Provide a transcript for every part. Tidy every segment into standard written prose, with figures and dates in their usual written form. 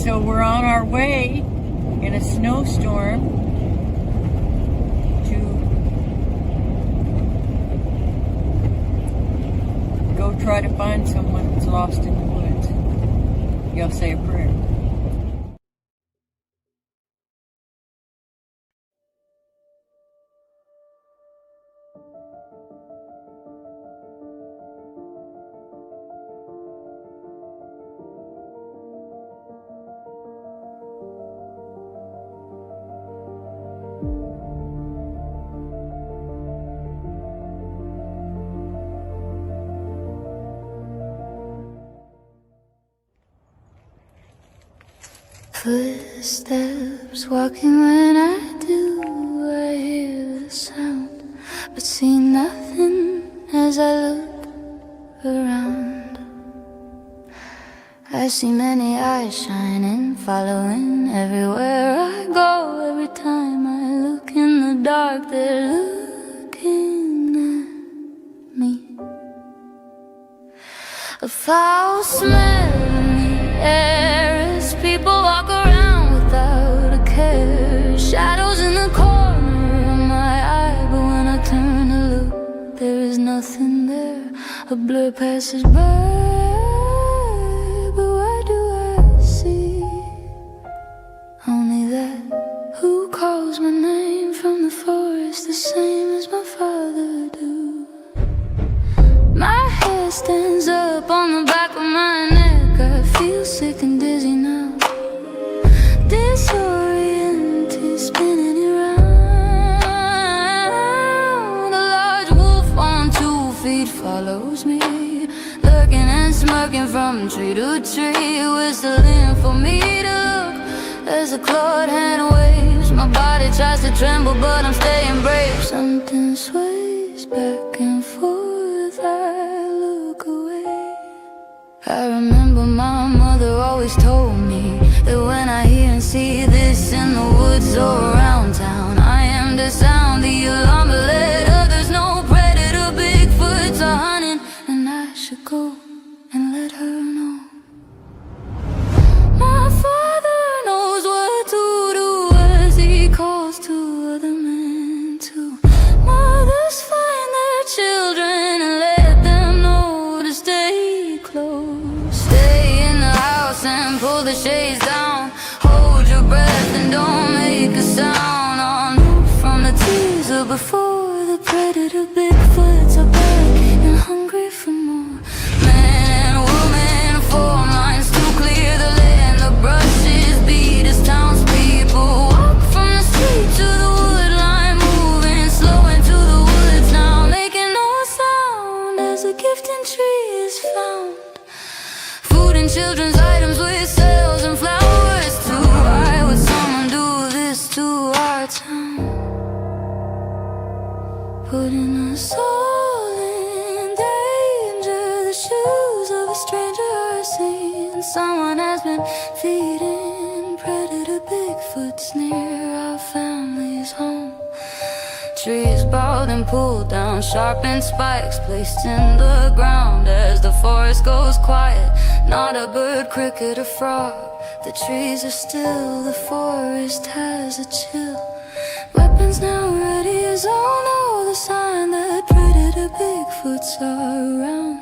So we're on our way in a snowstorm to go try to find someone who's lost in the woods. You'll say a prayer. Footsteps walking when I do, I hear the sound, but see nothing as I look around. I see many eyes shining, following everywhere I go. Every time I look in the dark, they're looking at me. A foul smell in the air as people walk around without a care. Shadows in the corner of my eye, but when I turn to look, there is nothing there. A blur passes by, but what do I see? Only that who calls my name from the forest, the same as my father do. My head stands up on the back of my neck. I feel sick and dizzy now, disoriented, spinning around. A large wolf on 2 feet follows me, lurking and smirking from tree to tree, whistling for me to look as a clawed hand waves. My body tries to tremble, but I'm staying brave. Something sways back and forth, I look away. I remember my mother always told me that when I hear and see this in the woods or around town, I am to sound the alarm, but let others know predator Bigfoots are hunting, and I should go and let her know. My father knows what to do as he calls to other men too. Mothers find their children and let them know to stay close. Stay in the house and pull the shades down. Hold your breath and don't make a sound. On from the teaser before the predator Bigfoots are back and hungry for more. Man and woman form lines to clear the land. The brushes beat as townspeople walk from the street to the wood line, moving slow into the woods now, making no sound as a gifting tree is found. Food and children's items with sales and flowers too. Why would someone do this to our town? Putting us all in danger. The shoes of a stranger are seen. Someone has been feeding predator Bigfoots near our family's home. Trees bowed and pulled down, sharpened spikes placed in the ground as the forest goes quiet. Not a bird, cricket, or frog. The trees are still, the forest has a chill. Weapons now ready as all know the sign that predator Bigfoots are around.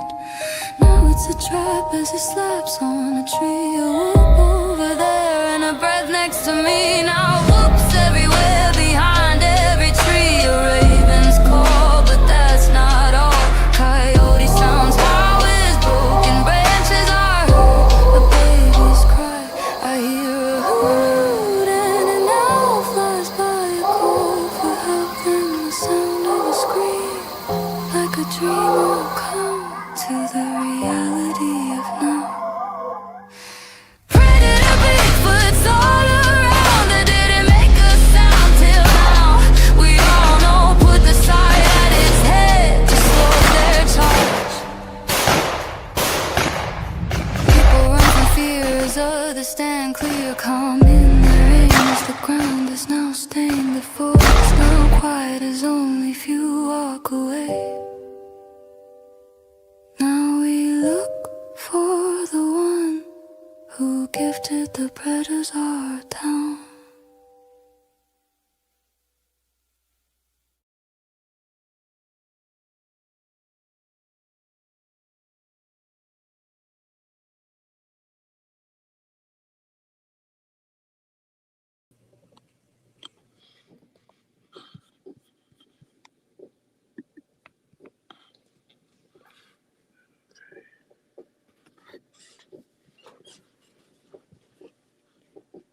Now it's a trap as it slaps on a tree. A whoop over there and a breath next to me. Now whoops everywhere behind every tree. A raven's call, but that's not all. Coyote sounds, how is broken branches are heard. A baby's cry, I hear a hoot, and an owl flies by a call for help. Then the sound of a scream, like a dream will come to the reality of now. Predator Bigfoots all around. They didn't make a sound till now. We all know, put the sight at its head to slow their charge. People run from fear as others stand clear, calm in their aim as the ground is now stained. The forest now quiet as only few walk away. Now we look for the one who gifted get the predator down.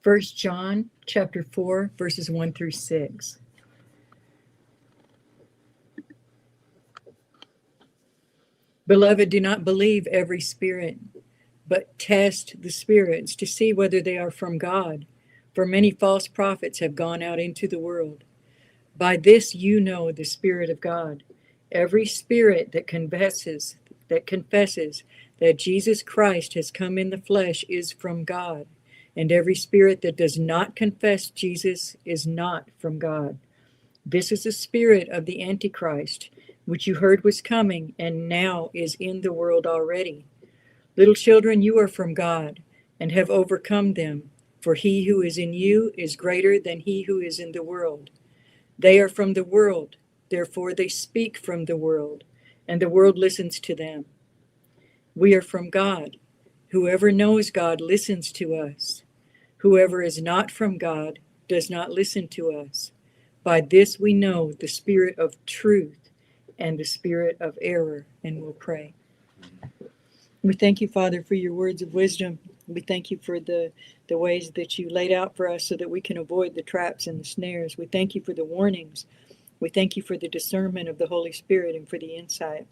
First John chapter 4, verses 1 through 6. Beloved, do not believe every spirit, but test the spirits to see whether they are from God. For many false prophets have gone out into the world. By this you know the Spirit of God. Every spirit that confesses that Jesus Christ has come in the flesh is from God. And every spirit that does not confess Jesus is not from God. This is the spirit of the Antichrist, which you heard was coming and now is in the world already. Little children, you are from God and have overcome them, for he who is in you is greater than he who is in the world. They are from the world, therefore they speak from the world, and the world listens to them. We are from God. Whoever knows God listens to us. Whoever is not from God does not listen to us. By this we know the spirit of truth and the spirit of error. And we'll pray. We thank you, Father, for your words of wisdom. We thank you for the ways that you laid out for us so that we can avoid the traps and the snares. We thank you for the warnings. We thank you for the discernment of the Holy Spirit and for the insight.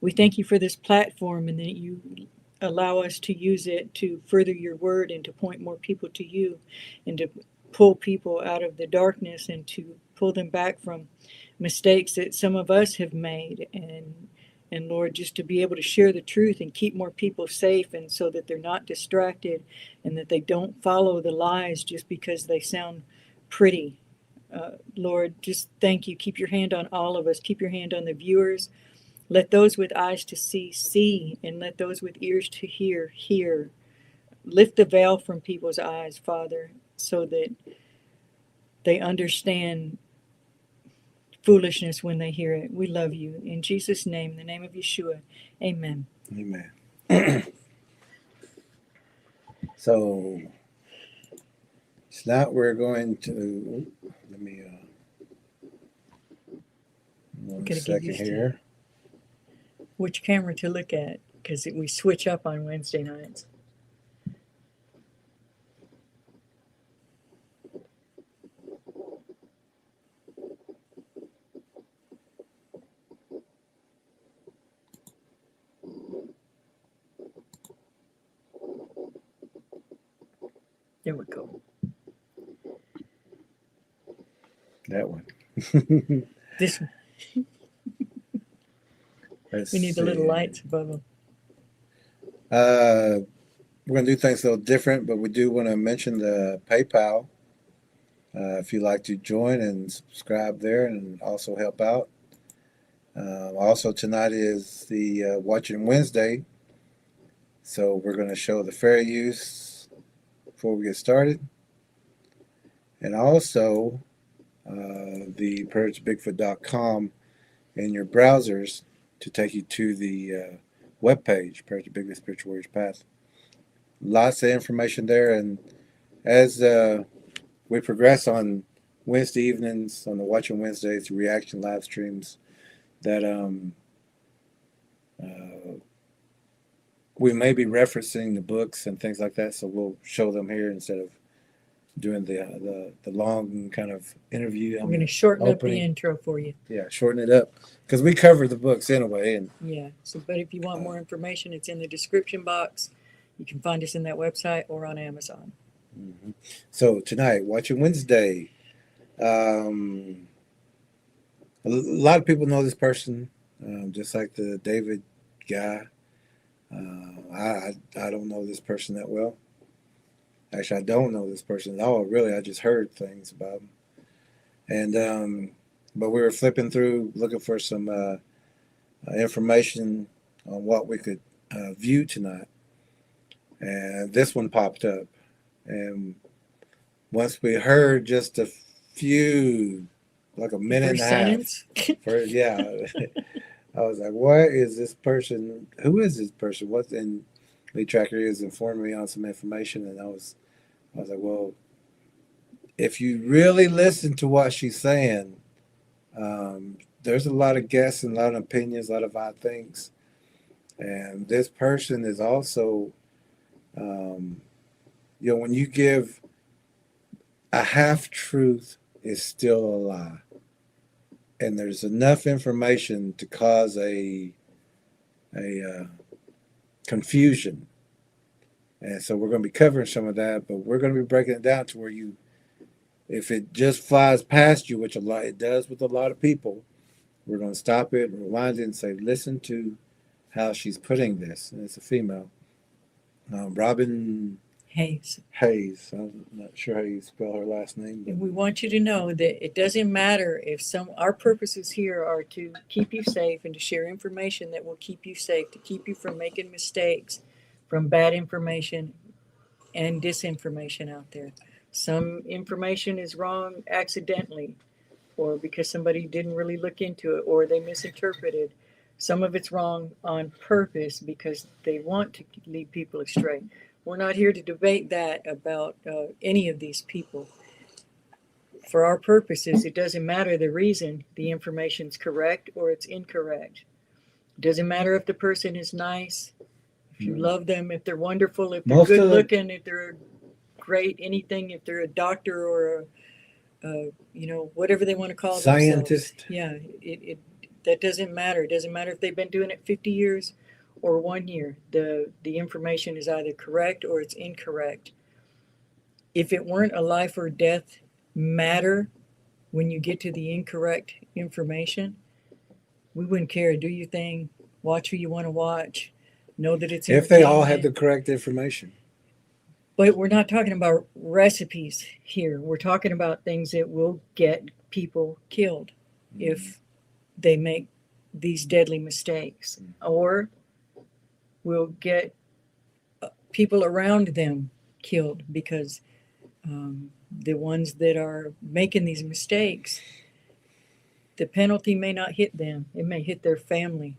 We thank you for this platform and that you allow us to use it to further your word and to point more people to you and to pull people out of the darkness and to pull them back from mistakes that some of us have made. And Lord, just to be able to share the truth and keep more people safe, and so that they're not distracted and that they don't follow the lies just because they sound pretty. Lord, just thank you. Keep your hand on all of us. Keep your hand on the viewers. Let those with eyes to see, see, and let those with ears to hear, hear. Lift the veil from people's eyes, Father, so that they understand foolishness when they hear it. We love you. In Jesus' name, in the name of Yeshua, amen. Amen. So tonight we're going to, let me, one Gotta get second used to here. which camera to look at, because we switch up on Wednesday nights. There we go. That one. This one. Let's We need the little see. lights above them. We're going to do things a little different, but we do want to mention the PayPal. If you'd like to join and subscribe there and also help out. Also, tonight is the Watching Wednesday. So we're going to show the fair use before we get started. And also the PrayersToBigfoot.com in your browsers to take you to the webpage, Prayer to Bigfoot Spiritual Warriors Path. Lots of information there. And as we progress on Wednesday evenings, on the Watching Wednesdays, reaction live streams, that we may be referencing the books and things like that, so we'll show them here instead of doing the long kind of interview. We're going to shorten up the opening. intro for you. Yeah, shorten it up because we cover the books anyway. And Yeah. So, but if you want more information, it's in the description box. You can find us in that website or on Amazon. mm-hmm. So tonight, Watching Wednesday. A lot of people know this person, just like the David guy. I don't know this person that well. Actually, I don't know this person at all. Really, I just heard things about him. And but we were flipping through, looking for some information on what we could view tonight. and this one popped up. And once we heard just a few, like a minute and First a half, sentence. yeah, I was like, "What is this person? Who is this person? What?" And Lee Tracker is informing me on some information, and I was like, "Well, if you really listen to what she's saying, there's a lot of guesses, a lot of opinions, a lot of odd things, and this person is also, when you give a half truth, is still a lie, and there's enough information to cause a confusion." And so we're going to be covering some of that, but we're going to be breaking it down to where you, if it just flies past you, which a lot it does with a lot of people, we're going to stop it, rewind it, and say, listen to how she's putting this. And it's a female, Robin Haze. Haze. I'm not sure how you spell her last name, but And we want you to know that it doesn't matter if our purposes here are to keep you safe and to share information that will keep you safe, to keep you from making mistakes, from bad information and disinformation out there. Some information is wrong accidentally, or because somebody didn't really look into it, or they misinterpreted. Some of it's wrong on purpose because they want to lead people astray. We're not here to debate that about any of these people. For our purposes, it doesn't matter the reason the information's correct or it's incorrect. It doesn't matter if the person is nice, if you love them, if they're wonderful, if they're Most of good the- looking, if they're great, anything, if they're a doctor or whatever they want to call themselves. Scientist. Yeah, that doesn't matter. It doesn't matter if they've been doing it 50 years or 1 year. The information is either correct or it's incorrect. If it weren't a life or death matter when you get to the incorrect information, we wouldn't care. Do your thing, watch who you want to watch, know that it's if they all had entertainment. the correct information. But we're not talking about recipes here. We're talking about things that will get people killed if they make these deadly mistakes, or will get people around them killed because the ones that are making these mistakes, the penalty may not hit them. It may hit their family.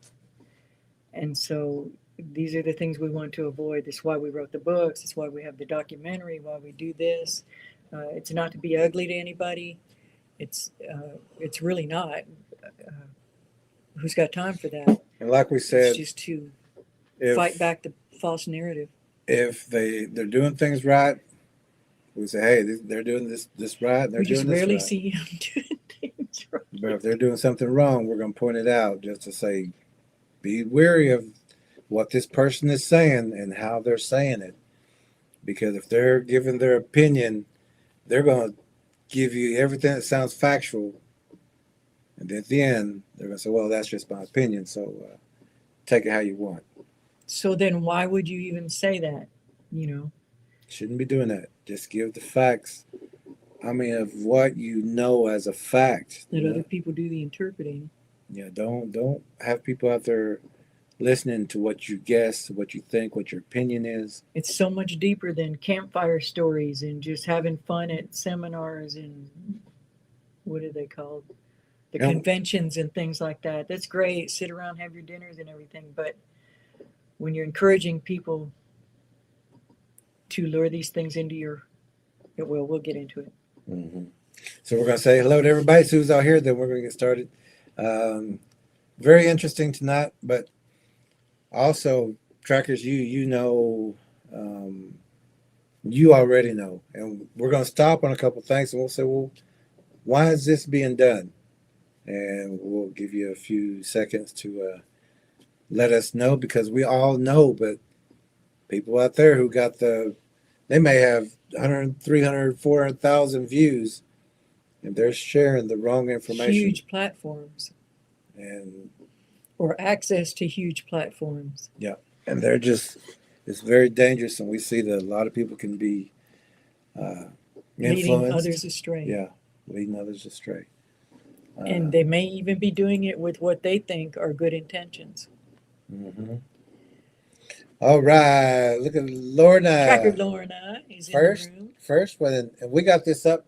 And so these are the things we want to avoid. That's why we wrote the books. That's why we have the documentary, why we do this. It's not to be ugly to anybody. It's really not. Who's got time for that? And like we said, It's just to if, fight back the false narrative. if they're doing things right, we say, hey, they're doing this right, and they're We just doing this rarely right. see them doing things right. But if they're doing something wrong, we're going to point it out just to say, be wary of what this person is saying and how they're saying it. Because if they're giving their opinion, they're going to give you everything that sounds factual. And at the end, they're going to say, well, that's just my opinion, so take it how you want. So then why would you even say that? Shouldn't be doing that. Just give the facts. I mean, of what you know as a fact. Let other people do the interpreting. Yeah, don't have people out there listening to what you guess, what you think, what your opinion is. It's so much deeper than campfire stories and just having fun at seminars and what are they called? The Yeah. conventions and things like that. That's great. Sit around, have your dinners and everything. But when you're encouraging people to lure these things into we'll get into it. Mm-hmm. So we're going to say hello to everybody. Sue's out here, then we're going to get started. Very interesting tonight, but also, trackers, you know, you already know. And we're going to stop on a couple things, and we'll say, well, why is this being done? And we'll give you a few seconds to let us know, because we all know, but people out there who got they may have 100, 300, 400,000 views, and they're sharing the wrong information. Huge platforms. And or access to huge platforms. Yeah, and they're just, it's very dangerous, and we see that a lot of people can be influenced. Leading others astray. Yeah, leading others astray. And they may even be doing it with what they think are good intentions. Mm-hmm. All right. Look at Tracker Lorna. Lorna is in the First, room. first one, and we got this up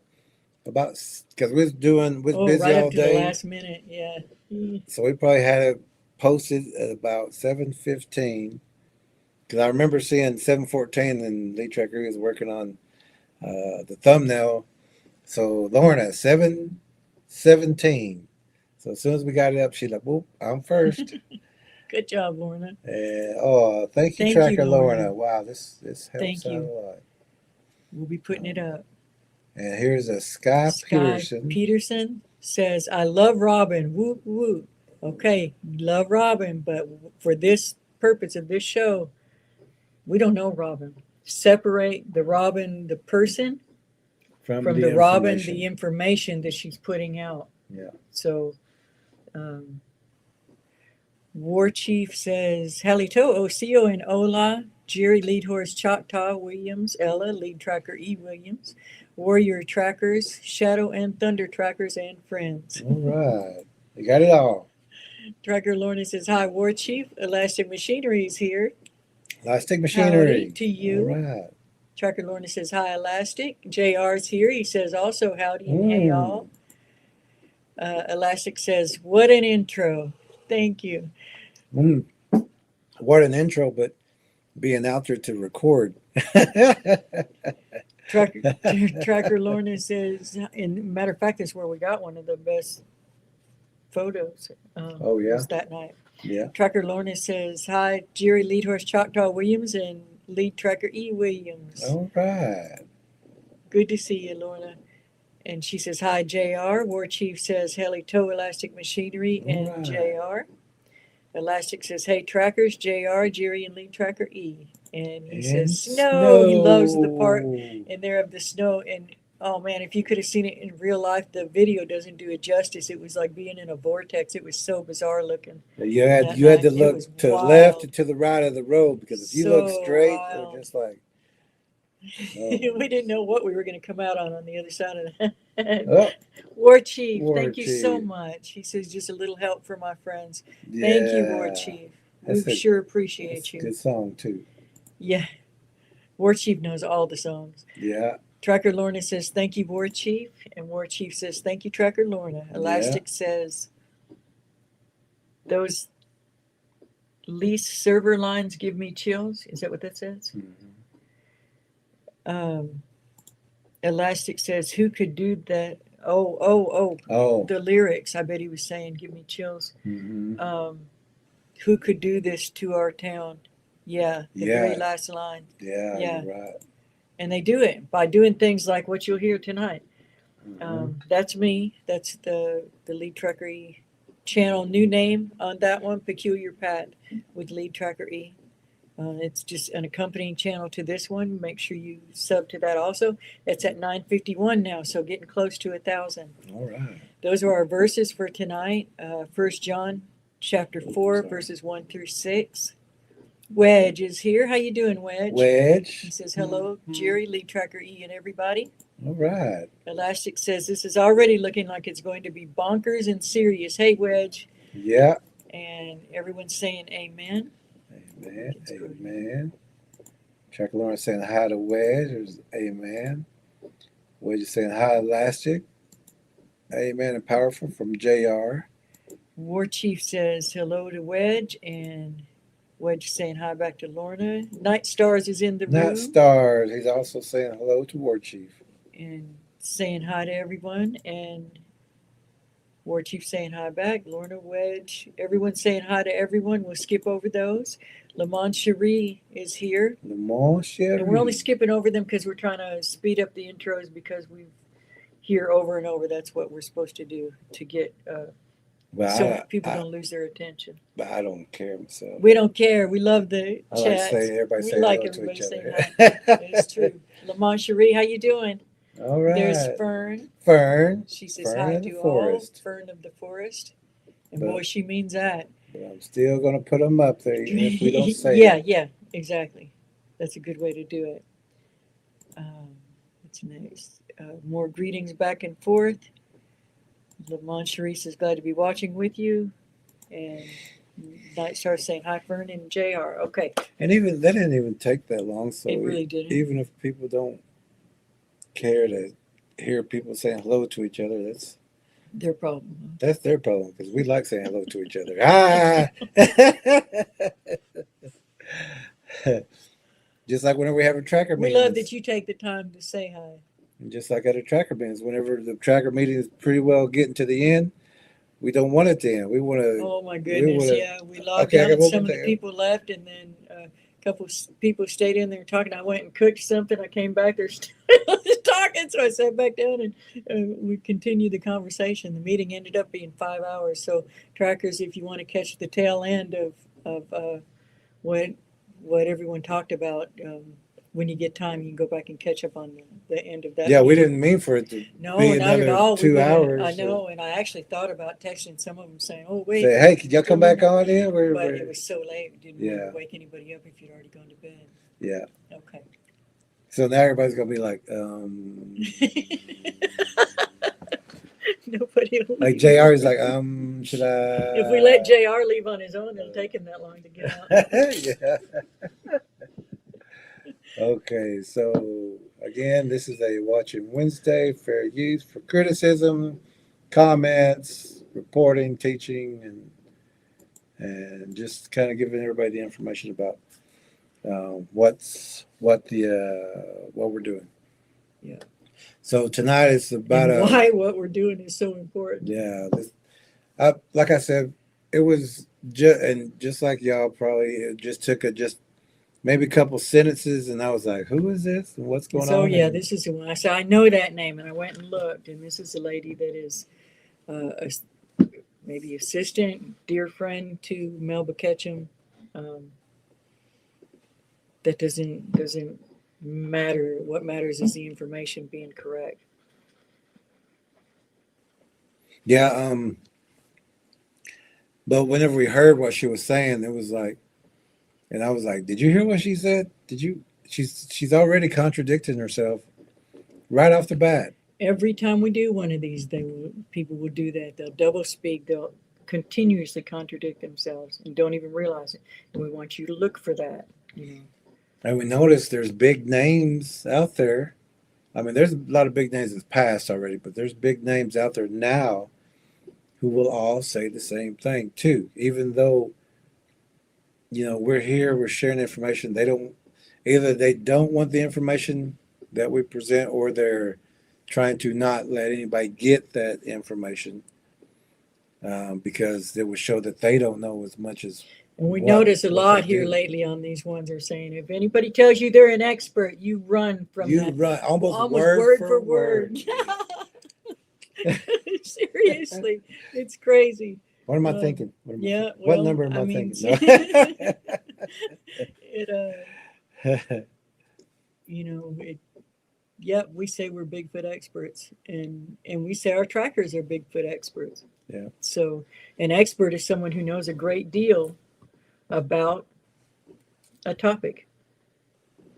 about because we was Oh, busy right up all to the day, last minute. Yeah. Mm. so we probably had it posted at about 7:15. Because I remember seeing 7:14, and Lee Tracker was working on the thumbnail. So Lorna 7:17. So as soon as we got it up, she's like, "Whoop, I'm first." Good job, Lorna. And oh, thank you, Thank you, Tracker Lorna. Lorna. Wow, this helps Thank out a you. lot. We'll be putting it up. And here's a Sky Sky Peterson. Peterson says, I love Robin. Whoop, whoop. Okay, love Robin, but for this purpose of this show, we don't know Robin. Separate the Robin, the person, from the Robin, the information that she's putting out. Yeah. So, War Chief says, Halito, Osio, and Ola, Jerry, Lead Horse, Choctaw, Williams, Ella, Lead Tracker, E. Williams, Warrior Trackers, Shadow and Thunder Trackers, and friends. All right. You got it all. Tracker Lorna says, hi, War Chief. Elastic Machinery is here. Elastic Howdy Machinery. to you. All right. Tracker Lorna says, hi, Elastic. JR's here. He says also howdy and hey, all. Elastic says, what an intro. Thank you. What an intro, but being out there to record. Tracker Lorna says, and matter of fact, that's where we got one of the best photos. Oh, yeah? Was that night. Yeah. Tracker Lorna says, hi, Jerry, Lead Horse, Choctaw Williams, and Lead Tracker E. Williams. All right. Good to see you, Lorna. And she says, hi, JR. War Chief says, heli toe Elastic Machinery, and All right. JR. Elastic says, hey, Trackers, JR, Jerry, and Lead Tracker E. And he says, snow. He loves the part in there of the snow. And oh man, if you could have seen it in real life, the video doesn't do it justice. It was like being in a vortex. It was so bizarre looking. You had that to night. It look was to the wild. left and to the right of the road, because if you So look straight, wild. they're just like, We didn't know what we were going to come out on the other side of that. oh, War Chief, War thank you so Chief. much. He says, just a little help for my friends. yeah. Thank you, War Chief. We That's a- sure That's appreciate a you. good song, too. Yeah. War Chief knows all the songs. Yeah. Tracker Lorna says, thank you, War Chief. And War Chief says, thank you, Tracker Lorna. Elastic says, those lease server lines give me chills. Is that what that says? Mhm. Elastic says, who could do that? Oh, Oh. the lyrics. I bet he was saying, give me chills. Mhm. Who could do this to our town? Yeah, the very Yeah. last line. Yeah, Yeah. you're right. And they do it by doing things like what you'll hear tonight. Mhm. That's me. That's the Lead Tracker E channel. New name on that one, Peculiar Pat with Lead Tracker E. It's just an accompanying channel to this one. Make sure you sub to that also. That's at 951 now, so getting close to 1,000. All right. Those are our verses for tonight. 1 John chapter 4, sorry. verses 1 through 6. Wedge is here. How you doing, Wedge? Wedge. He says, hello, Jerry, Lead Tracker E, and everybody. All right. Elastic says, this is already looking like it's going to be bonkers and serious. Hey, Wedge. Yeah. And everyone's saying amen. Amen. It's good. Amen. Tracker Lawrence saying hi to Wedge. There's amen. Wedge is saying hi, Elastic. Amen and powerful from JR. War Chief says hello to Wedge, and Wedge saying hi back to Lorna. Night Stars is in the Not room Stars. He's also saying hello to War Chief. and saying hi to everyone. And War Chief saying hi back. Lorna, Wedge, everyone saying hi to everyone. We'll skip over those. Lamont Cherie is here. Lamont Cherie. And we're only skipping over them because we're trying to speed up the intros because we hear over and over. That's what we're supposed to do to get so people don't lose their attention. But I don't care myself. We don't care. We love the I like chats. saying everybody We say like hello to everybody each saying other. hi. It's true. Lamont Cherie, how you doing? All right. There's Fern. Fern. She says Fern hi of to the all. forest. Fern of the forest. And But- boy, she means that. But I'm still going to put them up there even if we don't say Yeah, it. yeah, exactly. That's a good way to do it. What's next? More greetings back and forth. Lamont Cherie says, glad to be watching with you. And Night Star saying hi, Fern and JR. Okay, And even that didn't even take that long. So it really didn't. even if people don't care to hear people saying hello to each other, Their problem. that's their problem because we like saying hello to each other. Ah, just like whenever we have a tracker We meeting. love that you take the time to say hi. And just like at a tracker meetings, whenever the tracker meeting is pretty well getting to the end, we don't want it to end. We want to. Oh my goodness, wanna- yeah. We logged Okay, I on got and one some more of the thing. people left, and then a couple people stayed in there talking. I went and cooked something. I came back, they're still talking, so I sat back down and we continued the conversation. The meeting ended up being 5 hours. So trackers, if you want to catch the tail end of what everyone talked about, when you get time, you can go back and catch up on the end of that. Yeah, we meeting. didn't mean for it to No, be not at another all. 2 hours. I know, and I actually thought about texting some of them saying, "Oh wait," Say, hey, could y'all come back on in? but it was so late, we didn't want Yeah. to wake anybody up if you'd already gone to bed. Yeah. Okay. So now everybody's gonna be like, Nobody will like leave. JR is like, should I? If we let JR leave on his own, it'll take him that long to get out. Yeah. Okay, so again, this is a Watching Wednesday, fair use for criticism, comments, reporting, teaching, and just kind of giving everybody the information about what we're doing. Yeah. So tonight it's about And why what we're doing is so important. yeah. Like I said, it was just like y'all probably it just took maybe a couple sentences, and I was like, "Who is this? And what's going So on?" yeah, And- this is the one. I said I know that name, and I went and looked, and this is a lady that is maybe assistant, dear friend to Melba Ketchum. That doesn't matter. What matters is the information being correct. Yeah, but whenever we heard what she was saying, it was like, and I was like, "Did you hear what she said? Did you?" She's already contradicting herself right off the bat. Every time we do one of these, people will do that. They'll double speak. They'll continuously contradict themselves and don't even realize it. And we want you to look for that. You know. And we noticed there's big names out there. I mean, there's a lot of big names that's passed already, but there's big names out there now who will all say the same thing too, even though we're here, we're sharing information. They don't want the information that we present, or they're trying to not let anybody get that information because it would show that they don't know as much as. And we what- notice a what lot they here do. lately on these ones are saying, if anybody tells you they're an expert, you run from You that. run almost word word for word. Seriously, it's crazy. What am I thinking? What am I Yeah, thinking? What well, number am I mean, thinking? Yeah, we say we're Bigfoot experts, and we say our trackers are Bigfoot experts. Yeah. So an expert is someone who knows a great deal about a topic.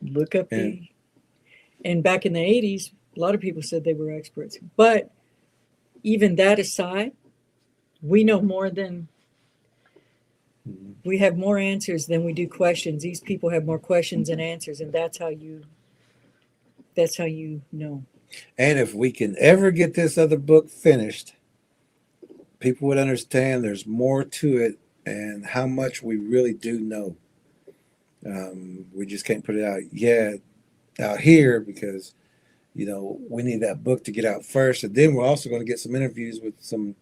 Look up and back in the 80s, a lot of people said they were experts. But even that aside, we know more than we have more answers than we do questions. These people have more questions than answers, and that's how you know. And if we can ever get this other book finished, people would understand there's more to it and how much we really do know. We just can't put it out here because we need that book to get out first, and then we're also going to get some interviews with some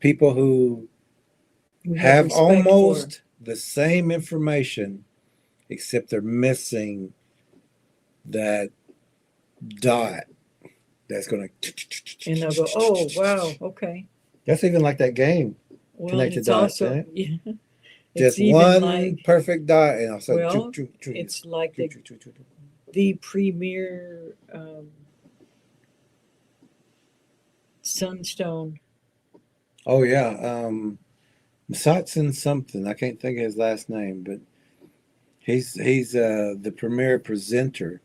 people who We have respect almost the same information, except they're missing that dot that's going to. and they'll go, "Oh, wow, okay." That's even like that game. Well, Connected it's dots, also eh? yeah. Just even one like, perfect dot, and also well, it's like the premier sunstone. Oh yeah, Masatsin something. I can't think of his last name, but he's the premier presenter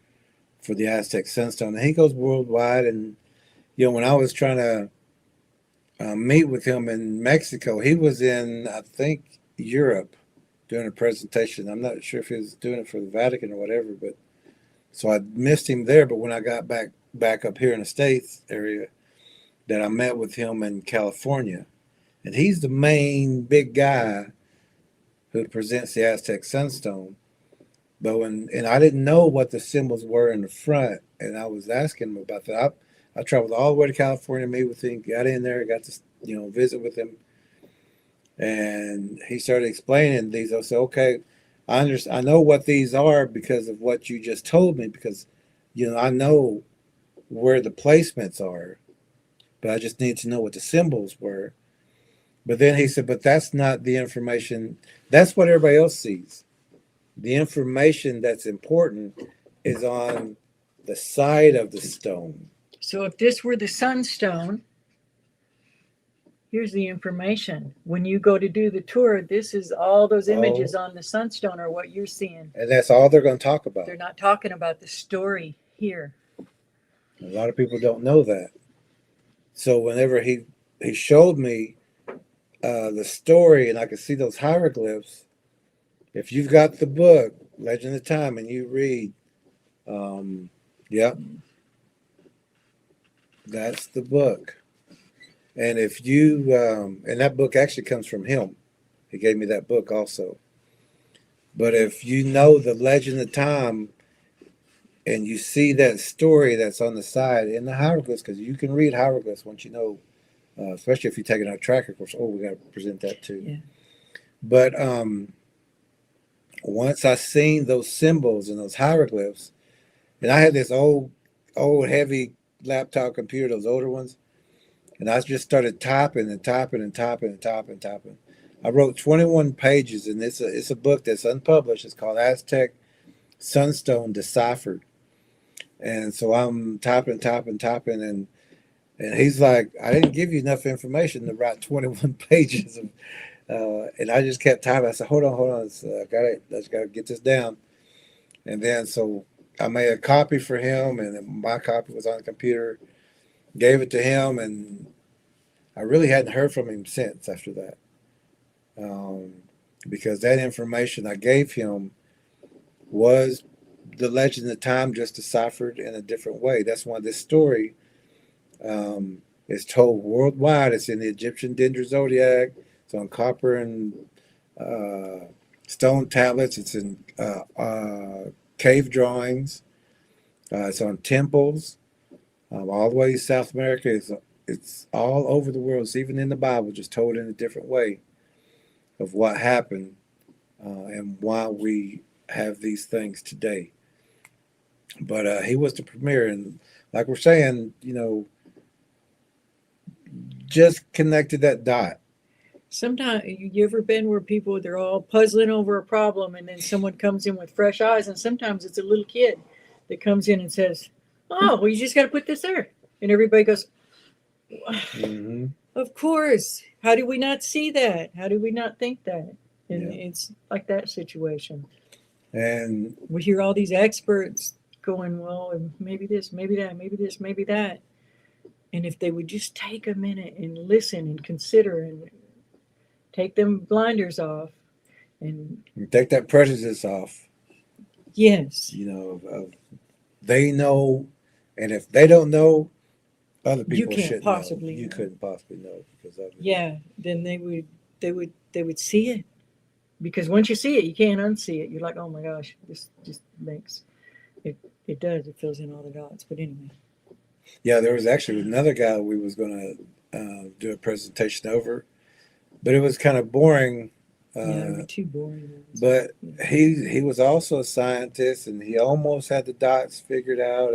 for the Aztec Sunstone, and he goes worldwide. And when I was trying to meet with him in Mexico, he was in, I think, Europe doing a presentation. I'm not sure if he was doing it for the Vatican or whatever, but so I missed him there. But when I got back up here in the States area, that I met with him in California, and he's the main big guy who presents the Aztec Sunstone. But and I didn't know what the symbols were in the front, and I was asking him about that. I traveled all the way to California to meet with him, got in there, got to visit with him, and he started explaining these. I said, okay, I know what these are because of what you just told me, because I know where the placements are, but I just need to know what the symbols were. But then he said, but that's not the information. That's what everybody else sees. The information that's important is on the side of the stone. So if this were the sunstone, here's the information. When you go to do the tour, this is all those images on the sunstone are what you're seeing. And that's all they're going to talk about. They're not talking about the story here. A lot of people don't know that. So whenever he showed me the story, and I could see those hieroglyphs, if you've got the book, Legend of Time, and you read, that's the book. And if you, and that book actually comes from him. He gave me that book also. But if you know the Legend of Time, and you see that story that's on the side in the hieroglyphs, because you can read hieroglyphs once you know, especially if you're taking our tracker course. Oh, we got to present that too. Yeah. But once I seen those symbols and those hieroglyphs, and I had this old heavy laptop computer, those older ones, and I just started typing and typing and typing and typing and typing. I wrote 21 pages, and it's a book that's unpublished. It's called Aztec Sunstone Deciphered. And so I'm typing, and he's like, I didn't give you enough information to write 21 pages of, and I just kept typing. I said, hold on. I just gotta get this down. And then so I made a copy for him, and then my copy was on the computer, gave it to him, and I really hadn't heard from him since after that. Because that information I gave him was the Legend of Time, just deciphered in a different way. That's why this story is told worldwide. It's in the Egyptian Dendra Zodiac. It's on copper and stone tablets. It's in cave drawings. It's on temples. All the way to South America. It's all over the world. It's even in the Bible, just told in a different way of what happened and why we have these things today. But he was the premier, and like we're saying, just connected that dot. Sometimes, you ever been where people, they're all puzzling over a problem, and then someone comes in with fresh eyes, and sometimes it's a little kid that comes in and says, oh, well, you just got to put this there. And everybody goes, Mm-hmm. Of course. How do we not see that? How do we not think that? And it's like that situation. And we hear all these experts going, well, maybe this, maybe that, maybe this, maybe that. And if they would just take a minute and listen and consider and take them blinders off and take that prejudice off. Yes. They know, and if they don't know, other people shouldn't possibly know. You couldn't possibly know because of it. Yeah, then they would see it. Because once you see it, you can't unsee it. You're like, oh my gosh, this just makes it does. It fills in all the dots. But anyway. Yeah, there was actually another guy we was going to do a presentation over, but it was kind of boring. Too boring. But he was also a scientist, and he almost had the dots figured out,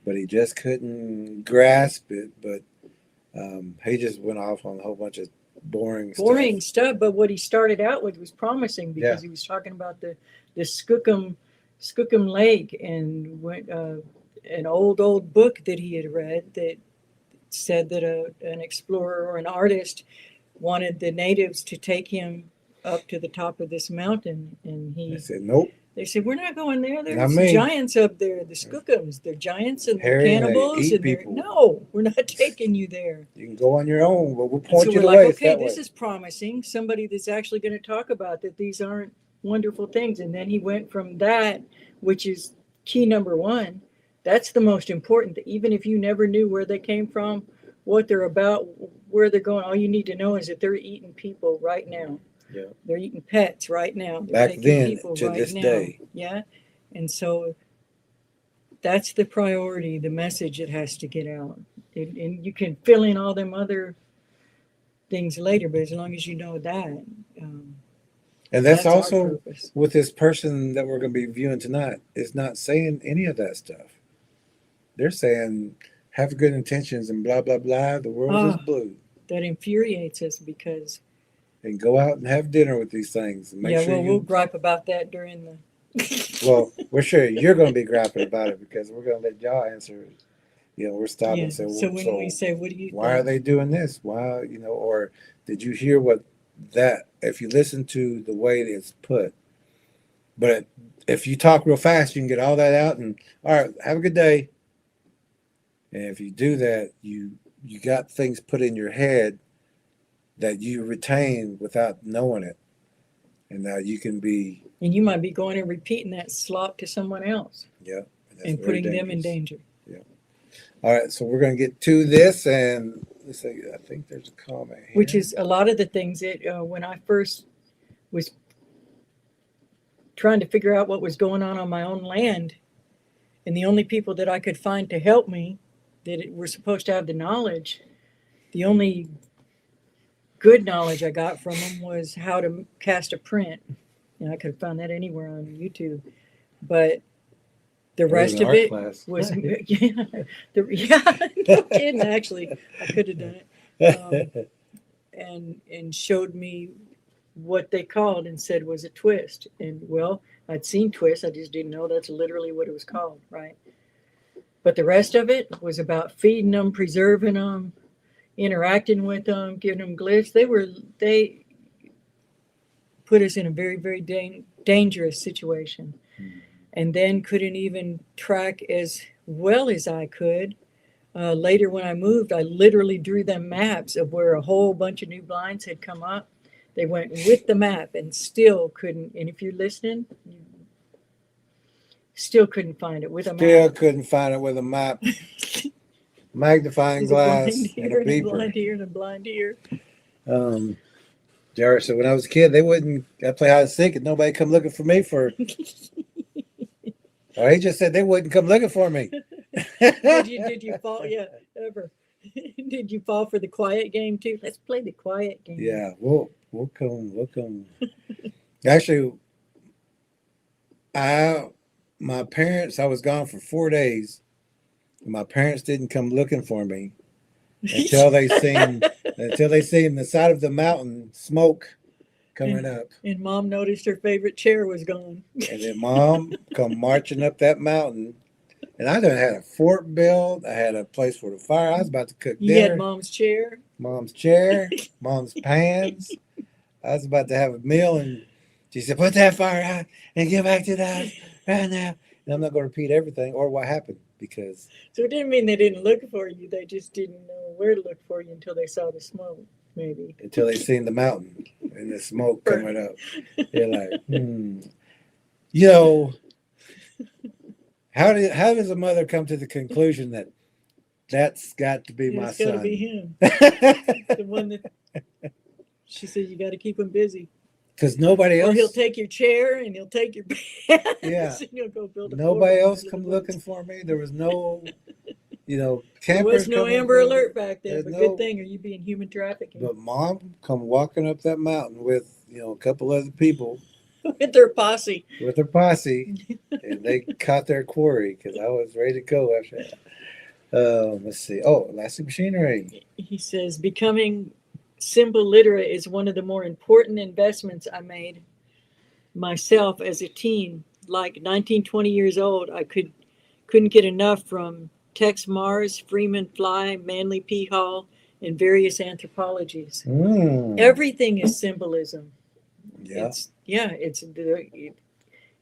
but he just couldn't grasp it. But he just went off on a whole bunch of boring stuff. But what he started out with was promising, because he was talking about the Skookum Lake, and an old book that he had read that said that an explorer or an artist wanted the natives to take him up to the top of this mountain, and he said nope. They said, we're not going there. Not There's me. giants up there, the skookums. They're giants and they're Hairy and they cannibals. eat And they're, people. no, we're not taking you there. You can go on your own, but we'll So point you we're the like, way. It's okay, that this way. is promising. Somebody that's actually going to talk about that these aren't wonderful things. And then he went from that, which is key number one. That's the most important. Even if you never knew where they came from, what they're about, where they're going, all you need to know is that they're eating people right now. Yeah. They're eating pets right now. They're Back taking then people to right this now. day. Yeah. And so that's the priority, the message that has to get out. And you can fill in all them other things later, but as long as you know that. And that's our also purpose. with this person that we're going to be viewing tonight is not saying any of that stuff. They're saying have good intentions and blah, blah, blah. The world is blue. That infuriates us because. And go out and have dinner with these things. And make Yeah, sure well, we'll gripe about that during the. Well, we're sure you're going to be griping about it because we're going to let y'all answer. You know, we're stopping Yeah. and say, So when we say, what do you why think? are they doing this? Why, you know, or did you hear what that, if you listen to the way it's put, but if you talk real fast, you can get all that out and, all right, have a good day. And if you do that, you got things put in your head that you retain without knowing it. And now you can be. And you might be going and repeating that slop to someone else. Yeah. And putting them in danger. Yeah. All right. So we're going to get to this. And let's see, I think there's a comment here. Which is a lot of the things that when I first was trying to figure out what was going on my own land, and the only people that I could find to help me that were supposed to have the knowledge, the only good knowledge I got from them was how to cast a print. And I could have found that anywhere on YouTube. But the rest of it was, no kidding, actually, I could have done it. And showed me what they called and said was a twist. And well, I'd seen twists, I just didn't know that's literally what it was called, right? But the rest of it was about feeding them, preserving them, interacting with them, giving them glyphs. They put us in a very, very dangerous situation. And then couldn't even track as well as I could. Later when I moved, I literally drew them maps of where a whole bunch of new blinds had come up. They went with the map and still couldn't, and if you're listening, you still couldn't find it with a map. Still couldn't find it with a map. Magnifying glass and a beeper. A blind here and a blind here. Jared, so when I was a kid, they wouldn't, I play hide and seek and nobody come looking for me for. He just said they wouldn't come looking for me. Did you fall? Yeah, ever. Did you fall for the quiet game too? Let's play the quiet game. Yeah, we'll come. Actually, my parents, I was gone for 4 days. My parents didn't come looking for me until they seen the side of the mountain smoke coming up. And Mom noticed her favorite chair was gone. And then Mom come marching up that mountain. And I done had a fort built. I had a place for the fire. I was about to cook dinner. You had Mom's chair, Mom's pans. I was about to have a meal, and she said, "Put that fire out and get back to the house right now." And I'm not going to repeat everything or what happened because. So it didn't mean they didn't look for you. They just didn't know where to look for you until they saw the smoke, maybe. Until they seen the mountain and the smoke coming up. They're like, You know, how does a mother come to the conclusion that that's got to be my son? It's got to be him. The one that she said you got to keep him busy. Because nobody else. Or he'll take your chair and he'll take your pants. Yeah. And he'll go build a nobody else come looking for me. There was no, campers. There was no Amber Alert back then, There's but no, good thing, are you being human trafficking? But Mom come walking up that mountain with, a couple other people. With their posse. With their posse. And they caught their quarry because I was ready to go after that. Let's see. Oh, elastic machinery. He says, becoming symbol literate is one of the more important investments I made myself as a teen. Like 19, 20 years old, I couldn't get enough from Tex Mars, Freeman Fly, Manly P. Hall, and various anthropologies. Everything is symbolism. Yeah.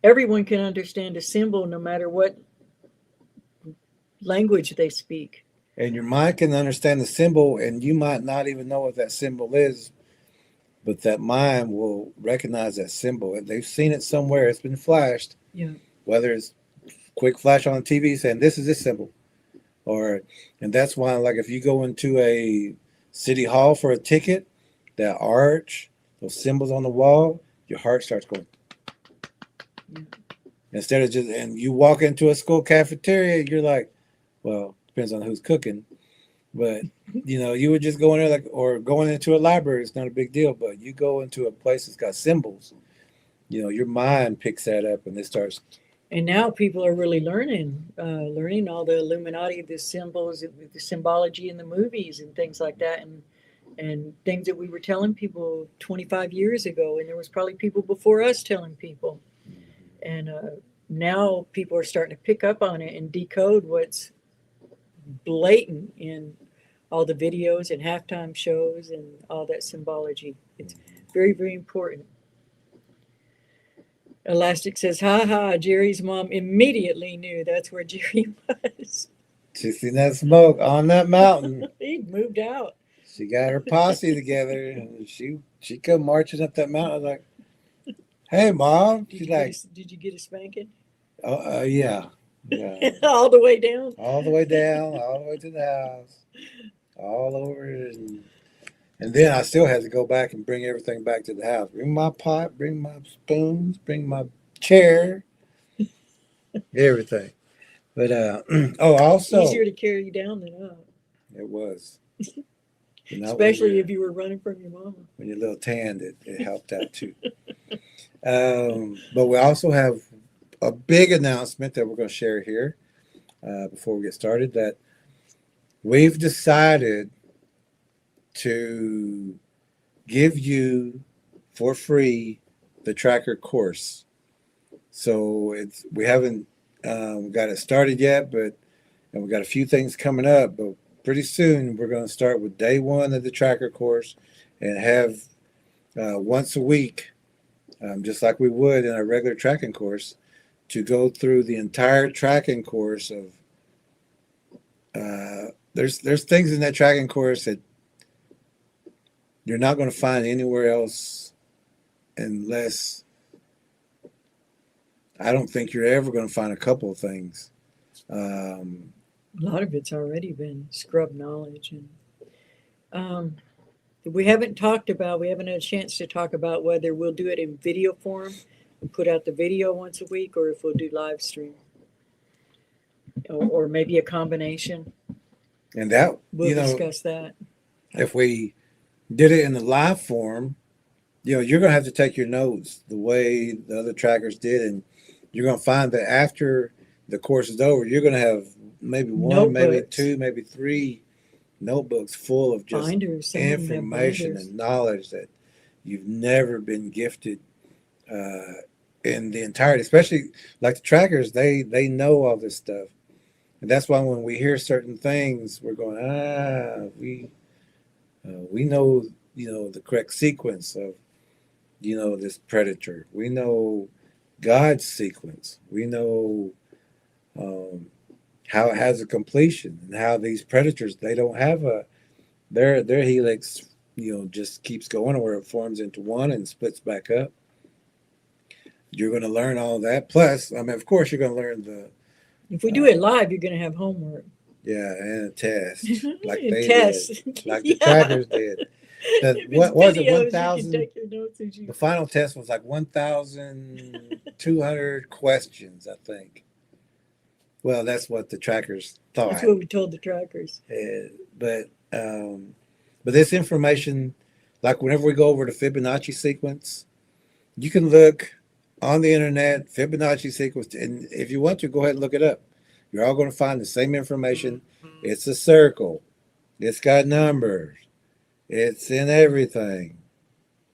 everyone can understand a symbol no matter what language they speak. And your mind can understand the symbol, and you might not even know what that symbol is, but that mind will recognize that symbol. And they've seen it somewhere. It's been flashed. Yeah. Whether it's quick flash on TV saying this is this symbol, and that's why, like, if you go into a city hall for a ticket, that arch, those symbols on the wall, your heart starts going. Yeah. Instead of just, and you walk into a school cafeteria, you're like, well, depends on who's cooking, but you would just go in there, like, or going into a library, it's not a big deal, but you go into a place that's got symbols, your mind picks that up and it starts. And now people are really learning all the Illuminati, the symbols, the symbology in the movies and things like that, and things that we were telling people 25 years ago, and there was probably people before us telling people. And now people are starting to pick up on it and decode what's blatant in all the videos and halftime shows and all that symbology. It's very, very important. Elastic says, ha ha, Jerry's mom immediately knew that's where Jerry was. She seen that smoke on that mountain. He moved out. She got her posse together, and she come marching up that mountain. I was like, hey, Mom. She's like, did you get a spanking? Oh, yeah. All the way down? All the way down, all the way to the house, all over. And then I still had to go back and bring everything back to the house. Bring my pot, bring my spoons, bring my chair, everything. But, also. Easier to carry you down than up. It was. Especially if you were running from your mama. When you're a little tanned, it helped out too. But we also have a big announcement that we're going to share here before we get started, that we've decided to give you for free the tracker course. So we haven't got it started yet, and we've got a few things coming up, but pretty soon we're going to start with day one of the tracker course and have once a week, just like we would in our regular tracking course, to go through the entire tracking course of there's things in that tracking course that you're not going to find anywhere else, unless, I don't think you're ever going to find a couple of things. A lot of it's already been scrub knowledge. And we haven't had a chance to talk about whether we'll do it in video form and put out the video once a week, or if we'll do live stream, or maybe a combination. And that we'll discuss that. If we did it in the live form, you're going to have to take your notes the way the other trackers did, and you're going to find that after the course is over, you're going to have maybe one, notebooks, maybe two, maybe three notebooks full of just binders, information and knowledge that you've never been gifted in the entirety. Especially like the trackers, they know all this stuff, and that's why when we hear certain things, we're going, we know the correct sequence of this predator. We know God's sequence. We know how it has a completion, and how these predators, they don't have their helix just keeps going, or it forms into one and splits back up. You're going to learn all that. Plus, of course, you're going to learn if we do it live, you're going to have homework. Yeah, and a test, like they test. did, like the trackers did. What was it? 1,000. The final test was like 1,200 questions, I think. Well, that's what the trackers thought. That's what we told the trackers. But this information, like whenever we go over the Fibonacci sequence, you can look on the internet, Fibonacci sequence, and if you want to, go ahead and look it up. You're all going to find the same information. It's a circle. It's got numbers. It's in everything.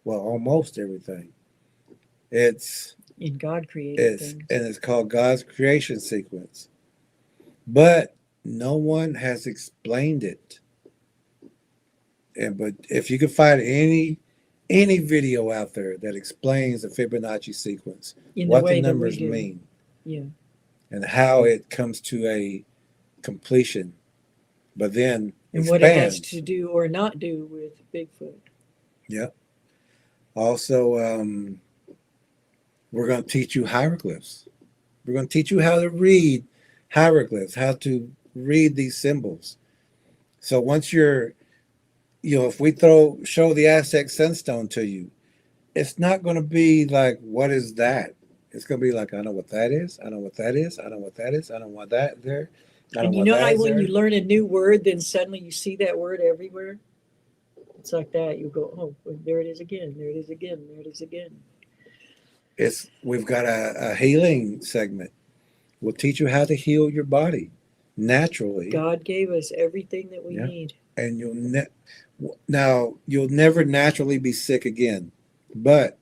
Well, almost everything. It's in God created things. And it's called God's creation sequence. But no one has explained it. But if you can find any any video out there that explains the Fibonacci sequence, In the what way the that we numbers do. mean, Yeah. and how it comes to a completion, but then And what it has expands. to do or not do with Bigfoot. Yeah. Also, we're going to teach you hieroglyphs. We're going to teach you how to read hieroglyphs, how to read these symbols. So once you're, if we show the Aztec sunstone to you, it's not going to be like, what is that? It's going to be like, I know what that is. I know what that is. I know what that is. I know what that there. I know And you what know that how is when there. you learn a new word, then suddenly you see that word everywhere? It's like that. You go, oh, well, there it is again. There it is again. There it is again. We've got a healing segment. We'll teach you how to heal your body naturally. God gave us everything that we need. And you'll never naturally be sick again, but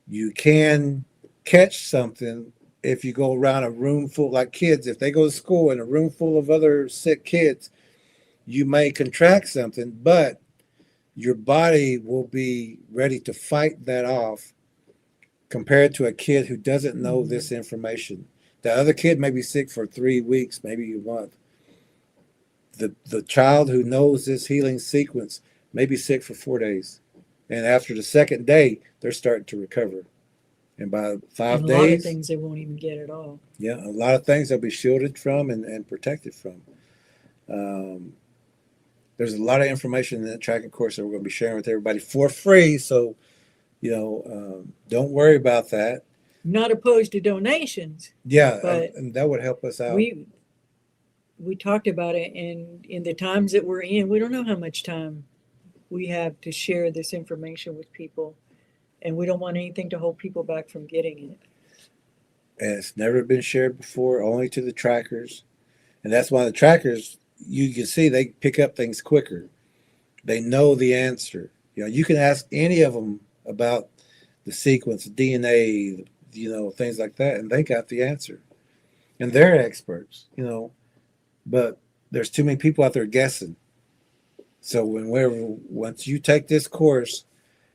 you can catch something if you go around a room full, like kids, if they go to school in a room full of other sick kids, you may contract something, but your body will be ready to fight that off compared to a kid who doesn't know this information. The other kid may be sick for 3 weeks, maybe a month. The child who knows this healing sequence may be sick for 4 days. And after the second day, they're starting to recover. And by 5 And days, a lot of things they won't even get at all. Yeah, a lot of things they'll be shielded from and protected from. There's a lot of information in that tracking course that we're going to be sharing with everybody for free. So, don't worry about that. Not opposed to donations. Yeah, but and that would help us out. We talked about it, and in the times that we're in, we don't know how much time we have to share this information with people, and we don't want anything to hold people back from getting it. And it's never been shared before, only to the trackers. And that's why the trackers, you can see they pick up things quicker. They know the answer. You can ask any of them about the sequence, DNA, things like that, and they got the answer. And they're experts, but there's too many people out there guessing. So once you take this course,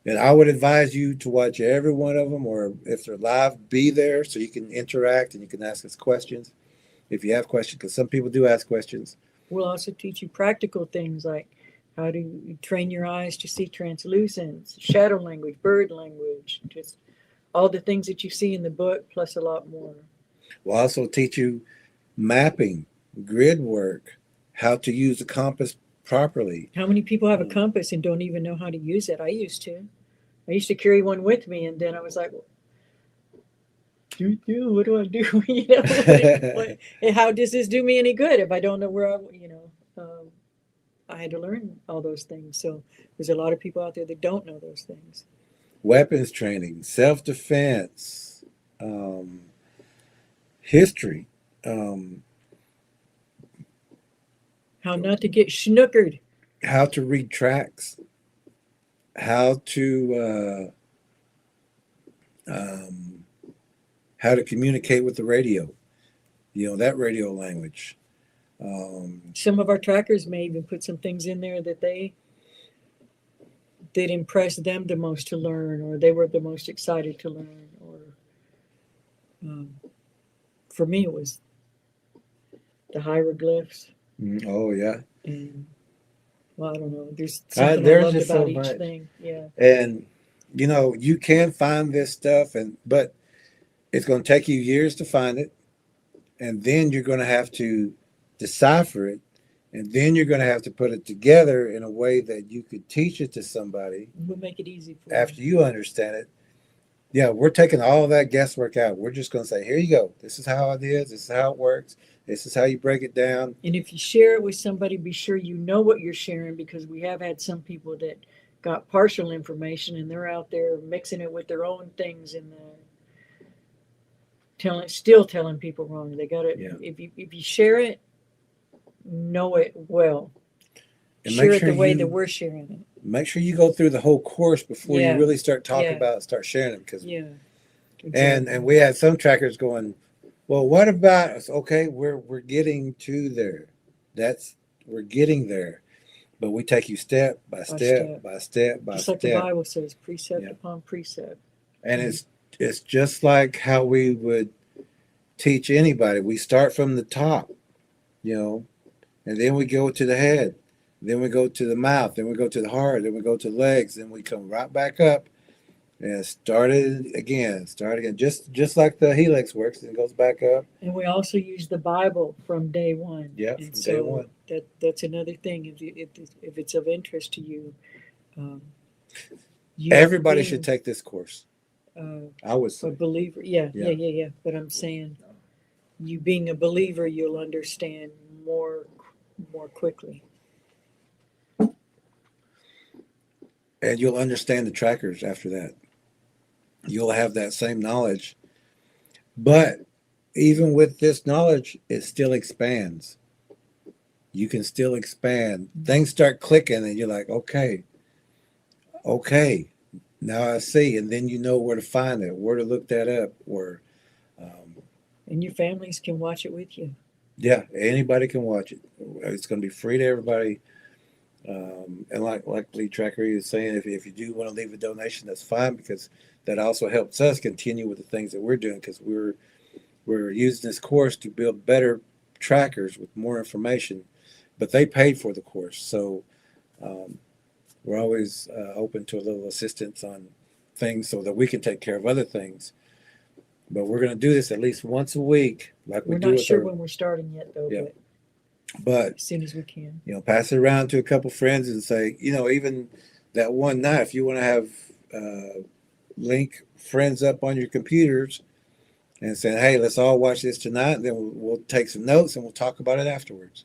and I would advise you to watch every one of them, or if they're live, be there so you can interact and you can ask us questions if you have questions, because some people do ask questions. We'll also teach you practical things like how to train your eyes to see translucence, shadow language, bird language, just all the things that you see in the book, plus a lot more. We'll also teach you mapping, grid work, how to use a compass properly. How many people have a compass and don't even know how to use it? I used to carry one with me, and then I was like, what do I do? How does this do me any good if I don't know where I had to learn all those things. So there's a lot of people out there that don't know those things. Weapons training, self-defense, history. How not to get snookered. How to read tracks. How to communicate with the radio. That radio language. Some of our trackers may even put some things in there that impressed them the most to learn, or they were the most excited to learn. Or for me, it was the hieroglyphs. Oh yeah. And I don't know. There's something I loved about each thing. Yeah. And you can find this stuff, but it's going to take you years to find it, and then you're going to have to decipher it, and then you're going to have to put it together in a way that you could teach it to somebody. We'll make it easy for after you understand it. Yeah, we're taking all that guesswork out. We're just going to say, here you go. This is how it is. This is how it works. This is how you break it down. And if you share it with somebody, be sure you know what you're sharing, because we have had some people that got partial information and they're out there mixing it with their own things and still telling people wrong. They got it. Yeah. If you share it, know it well. And share it the way that we're sharing it. Make sure you go through the whole course before you really start talking about it, start sharing it. Because exactly. And we had some trackers going, well, what about us? Okay, we're getting to there. We're getting there. but we take you step by By step step. by step by Just like the step. Bible says, precept Yeah. upon precept. And it's just like how we would teach anybody. We start from the top, you know, and then we go to the head, then we go to the mouth, then we go to the heart, then we go to the legs, then we come right back up and start again, just like the helix works, and it goes back up. And we also use the Bible from day one. Yeah, and from so day one. That's another thing. If it's of interest to you, you Everybody being, should take this course. I would a say. believer. Yeah. But I'm saying, you being a believer, you'll understand more quickly. And you'll understand the trackers after that. You'll have that same knowledge. But even with this knowledge, it still expands. You can still expand. Things start clicking and you're like, okay, now I see. And then you know where to find it, where to look that up, or And your families can watch it with you. yeah, anybody can watch it. It's going to be free to everybody. And like Lee Tracker is saying, if you do want to leave a donation, that's fine, because that also helps us continue with the things that we're doing, because we're using this course to build better trackers with more information. But they paid for the course, so we're always open to a little assistance on things so that we can take care of other things. But we're going to do this at least once a week, like we We're do not with sure our, when we're starting yet, though. Yeah. But but as soon as we can. you know, pass it around to a couple friends and say, you know, even that one night, if you want to have link friends up on your computers and say, hey, let's all watch this tonight, then we'll take some notes and we'll talk about it afterwards.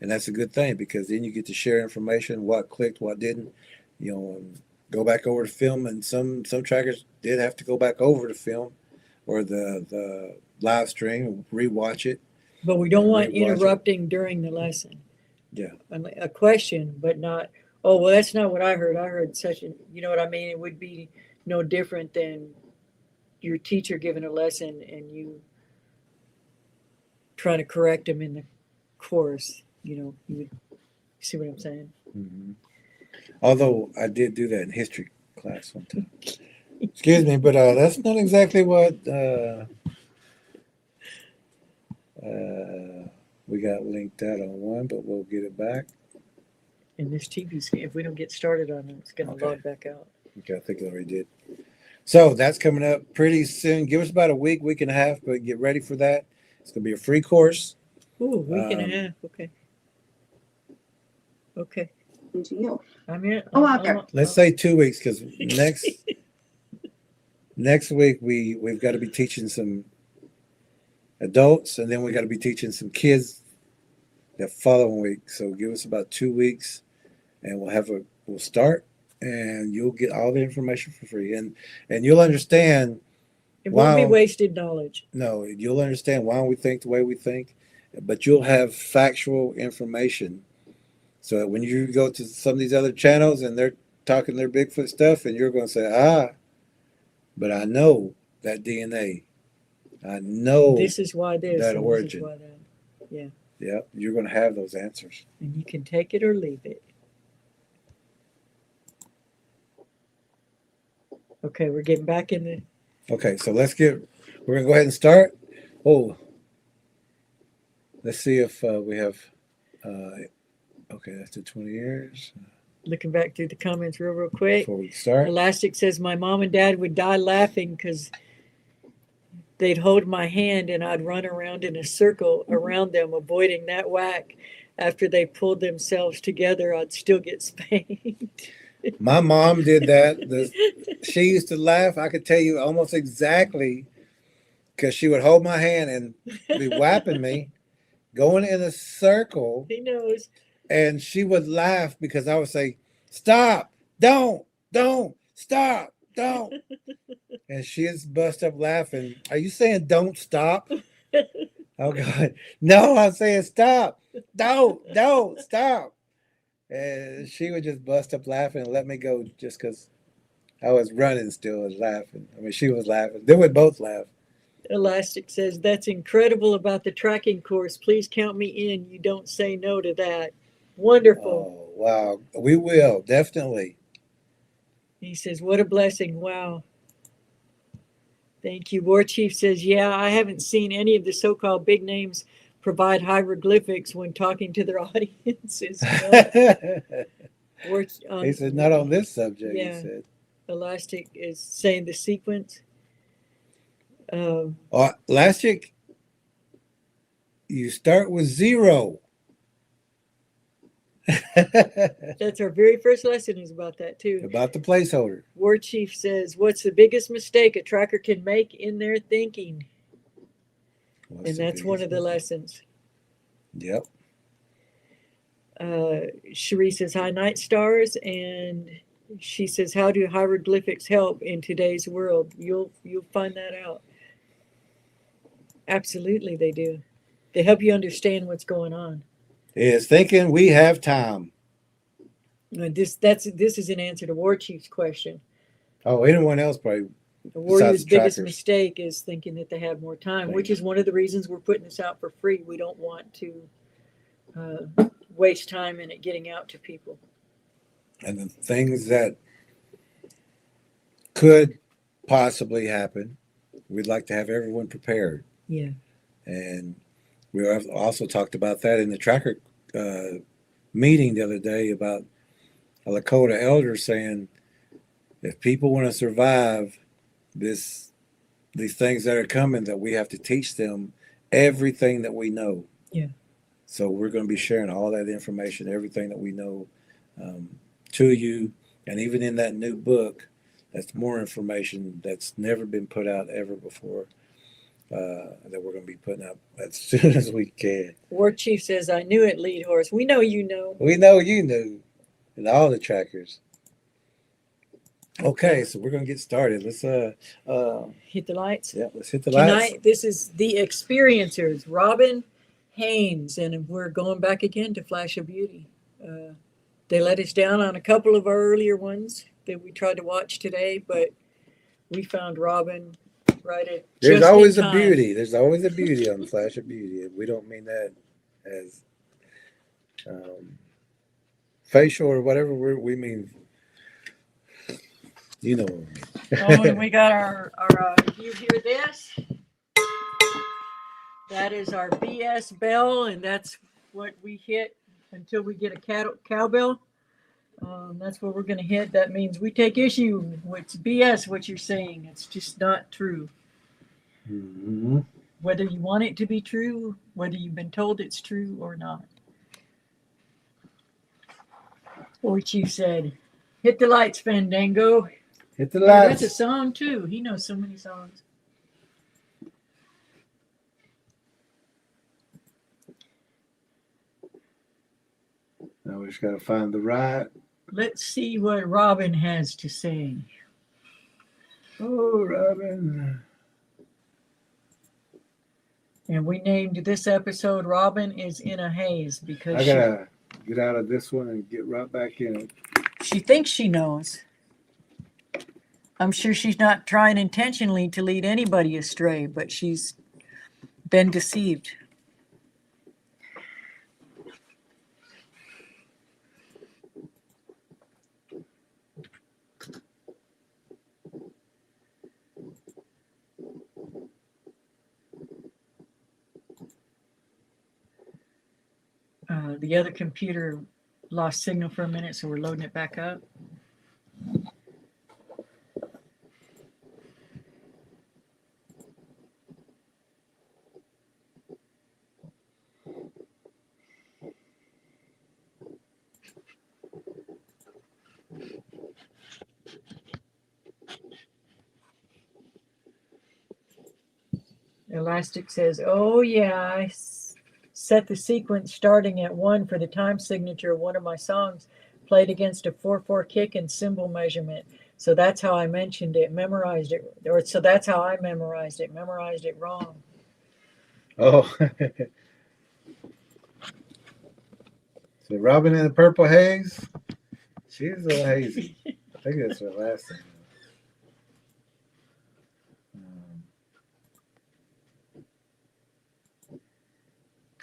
And that's a good thing, because then you get to share information, what clicked, what didn't, you know, go back over the film. And some trackers did have to go back over the film or the live stream, rewatch it. But we don't want Rewatch it. interrupting during the lesson. Yeah. A question, but not, oh, well, that's not what I heard. I heard such a, you know what I mean? It would be no different than your teacher giving a lesson and you trying to correct them in the course. You know, you would see what I'm saying? Mm-hmm. Although I did do that in history class one time. Excuse me, but that's not exactly what we got linked out on one, but we'll get it back. And this TV screen, if we don't get started on it, it's going to Okay. log back out. Okay, I think I already did. So that's coming up pretty soon. Give us about a week and a half, but get ready for that. It's going to be a free course. Ooh, week and a half. Okay. Okay. To you. I'm in. Go out there. Let's say 2 weeks, because next week we've got to be teaching some adults, and then we got to be teaching some kids the following week. So give us about 2 weeks, and we'll start, and you'll get all the information for free, and you'll understand. It won't be Wow. wasted knowledge. No, you'll understand why we think the way we think, but you'll have factual information. So that when you go to some of these other channels and they're talking their Bigfoot stuff, and you're going to say, but I know that DNA. I know This is why this. that and origin. This is why that. Yeah. Yeah, you're going to have those answers. And you can take it or leave it. Okay, we're getting back in the. Okay, so we're going to go ahead and start. Oh, let's see if we have, okay, that's the 20 years. Looking back through the comments real quick. Before we start. Elastic says my mom and dad would die laughing because they'd hold my hand and I'd run around in a circle around them, avoiding that whack. After they pulled themselves together, I'd still get spanked. My mom did that. She used to laugh. I could tell you almost exactly, because she would hold my hand and be whapping me, going in a circle, He knows. and she would laugh because I would say, "Stop! Don't! Stop! Don't!" And she'd bust up laughing. Are you saying don't stop? Oh God, no! I'm saying stop! Don't stop! And she would just bust up laughing and let me go, just because I was running still and laughing. I mean, she was laughing. Then we'd both laugh. Elastic says, that's incredible about the tracking course. Please count me in. You don't say no to that. Wonderful. Oh, wow. We will, definitely. He says, what a blessing. Wow. Thank you. War Chief says, yeah, I haven't seen any of the so-called big names provide hieroglyphics when talking to their audiences. No. He said, not on this subject, yeah. he said. Elastic is saying the sequence. Elastic, you start with 0. That's our very first lesson is about that too. About the placeholder. War Chief says, what's the biggest mistake a tracker can make in their thinking? And that's one of the lessons. Yep. Cherie says, hi, Night Stars. And she says, how do hieroglyphics help in today's world? You'll find that out. Absolutely, they do. They help you understand what's going on. Is thinking we have time. This is an answer to War Chief's question. Oh, anyone else probably. The warrior's biggest mistake is thinking that they have more time, which is one of the reasons we're putting this out for free. We don't want to waste time in it getting out to people. And the things that could possibly happen, we'd like to have everyone prepared. Yeah. And we also talked about that in the tracker meeting the other day about a Lakota elder saying, if people want to survive these things that are coming, that we have to teach them everything that we know. Yeah. So we're going to be sharing all that information, everything that we know to you. And even in that new book, that's more information that's never been put out ever before, that we're going to be putting out as soon as we can. War Chief says, I knew it, Lead Horse. We know you know. We know you knew. And all the trackers. Okay, so we're going to get started. Let's hit the lights. Yeah, let's hit the lights. Tonight, this is The Experiencers, Robin Haze, and we're going back again to Flash of Beauty. They let us down on a couple of our earlier ones that we tried to watch today, but we found Robin right at There's just always in a time. beauty. There's always a beauty on Flash of Beauty. We don't mean that as facial or whatever. We mean, you know what I mean. Oh, and we got our you hear this? That is our BS bell, and that's what we hit until we get a cowbell. That's what we're going to hit. That means we take issue with BS, what you're saying. It's just not true. Mm-hmm. Whether you want it to be true, whether you've been told it's true or not. Or Chief said, hit the lights, Fandango. Hit the lights. That's a song, too. He knows so many songs. Now we just got to find the right. Let's see what Robin has to say. Oh, Robin. And we named this episode Robin is in a Haze because I got to get out of this one and get right back in it. She thinks she knows. I'm sure she's not trying intentionally to lead anybody astray, but she's been deceived. The other computer lost signal for a minute, so we're loading it back up. Elastic says, oh yeah, I set the sequence starting at 1 for the time signature of one of my songs, played against a 4/4 kick and cymbal measurement. So that's how I mentioned it, memorized it, or so that's how I memorized it wrong. Oh. So Robin in the purple haze, she's a little hazy. I think that's her last name.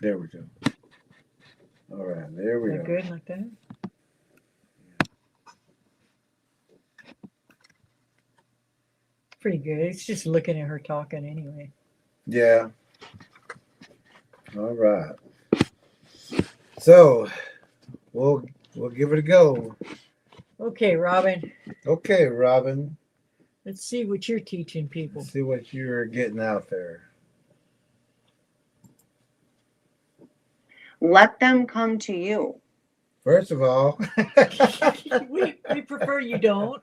There we go. All right, there we Is go. that good like that? Pretty good. It's just looking at her talking anyway. Yeah. All right. So we'll give it a go. Okay, Robin. Okay, Robin. Let's see what you're teaching people. Let's see what you're getting out there. Let them come to you. First of all, we prefer you don't.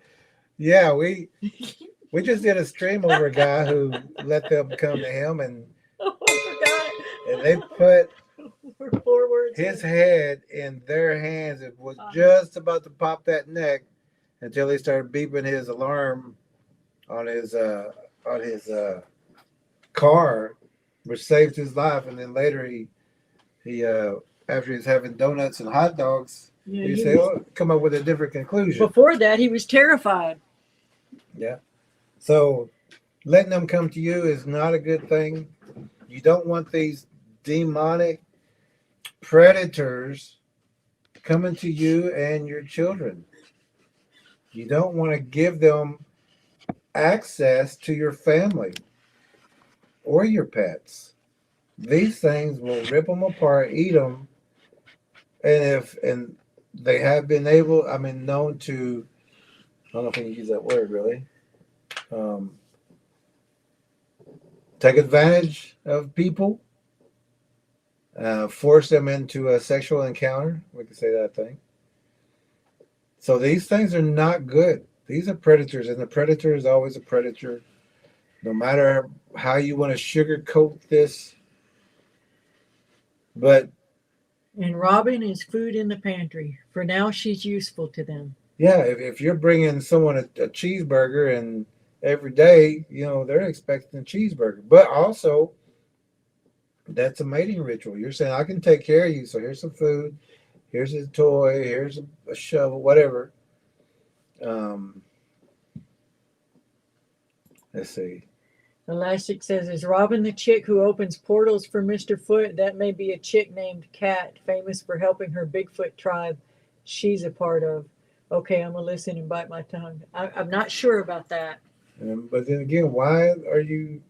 yeah, we just did a stream over a guy who let them come to him, and Oh, I they forgot. put We're forwards. his head in their hands. It was just about to pop that neck until he started beeping his alarm on his car, which saved his life. And then later he after he's having donuts and hot dogs, Yeah, he he said, was- "Oh, come up with a different conclusion." Before that, he was terrified. Yeah. So letting them come to you is not a good thing. You don't want these demonic predators coming to you and your children. You don't want to give them access to your family or your pets. These things will rip them apart, eat them, and they have been known to. I don't know if I can use that word really. Take advantage of people, force them into a sexual encounter. We can say that thing. So these things are not good. These are predators, and the predator is always a predator. No matter how you want to sugarcoat this. But And Robin is food in the pantry. For now, she's useful to them. yeah, if you're bringing someone a cheeseburger and every day, they're expecting a cheeseburger. But also, that's a mating ritual. You're saying, I can take care of you. So here's some food. Here's a toy. Here's a shovel, whatever. Let's see. Elastic says, is Robin the chick who opens portals for Mr. Foot? That may be a chick named Kat, famous for helping her Bigfoot tribe she's a part of. Okay, I'm going to listen and bite my tongue. I'm not sure about that. But then again, why are you...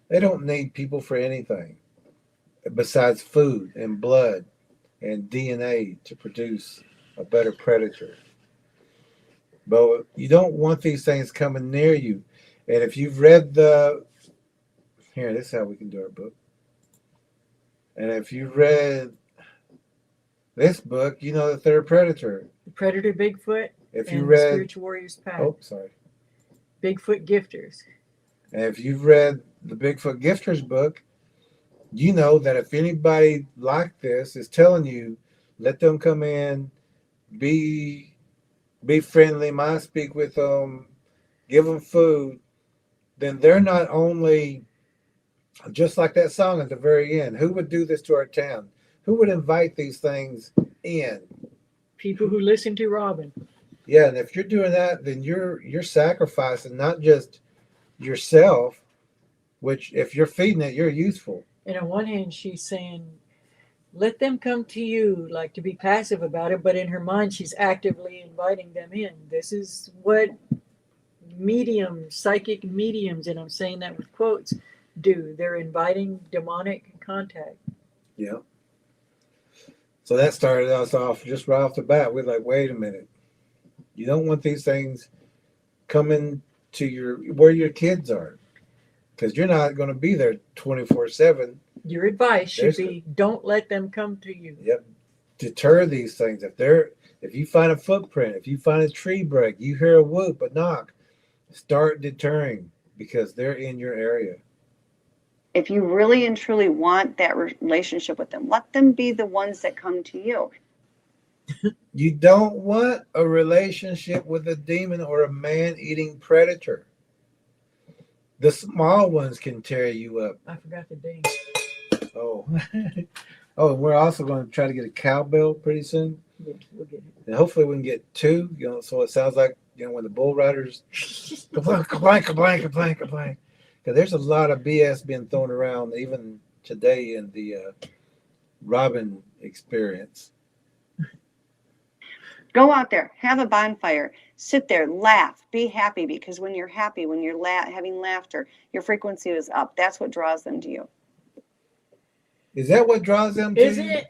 They don't need people for anything besides food and blood and DNA to produce a better predator. But you don't want these things coming near you. And if you've read here, this is how we can do our book. And if you've read this book, you know that they're a predator. The Predator Bigfoot If you and read... Spiritual Warriors Pack. Oh, sorry. Bigfoot Gifters. And if you've read the Bigfoot Gifters book, you know that if anybody like this is telling you, let them come in, be friendly, mind speak with them, give them food, then they're not only, just like that song at the very end, who would do this to our town? Who would invite these things in? People who listen to Robin. Yeah, and if you're doing that, then you're sacrificing not just yourself, which if you're feeding it, you're useful. And on one hand, she's saying, let them come to you, like to be passive about it. But in her mind, she's actively inviting them in. This is what psychic mediums, and I'm saying that with quotes, do. They're inviting demonic contact. Yeah. So that started us off just right off the bat. We're like, wait a minute. You don't want these things coming to where your kids are, because you're not going to be there 24/7. Your advice should be, don't let them come to you. Yep. Deter these things. If you find a footprint, if you find a tree break, you hear a whoop, a knock, start deterring, because they're in your area. If you really and truly want that relationship with them, let them be the ones that come to you. You don't want a relationship with a demon or a man-eating predator. The small ones can tear you up. I forgot the ding. Oh. Oh, and we're also going to try to get a cowbell pretty soon. Yeah, we'll get it. And hopefully we can get two, so it sounds like, when the bull riders, kablank, kablank, kablank, kablank, kablank. Because there's a lot of BS being thrown around even today in the Robin experience. Go out there, have a bonfire, sit there, laugh, be happy, because when you're happy, when you're having laughter, your frequency is up. That's what draws them to you. Is that what draws them to Is you? it?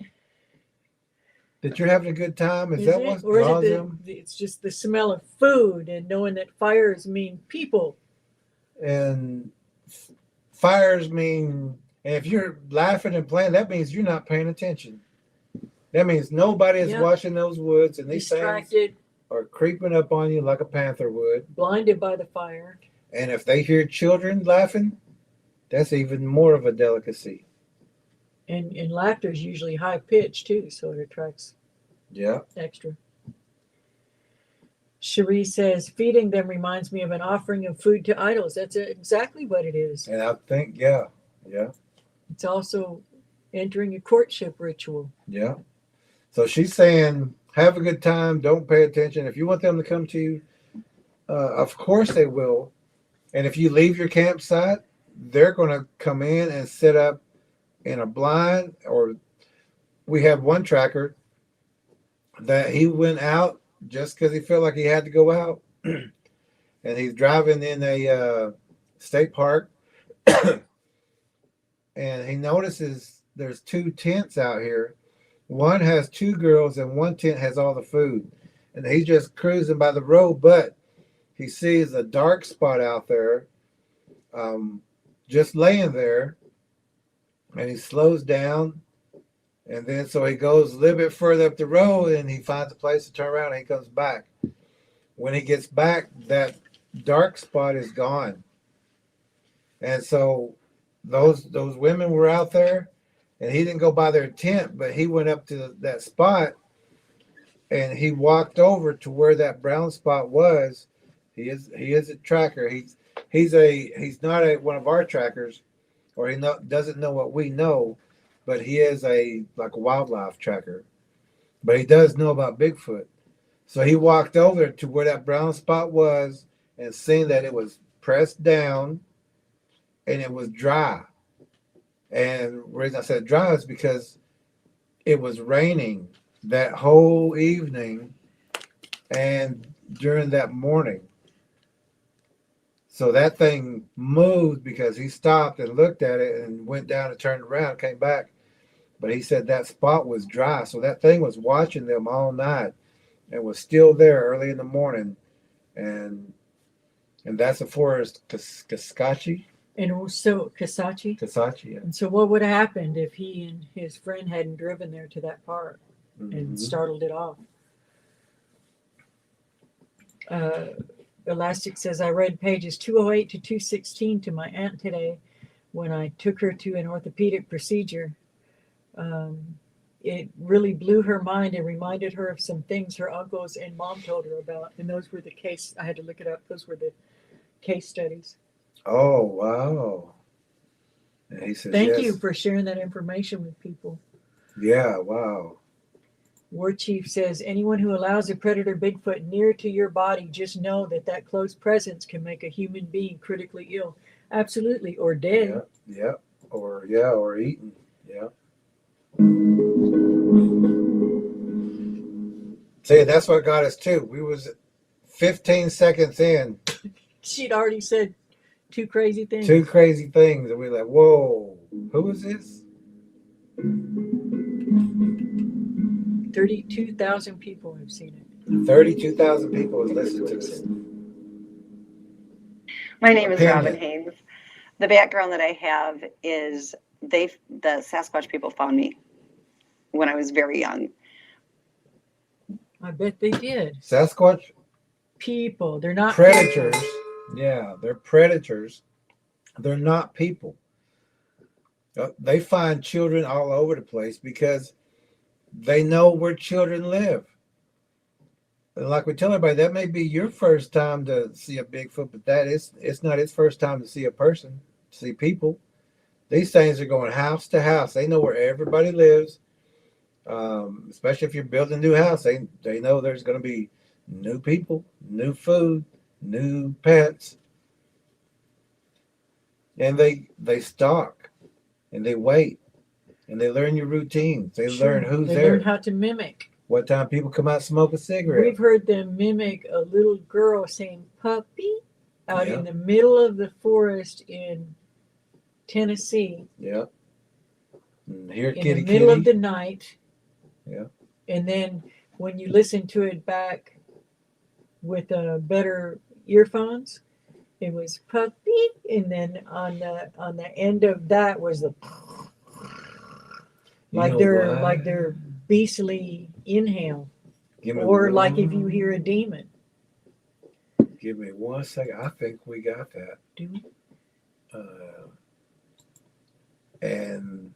That you're having a good time? Is that what Or draws is it them? it's just the smell of food and knowing that fires mean people? And fires mean, and if you're laughing and playing, that means you're not paying attention. That means nobody is Yep. watching those woods, and these things Distracted, are creeping up on you like a panther would. blinded by the fire. And if they hear children laughing, that's even more of a delicacy. And laughter is usually high pitched too, so it attracts Yeah. extra. Cherie says, feeding them reminds me of an offering of food to idols. That's exactly what it is. And I think, yeah. It's also entering a courtship ritual. Yeah. So she's saying, have a good time. Don't pay attention. If you want them to come to you, of course they will. And if you leave your campsite, they're going to come in and set up in a blind. Or we have one tracker that he went out just because he felt like he had to go out. And he's driving in a state park. And he notices there's 2 tents out here. One has 2 girls and one tent has all the food. And he's just cruising by the road, but he sees a dark spot out there, just laying there. And he slows down. And then so he goes a little bit further up the road and he finds a place to turn around and he comes back. When he gets back, that dark spot is gone. And so those women were out there, and he didn't go by their tent, but he went up to that spot and he walked over to where that brown spot was. He is a tracker. He's not one of our trackers, or doesn't know what we know, but he is like a wildlife tracker. But he does know about Bigfoot. So he walked over to where that brown spot was and seen that it was pressed down and it was dry. And the reason I said dry is because it was raining that whole evening and during that morning. So that thing moved because he stopped and looked at it and went down and turned around, came back. But he said that spot was dry. So that thing was watching them all night and was still there early in the morning. And that's a forest, Kaskachi. And also Kasachi. Kasachi, yeah. And so what would have happened if he and his friend hadn't driven there to that park and startled it off? Elastic says, I read pages 208 to 216 to my aunt today when I took her to an orthopedic procedure. It really blew her mind and reminded her of some things her uncles and mom told her about. And those were the case, I had to look it up. Those were the case studies. Oh, wow. And he says, Thank yes. you for sharing that information with people. Yeah, wow. War Chief says, anyone who allows a predator Bigfoot near to your body, just know that close presence can make a human being critically ill. Absolutely. Or dead. Yeah. Or eaten. Yeah. See, that's what got us too. We was 15 seconds in. She'd already said 2 crazy things. 2 crazy things. And we're like, whoa, who is this? 32,000 people have seen it. 32,000 people have listened to this. My name is Opinion. Robin Haze. The background that I have is the Sasquatch people found me when I was very young. I bet they did. Sasquatch People. They're not predators. Yeah, they're predators. They're not people. They find children all over the place because they know where children live. And like we tell everybody, that may be your first time to see a Bigfoot, but it's not its first time to see a person, see people. These things are going house to house. They know where everybody lives. Especially if you're building a new house, they know there's going to be new people, new food, new pets. And they stalk and they wait. And they learn your routines. They Sure. learn who's They there. learn how to mimic. What time people come out and smoke a cigarette. We've heard them mimic a little girl saying puppy out Yeah. in the middle of the forest in Tennessee. Yeah. And here, In kitty, the middle kitty. of the night. Yeah. And then when you listen to it back with better earphones, it was puppy, and then on the end of that was the like their beastly inhale, or like if you hear a demon. Give me 1 second. I think we got that. Do we? And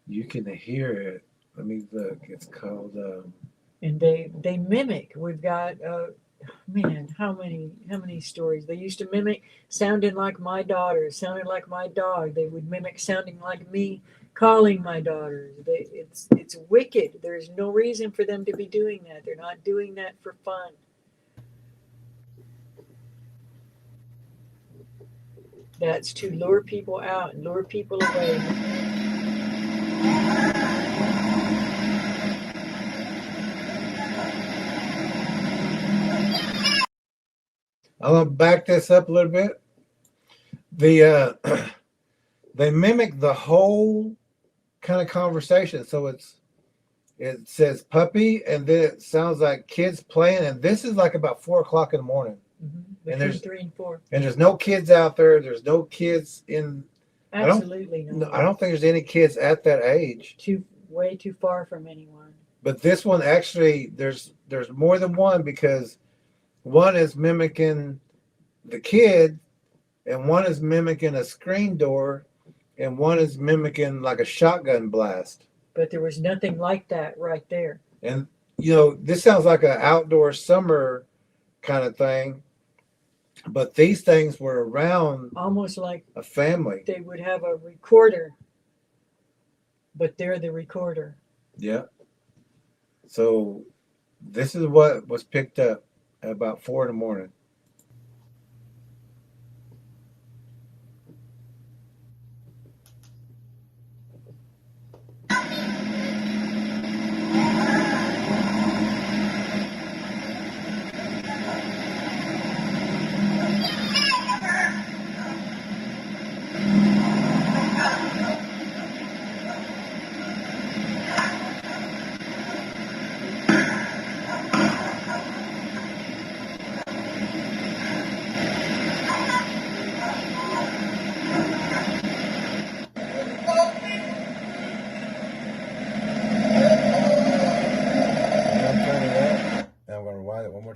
you can hear it. Let me look. It's called. And they mimic. We've got man, how many stories they used to mimic sounding like my daughter, sounding like my dog. They would mimic sounding like me calling my daughters. It's wicked. There's no reason for them to be doing that. They're not doing that for fun. That's to lure people out and lure people away. I'm gonna back this up a little bit. The they mimic the whole kind of conversation. So it says puppy, and then it sounds like kids playing, and this is like about 4 o'clock in the morning. Between there's 3 and 4. And there's no kids out there. There's no kids in. Absolutely no. I don't think there's any kids at that age. Way too far from anyone. But this one actually, there's more than one, because one is mimicking the kid, and one is mimicking a screen door, and one is mimicking like a shotgun blast. But there was nothing like that right there. And this sounds like an outdoor summer kind of thing. But these things were around almost like a family. They would have a recorder, but they're the recorder. Yeah. So this is what was picked up at about 4 in the morning.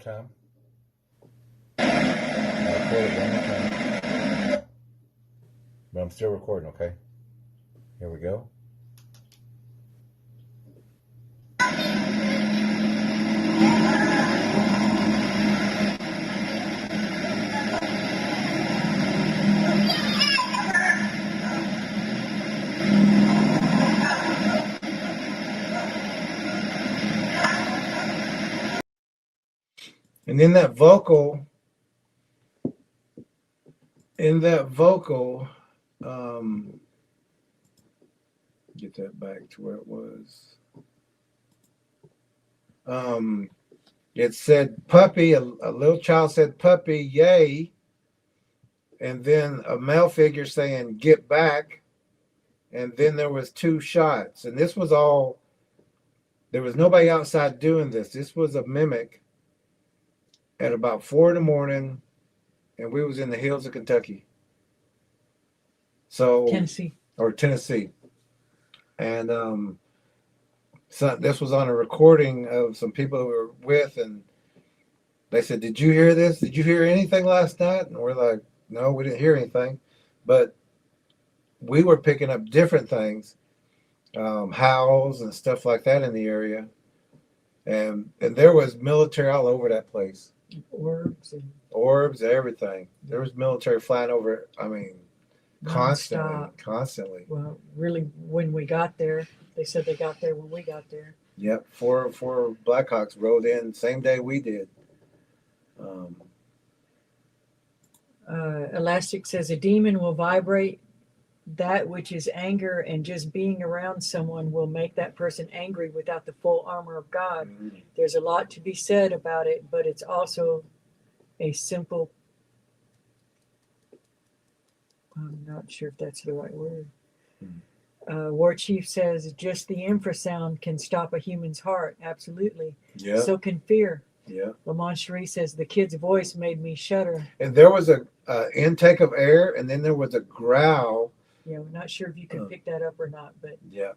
Time. I'll record it one more time. But I'm still recording, okay? Here we go. And in that vocal, get that back to where it was. It said puppy, a little child said puppy, yay. And then a male figure saying get back. And then there was 2 shots. And this was all, there was nobody outside doing this. This was a mimic at about 4 in the morning, and we was in the hills of Kentucky. So Tennessee. And so this was on a recording of some people we were with, and they said, "Did you hear this? Did you hear anything last night?" And we're like, "No, we didn't hear anything," but we were picking up different things, howls and stuff like that in the area, and there was military all over that place. Orbs, everything. There was military flying over it. I mean, constantly. Well, really, when we got there, they said they got there when we got there. Yep, four Blackhawks rode in same day we did. Elastic says a demon will vibrate that which is anger, and just being around someone will make that person angry without the full armor of God. There's a lot to be said about it, but it's also a simple, I'm not sure if that's the right word. War Chief says just the infrasound can stop a human's heart. Absolutely. Yeah. So can fear. Yeah. Lamont Cherie says the kid's voice made me shudder. And there was a intake of air, and then there was a growl. Yeah, we're not sure if you can pick that up or not, but yeah.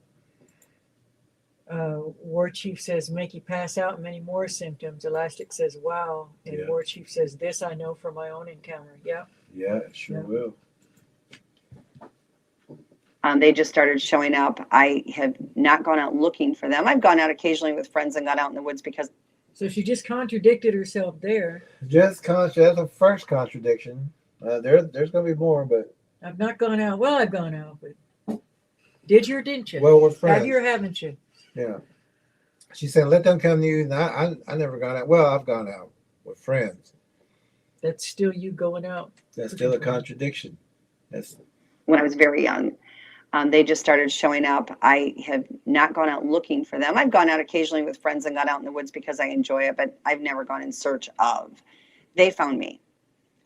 War Chief says make you pass out, many more symptoms. Elastic says wow, and Yeah. War Chief says this I know from my own encounter. Yeah. Yeah, it sure will. They just started showing up. I have not gone out looking for them. I've gone out occasionally with friends and got out in the woods because. So she just contradicted herself there. That's the first contradiction. There's going to be more, but. I've not gone out. Well, I've gone out, but did you or didn't you? Well, we're friends. Have you or haven't you? Yeah. She said, let them come to you. And I never gone out. Well, I've gone out with friends. That's still you going out. That's still a contradiction. That's when I was very young. They just started showing up. I have not gone out looking for them. I've gone out occasionally with friends and got out in the woods because I enjoy it, but I've never gone in search of. They found me.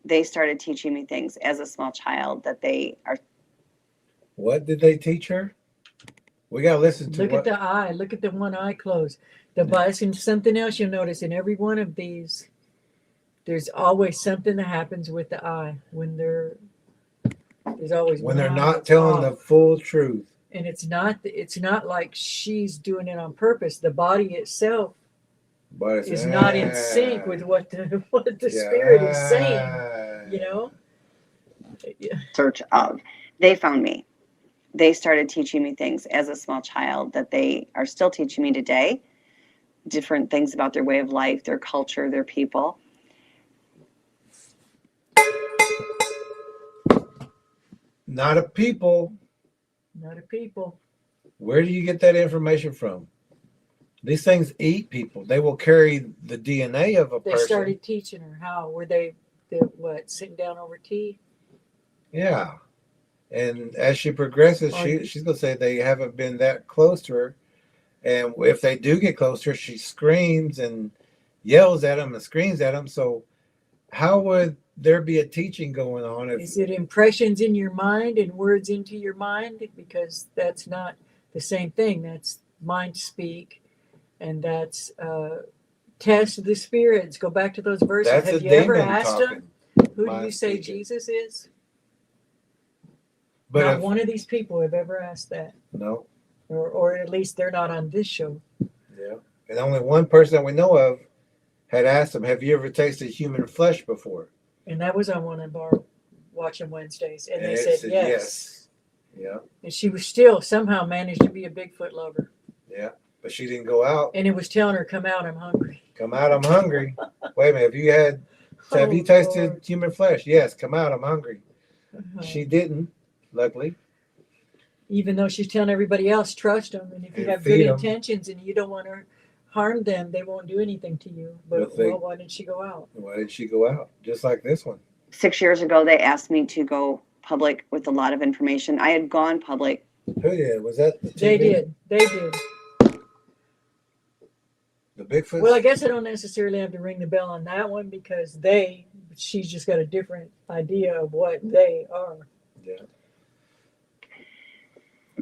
They started teaching me things as a small child that they are. What did they teach her? We got to listen to Look at the eye. Look at the one eye closed. The bias, and something else you'll notice in every one of these, there's always something that happens with the eye when there's always when they're not telling the full truth. And it's not like she's doing it on purpose. The body itself is not in sync with what the spirit is saying, you know? Yeah. Search of. They found me. They started teaching me things as a small child that they are still teaching me today. Different things about their way of life, their culture, their people. Not a people. Not a people. Where do you get that information from? These things eat people. They will carry the DNA of a person. They started teaching her how. Were they sitting down over tea? Yeah. And as she progresses, she's going to say they haven't been that close to her. And if they do get close to her, she screams and yells at them and screams at them. So how would there be a teaching going on? Is it impressions in your mind and words into your mind? Because that's not the same thing. That's mind speak, and that's test the spirits. Go back to those verses. That's Have a you ever demon asked talking. them, who do Mind you say speaking. Jesus is? But Not one of these people have ever asked that. No. Or at least they're not on this show. Yeah. And only one person that we know of had asked him, have you ever tasted human flesh before? And that was on one of our Watching Wednesdays. And they it said yes. Yeah. And she was still somehow managed to be a Bigfoot lover. Yeah. But she didn't go out. And it was telling her, come out, I'm hungry. Come out, I'm hungry. Wait a minute. Have you tasted Lord. human flesh? Yes. Come out, I'm hungry. Uh-huh. She didn't, luckily. Even though she's telling everybody else, trust them. And if you And have good feed 'em. intentions and you don't want to harm them, they won't do anything to you. But why didn't she go out? Why did she go out? Just like this one. 6 years ago, they asked me to go public with a lot of information. I had gone public. Who did? Was that the TV? They did. They did. The Bigfoot? Well, I guess I don't necessarily have to ring the bell on that one because she's just got a different idea of what they are. Yeah.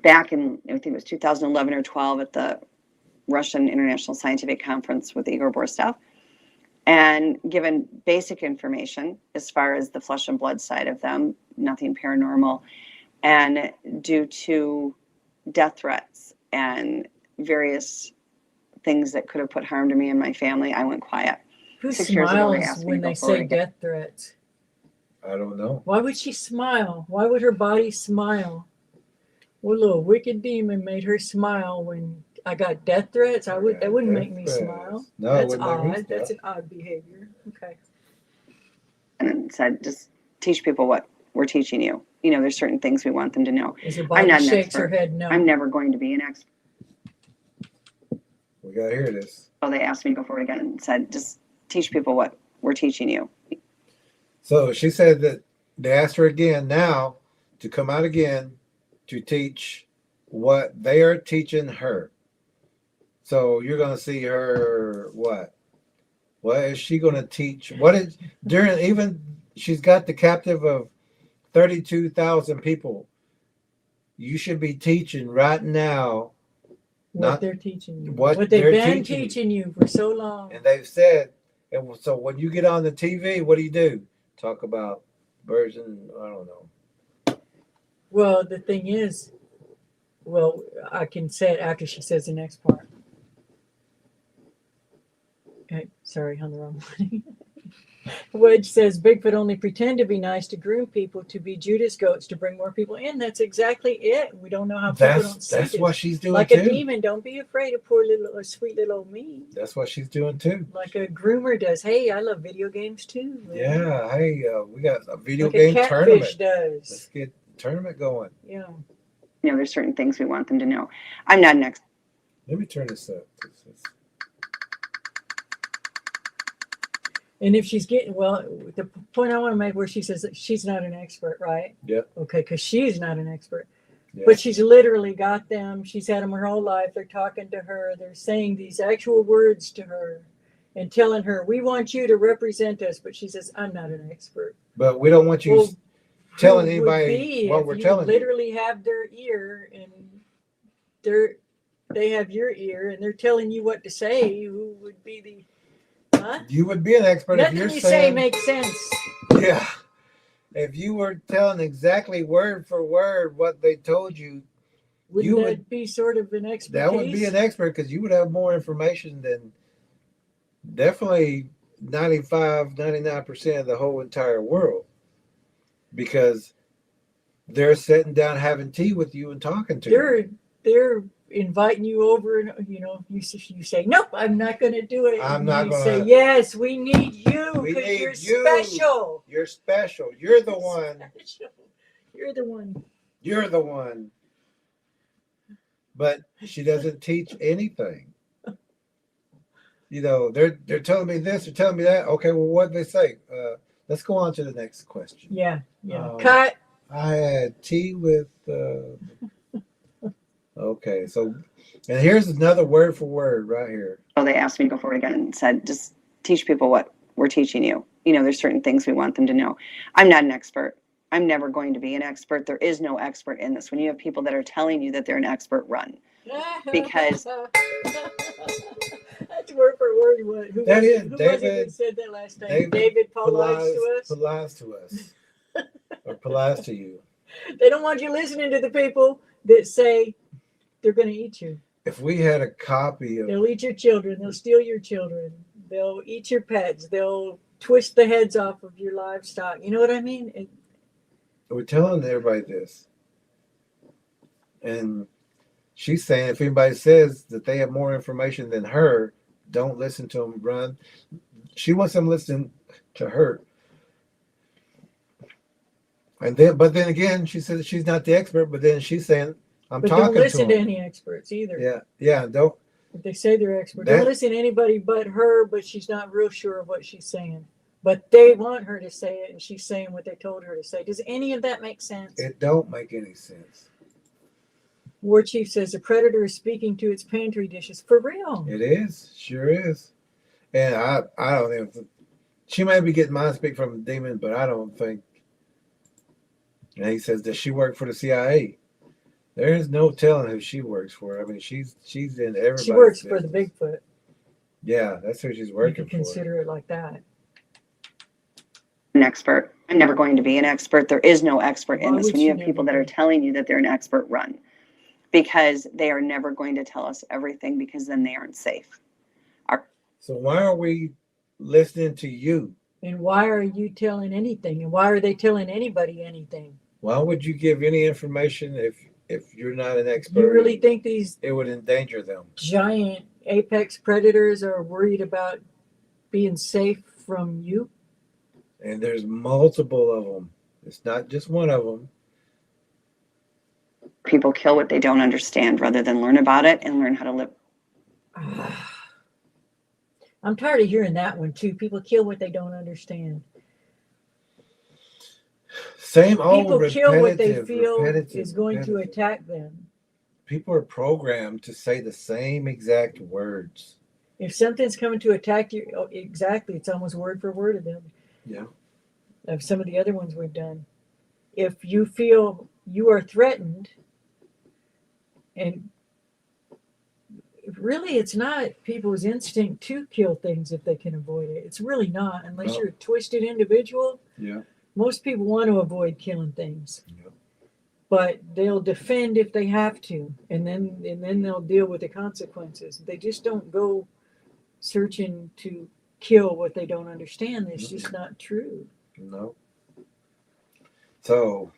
Back in, I think it was 2011 or 12 at the Russian International Scientific Conference with Igor Borstov, and given basic information as far as the flesh and blood side of them, nothing paranormal, and due to death threats and various things that could have put harm to me and my family, I went quiet. Who 6 years ago, they smiles asked me when to go they forward say again. death threats? I don't know. Why would she smile? Why would her body smile? What little wicked demon made her smile when I got death threats? That wouldn't make me smile. No, it That's wouldn't make me odd. That's smile. an odd behavior. Okay. And said, just teach people what we're teaching you. You know, there's certain things we want them to know. As her I'm body not an shakes her expert. head no. I'm never going to be an expert. We got to hear this. So they asked me to go forward again and said, just teach people what we're teaching you. So she said that they asked her again now to come out again to teach what they are teaching her. So you're going to see her what? What is she going to teach? What is during even she's got the captive of 32,000 people. You should be teaching right now what they're teaching you. What they've they're been teaching teaching you for so long. And they've said, and so when you get on the TV, what do? Talk about version, I don't know. Well, the thing is, well, I can say it after she says the next part. Okay, sorry, on the wrong one. Wedge says Bigfoot only pretend to be nice to groom people to be Judas goats to bring more people in. That's exactly it. We don't know how people don't see That's this. what she's doing like too. a demon. Don't be afraid of poor little, sweet little old me. That's what she's doing too. Like a groomer does. Hey, I love video games too. Man. Yeah. Hey, we got a video like game a catfish tournament. Does. Let's get the tournament going. Yeah. You know, there's certain things we want them to know. I'm not an expert. Let me turn this up. And if she's getting, well, the point I want to make where she says that she's not an expert, right? Yeah. Okay, because she's not an expert. Yeah. But she's literally got them. She's had them her whole life. They're talking to her. They're saying these actual words to her and telling her, we want you to represent us. But she says, I'm not an expert. But we don't want you telling who would anybody be what if we're you telling you. literally have their ear and they have your ear and they're telling you what to say. Who would be the... Huh? You would be an expert Nothing if you're you saying, say makes sense. Yeah. If you were telling exactly word for word what they told you, Wouldn't that be sort of an expertise? that would be an expert because you would have more information than definitely 99% of the whole entire world. Because they're sitting down having tea with you and talking to you. They're inviting you over and you say nope, I'm not going to do it. I'm not going to say yes, we need you because you're special. You're special. You're the one. You're the one. You're the one. But she doesn't teach anything. They're telling me this, they're telling me that. Okay, well, what did they say? Let's go on to the next question. Yeah. Cut. I had tea with. Okay, so, and here's another word for word right here. Well, they asked me to go forward again and said, just teach people what we're teaching you. There's certain things we want them to know. I'm not an expert. I'm never going to be an expert. There is no expert in this. When you have people that are telling you that they're an expert, run. Because that's word for word. Who David was it that said that last time? David Polize to us. Or Polize to you. They don't want you listening to the people that say they're going to eat you. If we had a copy of... They'll eat your children. They'll steal your children. They'll eat your pets. They'll twist the heads off of your livestock. You know what I mean? We're telling everybody this. And she's saying if anybody says that they have more information than her, don't listen to them, run. She wants them listening to her. But then again, she says she's not the expert, but then she's saying, but don't listen to any experts either. Yeah, don't. If they say they're expert, don't listen to anybody but her, but she's not real sure of what she's saying. But they want her to say it, and she's saying what they told her to say. Does any of that make sense? It don't make any sense. War Chief says a predator is speaking to its pantry dishes. For real. It is. Sure is. And I don't even... She might be getting mind speak from a demon, but I don't think... And he says, does she work for the CIA? There is no telling who she works for. I mean, she's in everybody. She works for the Bigfoot. Yeah, that's who she's working for. You can consider it like that. An expert. I'm never going to be an expert. There is no expert in this. When you have people that are telling you that they're an expert, run. Because they are never going to tell us everything because then they aren't safe. So why are we listening to you? And why are you telling anything? And why are they telling anybody anything? Why would you give any information if you're not an expert? You really think it would endanger them? Giant apex predators are worried about being safe from you? And there's multiple of them. It's not just one of them. People kill what they don't understand rather than learn about it and learn how to live. I'm tired of hearing that one too. People kill what they don't understand. Same old People kill what they repetitive, feel repetitive, is going to repetitive. attack them. People are programmed to say the same exact words. If something's coming to attack you, oh, exactly, it's almost word for word of them. Yeah. Of some of the other ones we've done. If you feel you are threatened, and really it's not people's instinct to kill things if they can avoid it. It's really not, unless No. you're a twisted individual. Yeah. Most people want to avoid killing things. Yeah. But they'll defend if they have to, and then they'll deal with the consequences. They just don't go searching to kill what they don't understand. It's just not true. No. So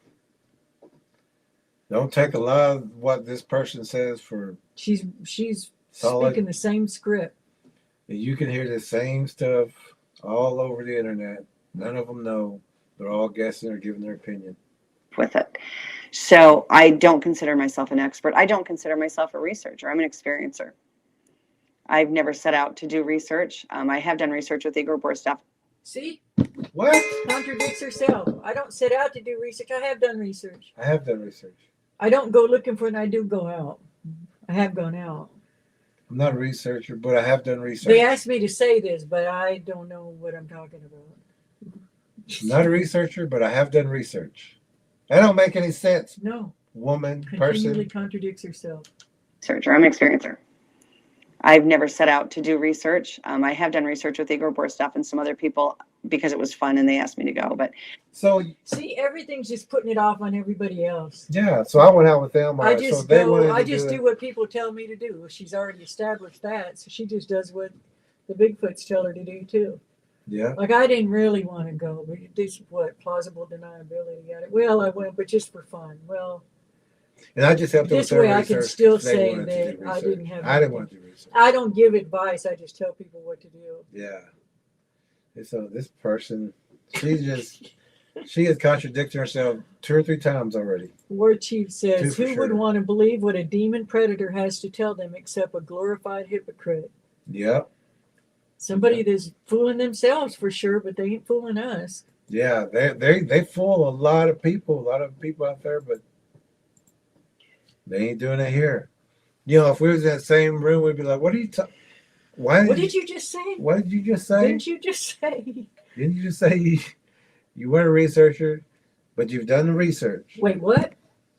don't take a lot of what this person says for She's solid. speaking the same script. You can hear the same stuff all over the internet. None of them know. They're all guessing or giving their opinion. With it. So I don't consider myself an expert. I don't consider myself a researcher. I'm an experiencer. I've never set out to do research. I have done research with Igor Borstov. See? What? Contradicts herself. I don't set out to do research. I have done research. I have done research. I don't go looking for it, and I do go out. I have gone out. I'm not a researcher, but I have done research. They asked me to say this, but I don't know what I'm talking about. I'm not a researcher, but I have done research. That don't make any sense. No. Woman, Continually person. contradicts herself. Researcher. I'm an experiencer. I've never set out to do research. I have done research with Igor Borstov and some other people because it was fun and they asked me to go. But So see, everything's just putting it off on everybody else. yeah, so I went out with them. I so just they go. wanted I to just do do what people tell me to do. Well, she's already established that, so she just does what the Bigfoots tell her to do too. Yeah. Like I didn't really want to go, but this what plausible deniability at it. Well, I went, but just for fun. Well, And I just helped them with this their way I research can still 'cause they say wanted to that do I research. didn't have. I didn't want to do research. I don't give advice. I just tell people what to do. Yeah. And so this person, she has contradicted herself 2 or 3 times already. War Chief says, 2 for "Who would sure. want to believe what a demon predator has to tell them except a glorified hypocrite? Yep. Somebody that's fooling themselves for sure, but they ain't fooling us." Yeah, they fool a lot of people out there, but they ain't doing it here. You know, if we was in that same room, we'd be like, "What are you talking? Why? What did you just say? What did you just say? Didn't you just say? Didn't you just say you weren't a researcher, but you've done the research? Wait, what?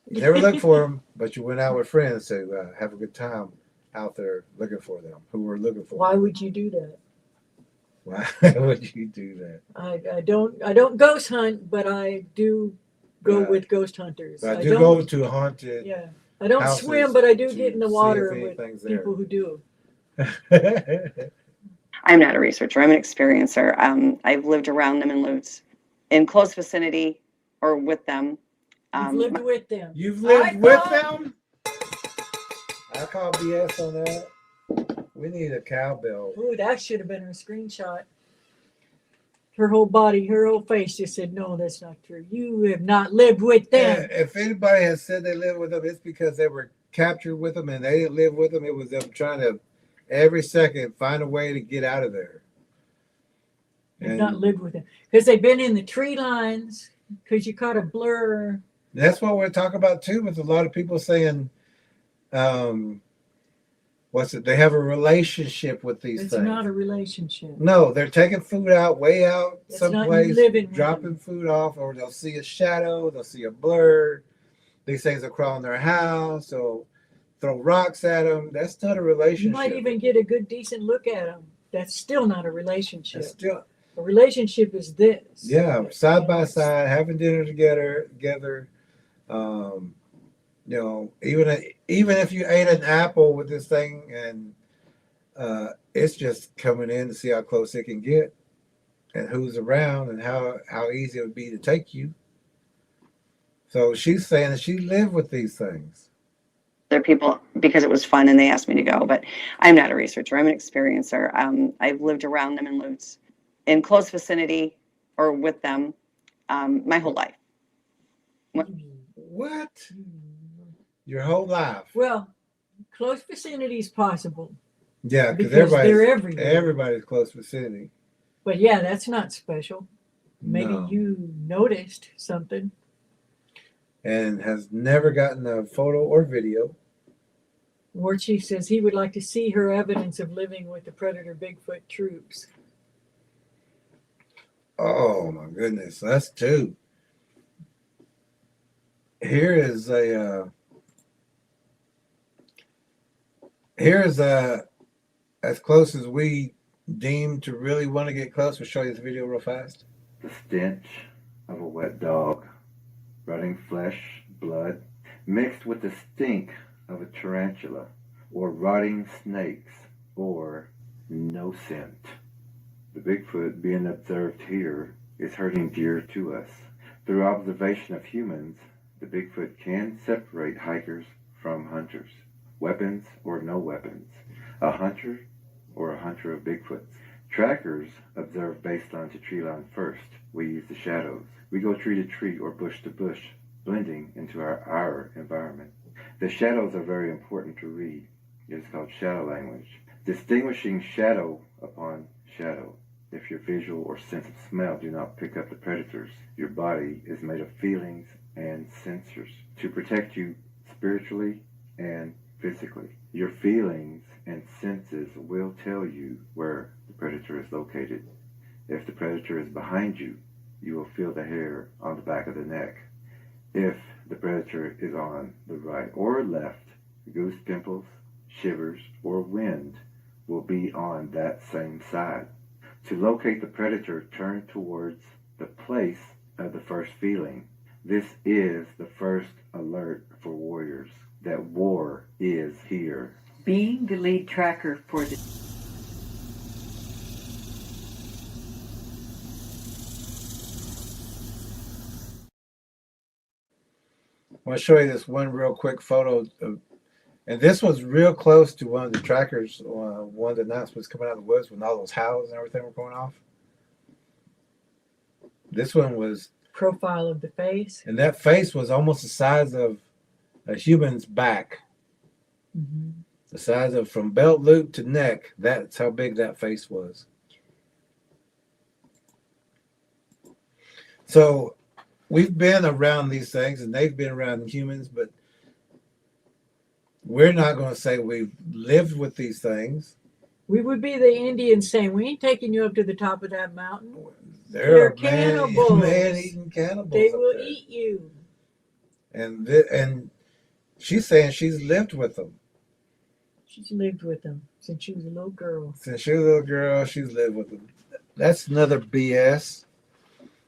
You never looked for them, but you went out with friends to have a good time out there looking for them, who were looking for Why them. would you do that? Why would you do that? I don't ghost hunt, but I do go Yeah. with ghost hunters. But I I do don't, go to haunted. yeah. I don't houses swim, but I do to get in the see water if with anything's there. people who do. I'm not a researcher. I'm an experiencer. I've lived around them and lived in close vicinity or with them. You've lived with them. You've lived I with thought- them? I call BS on that. We need a cowbell. Ooh, that should have been her screenshot. Her whole body, her whole face just said, "No, that's not true. You have not lived with them." Yeah, if anybody has said they lived with them, it's because they were captured with them and they didn't live with them. It was them trying to every second find a way to get out of there. You've And not lived with them because they've been in the tree lines. Because you caught a blur. that's what we're talking about too, with a lot of people saying, what's it? They have a relationship with these It's things. not a relationship. No, they're taking food out, way out It's not someplace, living with dropping them. food off, or they'll see a shadow, they'll see a blur. These things will crawl in their house, they'll throw rocks at them. That's not a You relationship. might even get a good, decent look at them. That's still not a relationship. It's still, A relationship is this. yeah, side by side, having dinner together. You know, even if you ate an apple with this thing, and it's just coming in to see how close it can get, and who's around, and how easy it would be to take you. So she's saying that she lived with these things. Other people because it was fun and they asked me to go. But I'm not a researcher. I'm an experiencer. I've lived around them and lived in close vicinity or with them my whole life. What? Your whole life? Well, close vicinity is possible. Yeah, because Because they're everybody's everywhere. everybody's close vicinity. But yeah, that's not special. Maybe No. you noticed something. and has never gotten a photo or video. War Chief says he would like to see her evidence of living with the Predator Bigfoot troops. Oh my goodness, that's two. Here is as close as we deem to really want to get close. We'll show you this video real fast. The stench of a wet dog, rotting flesh, blood, mixed with the stink of a tarantula, or rotting snakes, or no scent. The Bigfoot being observed here is herding deer to us. Through observation of humans, the Bigfoot can separate hikers from hunters, weapons or no weapons, a hunter or a hunter of Bigfoots. Trackers observe baseline to tree line first. We use the shadows. We go tree to tree or bush to bush, blending into our environment. The shadows are very important to read. It is called shadow language. Distinguishing shadow upon shadow. If your visual or sense of smell do not pick up the predators, your body is made of feelings and sensors to protect you spiritually and physically. Your feelings and senses will tell you where the predator is located. If the predator is behind you, you will feel the hair on the back of the neck. If the predator is on the right or left, goose pimples, shivers, or wind will be on that same side. To locate the predator, turn towards the place of the first feeling. This is the first alert for warriors that war is here. Being the lead tracker for the I want to show you this one real quick photo of, and this was real close to one of the trackers, one of the announcements coming out of the woods when all those howls and everything were going off. This one was profile of the face. and that face was almost the size of a human's back. Mm-hmm. The size of from belt loop to neck. That's how big that face was. So we've been around these things and they've been around humans, but we're not going to say we've lived with these things. We would be the Indians saying, we ain't taking you up to the top of that mountain. They're cannibals. man-eating cannibals. They up will there. eat you. And she's saying she's lived with them. She's lived with them since she was a little girl. Since she was a little girl, she's lived with them. That's another BS.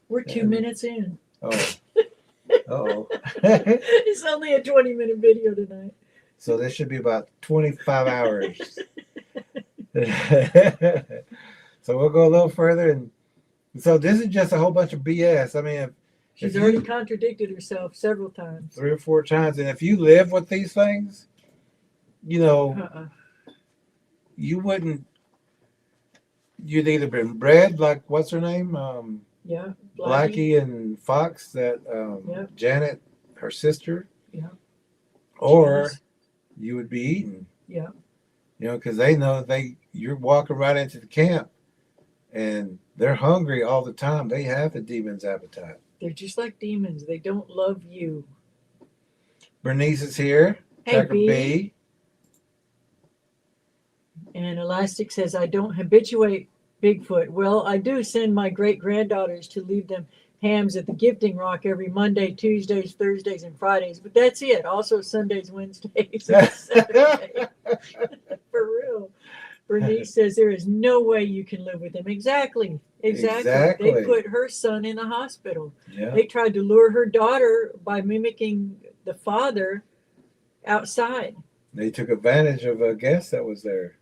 We're 2 minutes in. Oh. Uh-oh. It's only a 20-minute video tonight. So this should be about 25 hours. So we'll go a little further. And so this is just a whole bunch of BS. I mean, She's already contradicted herself several times. 3 or 4 times. And if you live with these things, you know, you'd either been bred like, what's her name? Yeah. Blackie and Fox, that Yep. Janet, her sister. Yeah. Or Jeez. you would be eaten. Yeah. You know, because they know you're walking right into the camp and they're hungry all the time. They have the demon's appetite. They're just like demons. They don't love you. Bernice is here. Hey, Tracker B. B. And Elastic says, I don't habituate Bigfoot. Well, I do send my great-granddaughters to leave them hams at the Gifting Rock every Monday, Tuesdays, Thursdays, and Fridays. But that's it. Also Sundays, Wednesdays, and Saturdays. For real. Bernice says there is no way you can live with them. Exactly. Exactly. They put her son in the hospital. Yeah. They tried to lure her daughter by mimicking the father outside. They took advantage of a guest that was there.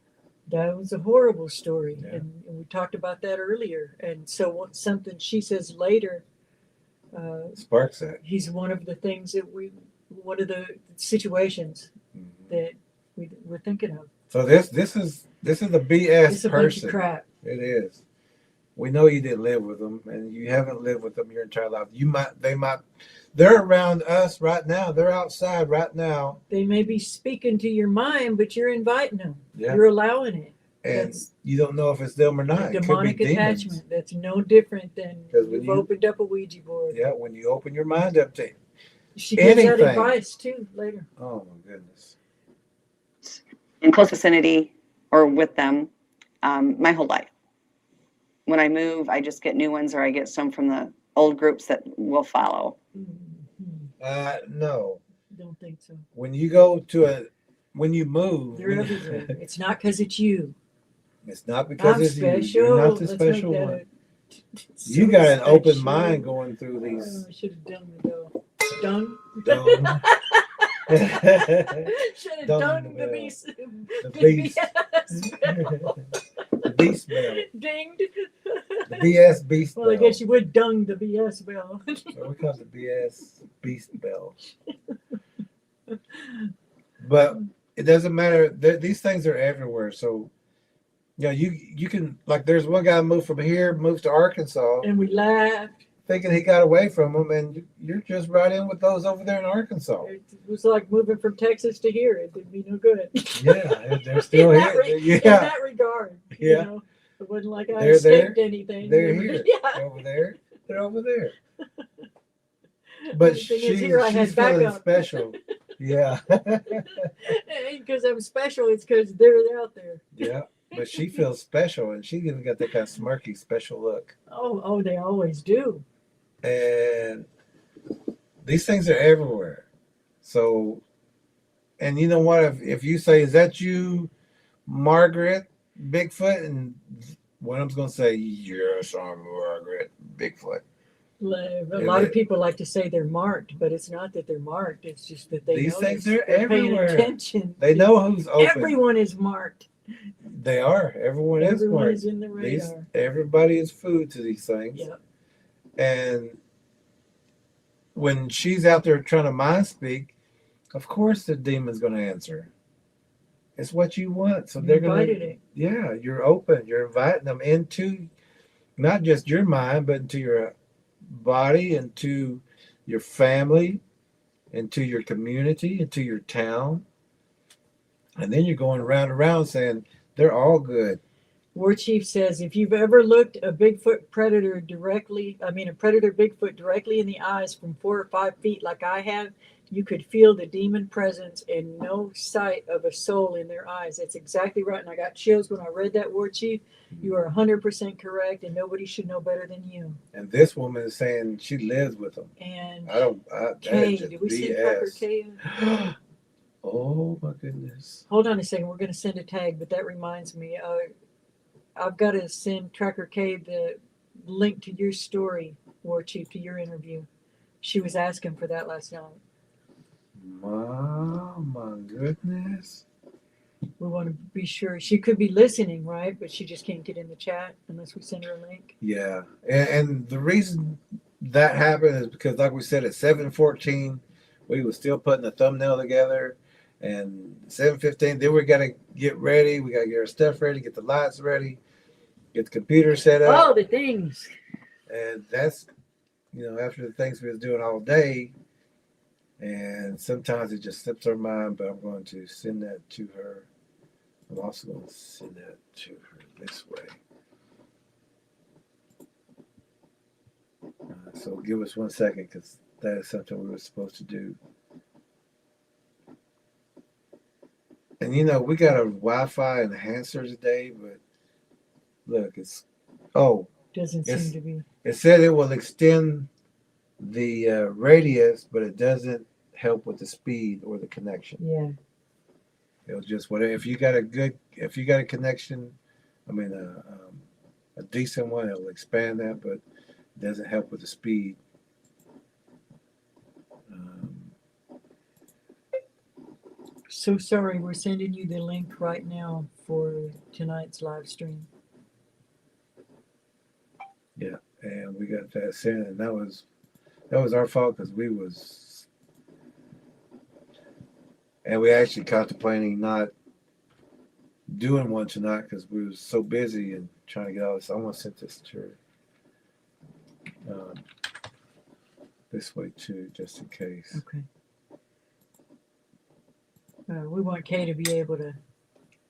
That was a horrible story. Yeah. And we talked about that earlier. And so something she says later, Sparks that. he's one of the things that one of the situations Mhm. that we're thinking of. So this is a BS It's a bunch person. of crap. It is. We know you didn't live with them, and you haven't lived with them your entire life. They're around us right now. They're outside right now. They may be speaking to your mind, but you're inviting them. Yeah. You're allowing it. And That's you don't know if it's them or not. It could be demonic demons. attachment. That's no different than 'Cause when you've you- opened up a Ouija board. Yeah, when you open your mind up to She gives that Anything. advice too later. Oh my goodness. In close vicinity or with them my whole life. When I move, I just get new ones or I get some from the old groups that will follow. No. Don't think so. When you move, They're everywhere. It's not because it's you. it's not because I'm it's special. you. You're not the Let's make special that one. so You got an open special. mind going through these. Oh, I should have done the dough. Dung. Dung. Should have Dung done the the bell. beast. The beast. The beast bell. Dinged. The BS beast Well, I bell. guess you would dung the BS bell. So we call it the BS beast bell. But it doesn't matter. These things are everywhere. So, you can, like, there's one guy moved from here, moved to Arkansas, And we laughed. thinking he got away from them, and you're just right in with those over there in Arkansas. It was like moving from Texas to here. It did me no good. Yeah, they're still in that here. in Yeah, that regard. Yeah. You know, it wasn't like I They're escaped there. anything. they're here. Yeah. They're over there. They're over there. But The thing is, she's here I had she's feeling backup. special. Yeah, It ain't because I'm special. It's because they're out there. yeah. But she feels special, and she even got that kind of smirky, special look. Oh, they always do. And these things are everywhere. So, and you know what? If you say, "Is that you, Margaret Bigfoot?" and one of them's going to say, "Yes, I'm Margaret Bigfoot." A lot of people like to say they're marked, but it's not that they're marked. It's just that they These know things this. are They're paying everywhere. attention. They know who's open. Everyone is marked. They are. Everyone is Everyone marked. is in the radar. Everybody is food to these things. Yeah. And when she's out there trying to mind speak, of course the demon's going to answer. It's what you want. So they're going to. Yeah, you're open. You're inviting them into not just your mind, but into your body, into your family, into your community, into your town. And then you're going around saying they're all good. War Chief says, if you've ever looked a predator Bigfoot directly in the eyes from 4 or 5 feet like I have, you could feel the demon presence and no sight of a soul in their eyes. That's exactly right. And I got chills when I read that, War Chief. You are 100% correct, and nobody should know better than you. And this woman is saying she lives with them. And Kay, did we send Tracker Kay? Oh my goodness. Hold on a second. We're going to send a tag, but that reminds me. I've got to send Tracker K the link to your story, War Chief, to your interview. She was asking for that last night. My goodness. We want to be sure. She could be listening, right? But she just can't get in the chat unless we send her a link. Yeah. And the reason that happened is because, like we said, at 7:14, we were still putting the thumbnail together. And 7:15, then we got to get ready. We got to get our stuff ready, get the lights ready, get the computer set up. Oh, the things. And that's, after the things we was doing all day. And sometimes it just slips our mind, but I'm going to send that to her. I'm also going to send that to her this way. So give us 1 second, because that is something we were supposed to do. And we got a Wi-Fi enhancer today, but look, Doesn't seem to be. It said it will extend the radius, but it doesn't help with the speed or the connection. Yeah. It'll just whatever. If you got a connection, a decent one, it'll expand that, but it doesn't help with the speed. So sorry, we're sending you the link right now for tonight's live stream. Yeah, and we got that sent, and that was our fault because we actually contemplating not doing one tonight because we were so busy and trying to get all this. I'm gonna send this to her this way too, just in case. Okay. We want Kay to be able to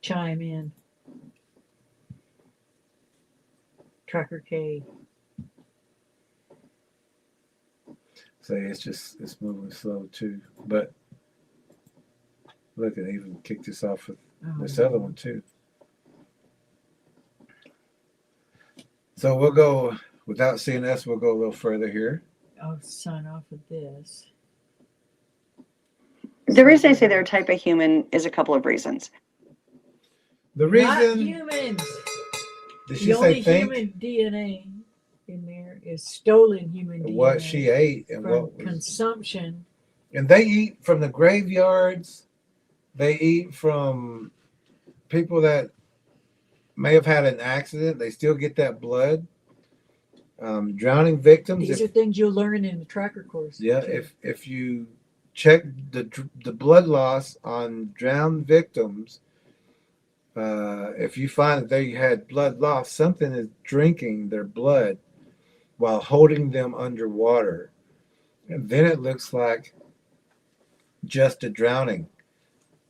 chime in. Tracker K. say it's moving slow too. But look, it even kicked us off with this other one too. So we'll go without seeing us. We'll go a little further here. I'll sign off of this. The reason I say they're a type of human is a couple of reasons. The Not reason humans. did The she only say think? human DNA in there is stolen human DNA What she ate and from what was, consumption. and they eat from the graveyards. They eat from people that may have had an accident. They still get that blood. Drowning victims. These are things you'll learn in the tracker course. Yeah, if you check the blood loss on drowned victims, if you find that they had blood loss, something is drinking their blood while holding them underwater, and then it looks like just a drowning.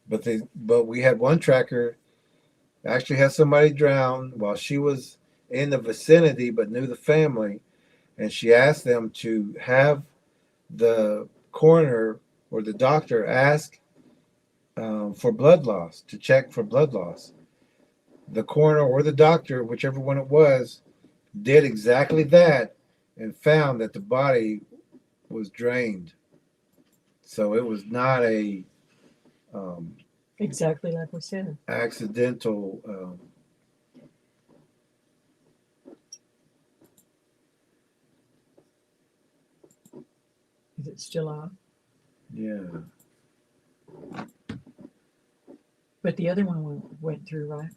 But we had one tracker actually had somebody drown while she was in the vicinity but knew the family, and she asked them to have the coroner or the doctor ask for blood loss, to check for blood loss. The coroner or the doctor, whichever one it was, did exactly that and found that the body was drained. So it was not a Exactly like we said. accidental. Is it still on? Yeah. But the other one went through, right?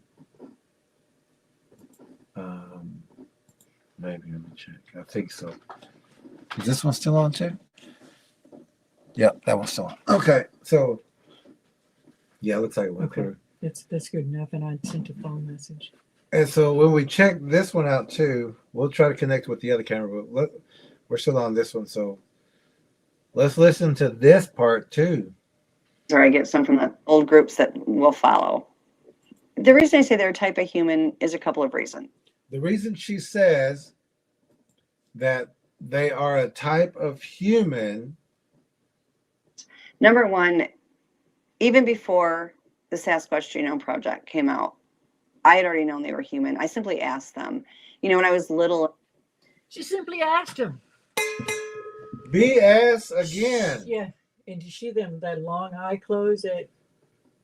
Maybe let me check. I think so. Is this one still on too? Yep, that one's still on. Okay, so yeah, it looks like it went through. That's good enough, and I sent a phone message. And so when we check this one out too, we'll try to connect with the other camera, but we're still on this one, so let's listen to this part too. Or I get some from the old groups that will follow. The reason I say they're a type of human is a couple of reasons. The reason she says that they are a type of human. Number one, even before the Sasquatch Genome Project came out, I had already known they were human. I simply asked them. You know, when I was little. She simply asked him. BS again. Yeah, and you see them that long eye close at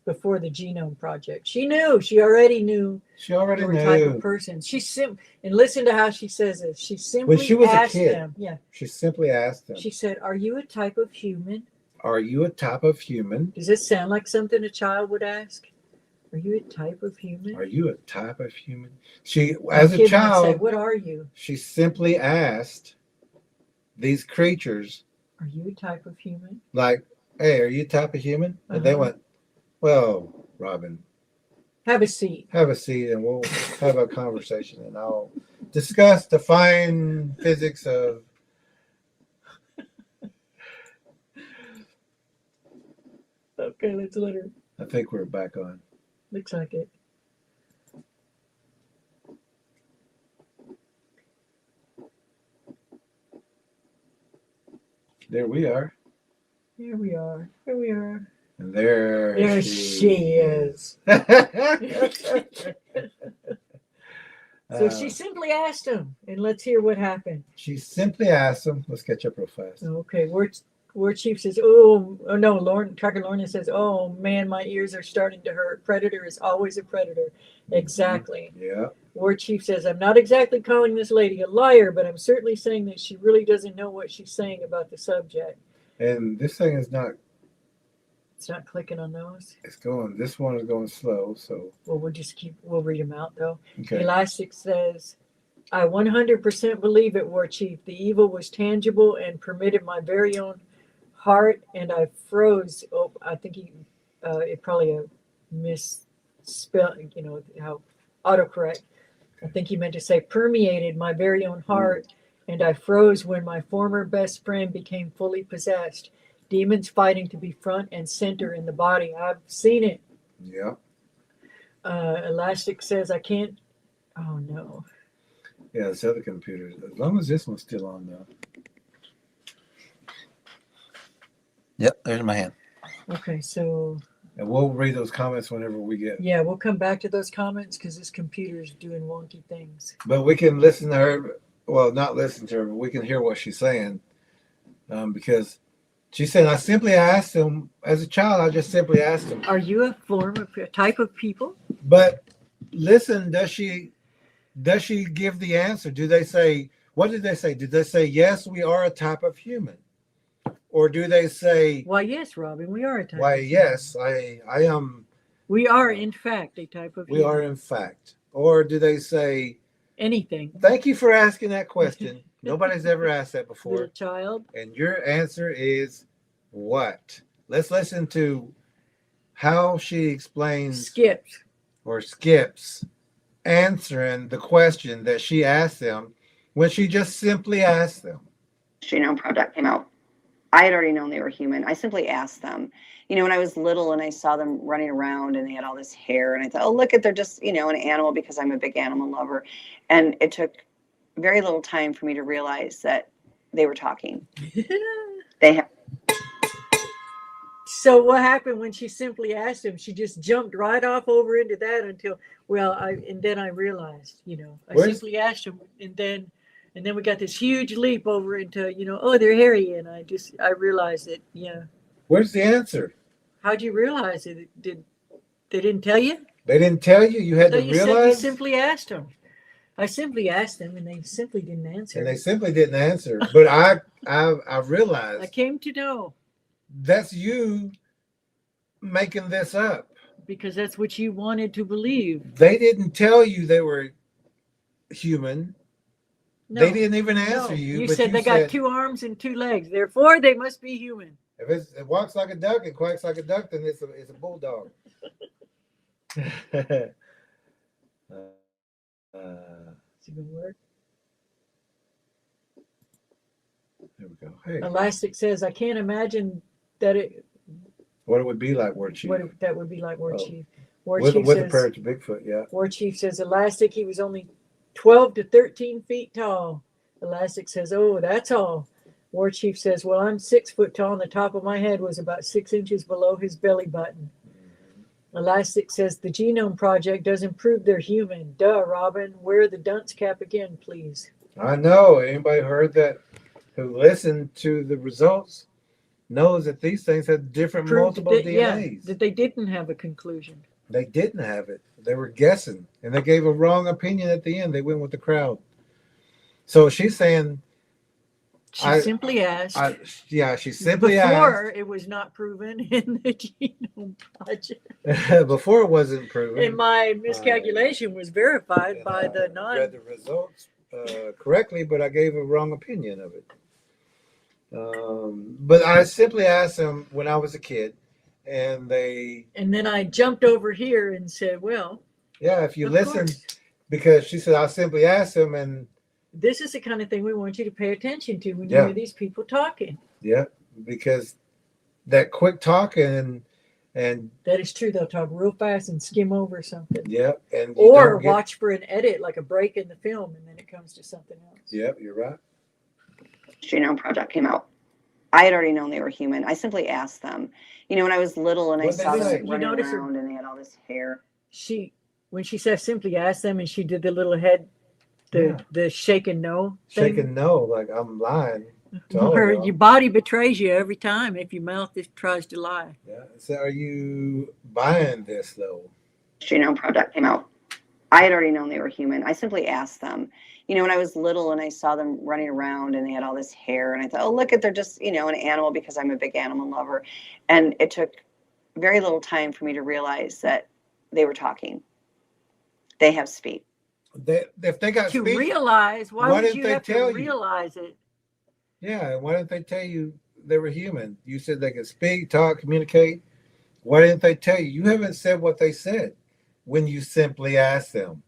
before the Genome Project. She knew. She already knew. She already they were knew. Type of person. And listen to how she says it. She simply When she was asked a kid, them. Yeah. she simply asked them. She said, "Are you a type of human?" Are you a type of human? Does this sound like something a child would ask? Are you a type of human? Are you a type of human? She, as a kid might child, say, what are you? she simply asked these creatures, Are you a type of human? like, "Hey, are you a type of human?" And they went, "Well, Robin, Have a seat. have a seat and we'll have a conversation and I'll discuss the fine physics of." Okay, let's let her. I think we're back on. Looks like it. There we are. Here we are. Here we are. And there she is. So she simply asked him, and let's hear what happened. She simply asked him. Let's catch up real fast. Okay, War Chief says, oh no, Tracker Lorna says, "Oh man, my ears are starting to hurt. Predator is always a predator." Exactly. Yeah. War Chief says, "I'm not exactly calling this lady a liar, but I'm certainly saying that she really doesn't know what she's saying about the subject." And this thing is not. It's not clicking on those. It's going. This one is going slow. So. Well, we'll read them out though. Okay. Elastic says, "I 100% believe it, War Chief. The evil was tangible and permitted my very own heart, and I froze." Oh, I think it probably a misspell, you know, how autocorrect. I think he meant to say permeated my very own heart, and I froze when my former best friend became fully possessed. Demons fighting to be front and center in the body. I've seen it. Yeah. Elastic says, "I can't." Oh no. Yeah, this other computer. As long as this one's still on though. Yep, there's my hand. Okay, so And we'll read those comments whenever we get. yeah, we'll come back to those comments because this computer's doing wonky things. But we can listen to her. Well, not listen to her, but we can hear what she's saying. Because she said, I simply asked him, as a child, I just simply asked him. Are you a type of people? But listen, does she give the answer? Do they say, what did they say? Did they say, yes, we are a type of human? Or do they say, Why, yes, Robin, we are a type. why, of yes, I am. We are, in fact, a type of We human. are, in fact. Or do they say, Anything. thank you for asking that question. Nobody's ever asked that Little before. child. And your answer is what? Let's listen to how she explains Skipped. or skips answering the question that she asked them when she just simply asked them. genome project came out, I had already known they were human. I simply asked them. You know, when I was little and I saw them running around and they had all this hair, and I thought, oh, look at, they're just, you know, an animal, because I'm a big animal lover. And it took very little time for me to realize that they were talking. They have. So what happened when she simply asked him? She just jumped right off over into that until, then I realized, you know, I simply asked him, and then we got this huge leap over into, you know, oh, they're hairy, and I realized it. Yeah. Where's the answer? How'd you realize it? They didn't tell you? They didn't tell you? You had to You said you realize? simply asked them. I simply asked them, and they simply didn't answer. And they simply didn't answer. But I realized I came to know. that's you making this up. Because that's what you wanted to believe. They didn't tell you they were human. No, They didn't even answer no. you. You but said they got 2 arms and 2 legs. Therefore, they must be human. If it walks like a duck and quacks like a duck, then it's a bulldog. Is it gonna work? There we go. Hey, Elastic says, I can't imagine that what it would be like, War Chief. that would be like War Oh. Chief. War With Chief a says, prayer to Bigfoot, yeah. War Chief says, Elastic, he was only 12 to 13 feet tall. Elastic says, oh, that's all. War Chief says, well, I'm 6 foot tall, and the top of my head was about 6 inches below his belly button. Elastic says, the Genome Project doesn't prove they're human. Duh, Robin. Wear the dunce cap again, please. I know. Anybody heard that who listened to the results knows that these things have different multiple DNAs. Yeah, that they didn't have a conclusion. They didn't have it. They were guessing, and they gave a wrong opinion at the end. They went with the crowd. So she's saying, She simply asked. She simply asked. Before it was not proven in the Genome Project. Before it wasn't proven. And my miscalculation was verified by the read the results correctly, but I gave a wrong opinion of it. But I simply asked them when I was a kid, and then I jumped over here and said, well, yeah, if you listen, course. Because she said I simply asked them, and this is the kind of thing we want you to pay attention to when you hear these people talking. Yeah, because that quick talking and that is true. They'll talk real fast and skim over something. Yeah, and or watch for an edit, like a break in the film, and then it comes to something else. Yep, you're right. Genome Project came out, I had already known they were human. I simply asked them. You know, when I was little and I saw them running around and they had all this hair. When she said simply asked them, and she did the little head, the shaking no thing. Shaking no, like I'm lying. Your body betrays you every time if your mouth tries to lie. Yeah. So are you buying this though? Genome Project came out, I had already known they were human. I simply asked them. You know, when I was little and I saw them running around and they had all this hair, and I thought, oh, look at, they're just, you know, an animal, because I'm a big animal lover. And it took very little time for me to realize that they were talking. They have speech. If they got to speech, realize, why would you have to realize it? Yeah, why didn't they tell you they were human? You said they could speak, talk, communicate. Why didn't they tell you? You haven't said what they said when you simply asked them.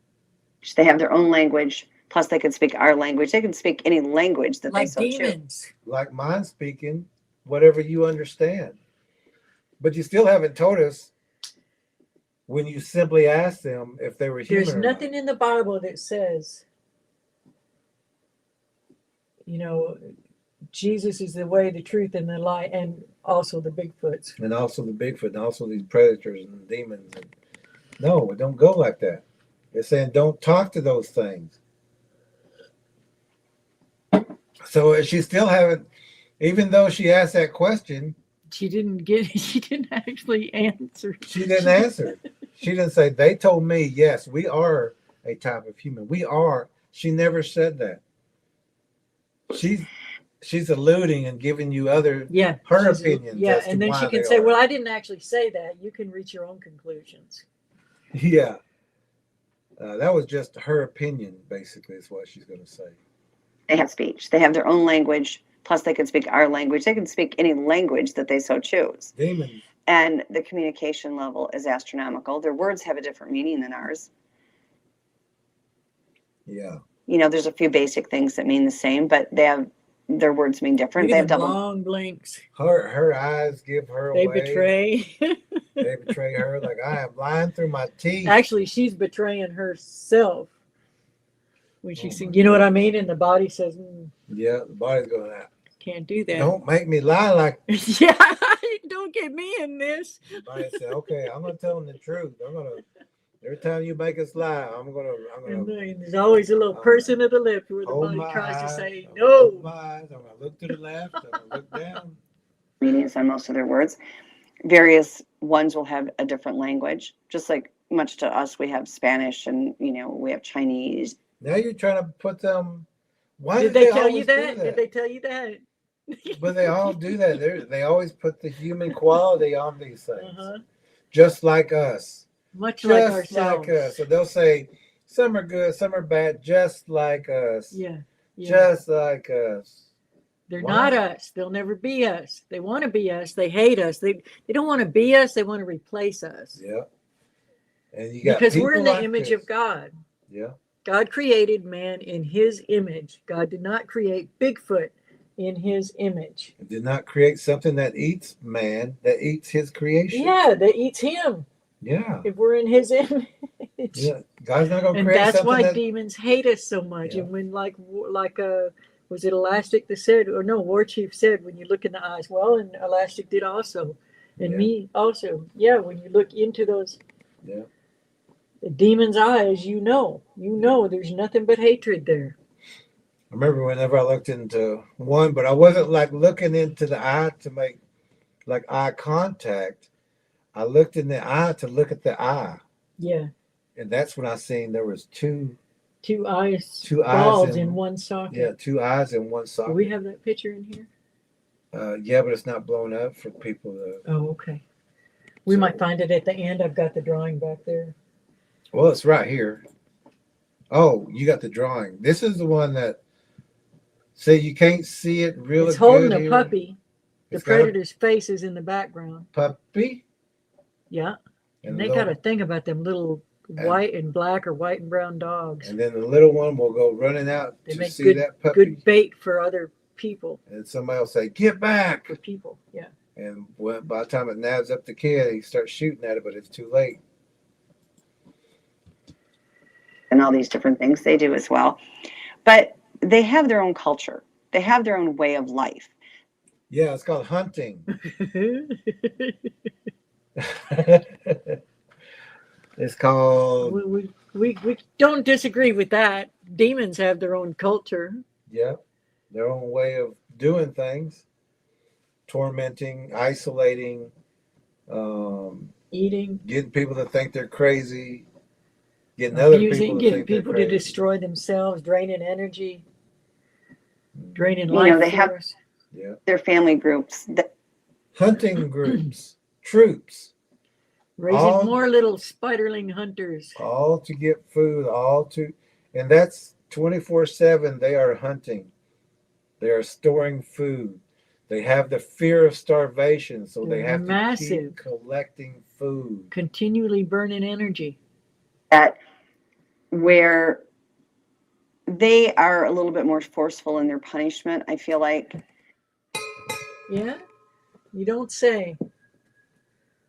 They have their own language. Plus, they can speak our language. They can speak any language that they so choose. Like mine speaking, whatever you understand. But you still haven't told us when you simply asked them if they were human. There's nothing in the Bible that says, you know, Jesus is the way, the truth, and the light, and also the Bigfoots. And also the Bigfoot, and also these predators and demons. And no, it don't go like that. It's saying don't talk to those things. So she still haven't, even though she asked that question, She didn't actually answer. she didn't answer. She didn't say, they told me, yes, we are a type of human. We are. She never said that. She's alluding and giving you her opinions. Yeah, as to and then why she can they say, are. well, I didn't actually say that. You can reach your own conclusions. Yeah. That was just her opinion, basically, is what she's going to say. They have speech. They have their own language. Plus, they can speak our language. They can speak any language that they so choose. Demons. And the communication level is astronomical. Their words have a different meaning than ours. Yeah. You know, there's a few basic things that mean the same, but their words mean different. They have double long blinks. Her eyes give her They away. betray. They betray her like I am lying through my teeth. Actually, she's betraying herself when she sings. You know what I mean? And the body says, yeah, the body's going out. Can't do that. Don't make me lie like. Yeah, don't get me in this. The body said, okay, I'm gonna tell them the truth. Every time you make us lie, I'm gonna. And there's always a little person to the left where the body tries to say no. Hold my eyes. I'm gonna look to the left. I'm gonna look down. meanings on most of their words. Various ones will have a different language, just like much to us, we have Spanish and, we have Chinese. Now you're trying to put them. Why Did they tell you always do that? Did they tell you that? But they all do that. They always put the human quality on these things, just like us. Much like Just ourselves. like us. So they'll say some are good, some are bad, just like us. Yeah. Just like us. They're Why? not us. They'll never be us. They want to be us. They hate us. They don't want to be us. They want to replace us. Yeah. And you got because we're in the like image this. of God. Yeah. God created man in his image. God did not create Bigfoot in his image. It did not create something that eats man, that eats his creation. Yeah, that eats him. Yeah. If we're in his image. Yeah. God's not going to And create that's something why that... demons hate us so much. Yeah. And when was it Elastic that said, or no, War Chief said, when you look in the eyes, well, and Elastic did also. And me also. Yeah, when you look into those the demon's eyes, you know there's nothing but hatred there. I remember whenever I looked into one, but I wasn't like looking into the eye to make like eye contact. I looked in the eye to look at the eye. Yeah. And that's when I seen there was two eyes eyes in one socket. Yeah, 2 eyes in one socket. Do we have that picture in here? Yeah, but it's not blown up for people to... Oh, okay. We might find it at the end. I've got the drawing back there. Well, it's right here. Oh, you got the drawing. This is the one that... See, you can't see it really good. It's holding a here. puppy. The It's got a predator's face is in the background. puppy. Yeah. And they little- got a thing about them little white and black or white and brown dogs. And then the little one will go running out They to make see that puppy. good bait for other people. And somebody will say, get back. For people, yeah. And by the time it nabs up the kid, he starts shooting at it, but it's too late. And all these different things they do as well. But they have their own culture. They have their own way of life. Yeah, it's called hunting. It's called... we don't disagree with that. Demons have their own culture. Yeah, their own way of doing things. Tormenting, isolating, Eating. getting people to think they're crazy, getting other Abusing, people to getting think they're people to crazy. destroy themselves, draining energy, draining You life know, they have- force. Yeah. Their family groups. Hunting groups, troops, Raising all- more little spiderling hunters. all to get food, and that's 24/7. They are hunting. They are storing food. They have the fear of starvation, so they They're have to massive. keep collecting food. Continually burning energy. That where they are a little bit more forceful in their punishment, I feel like. Yeah? You don't say.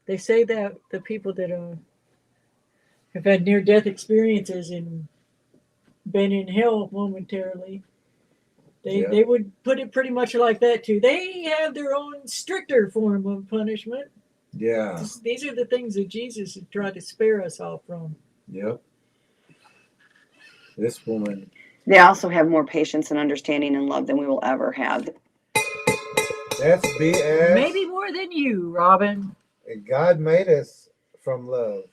They say that the people that have had near-death experiences and been in hell momentarily, They would put it pretty much like that too. They have their own stricter form of punishment. Yeah. These are the things that Jesus had tried to spare us all from. Yep. This woman. They also have more patience and understanding and love than we will ever have. That's BS. Maybe more than you, Robin. And God made us from love.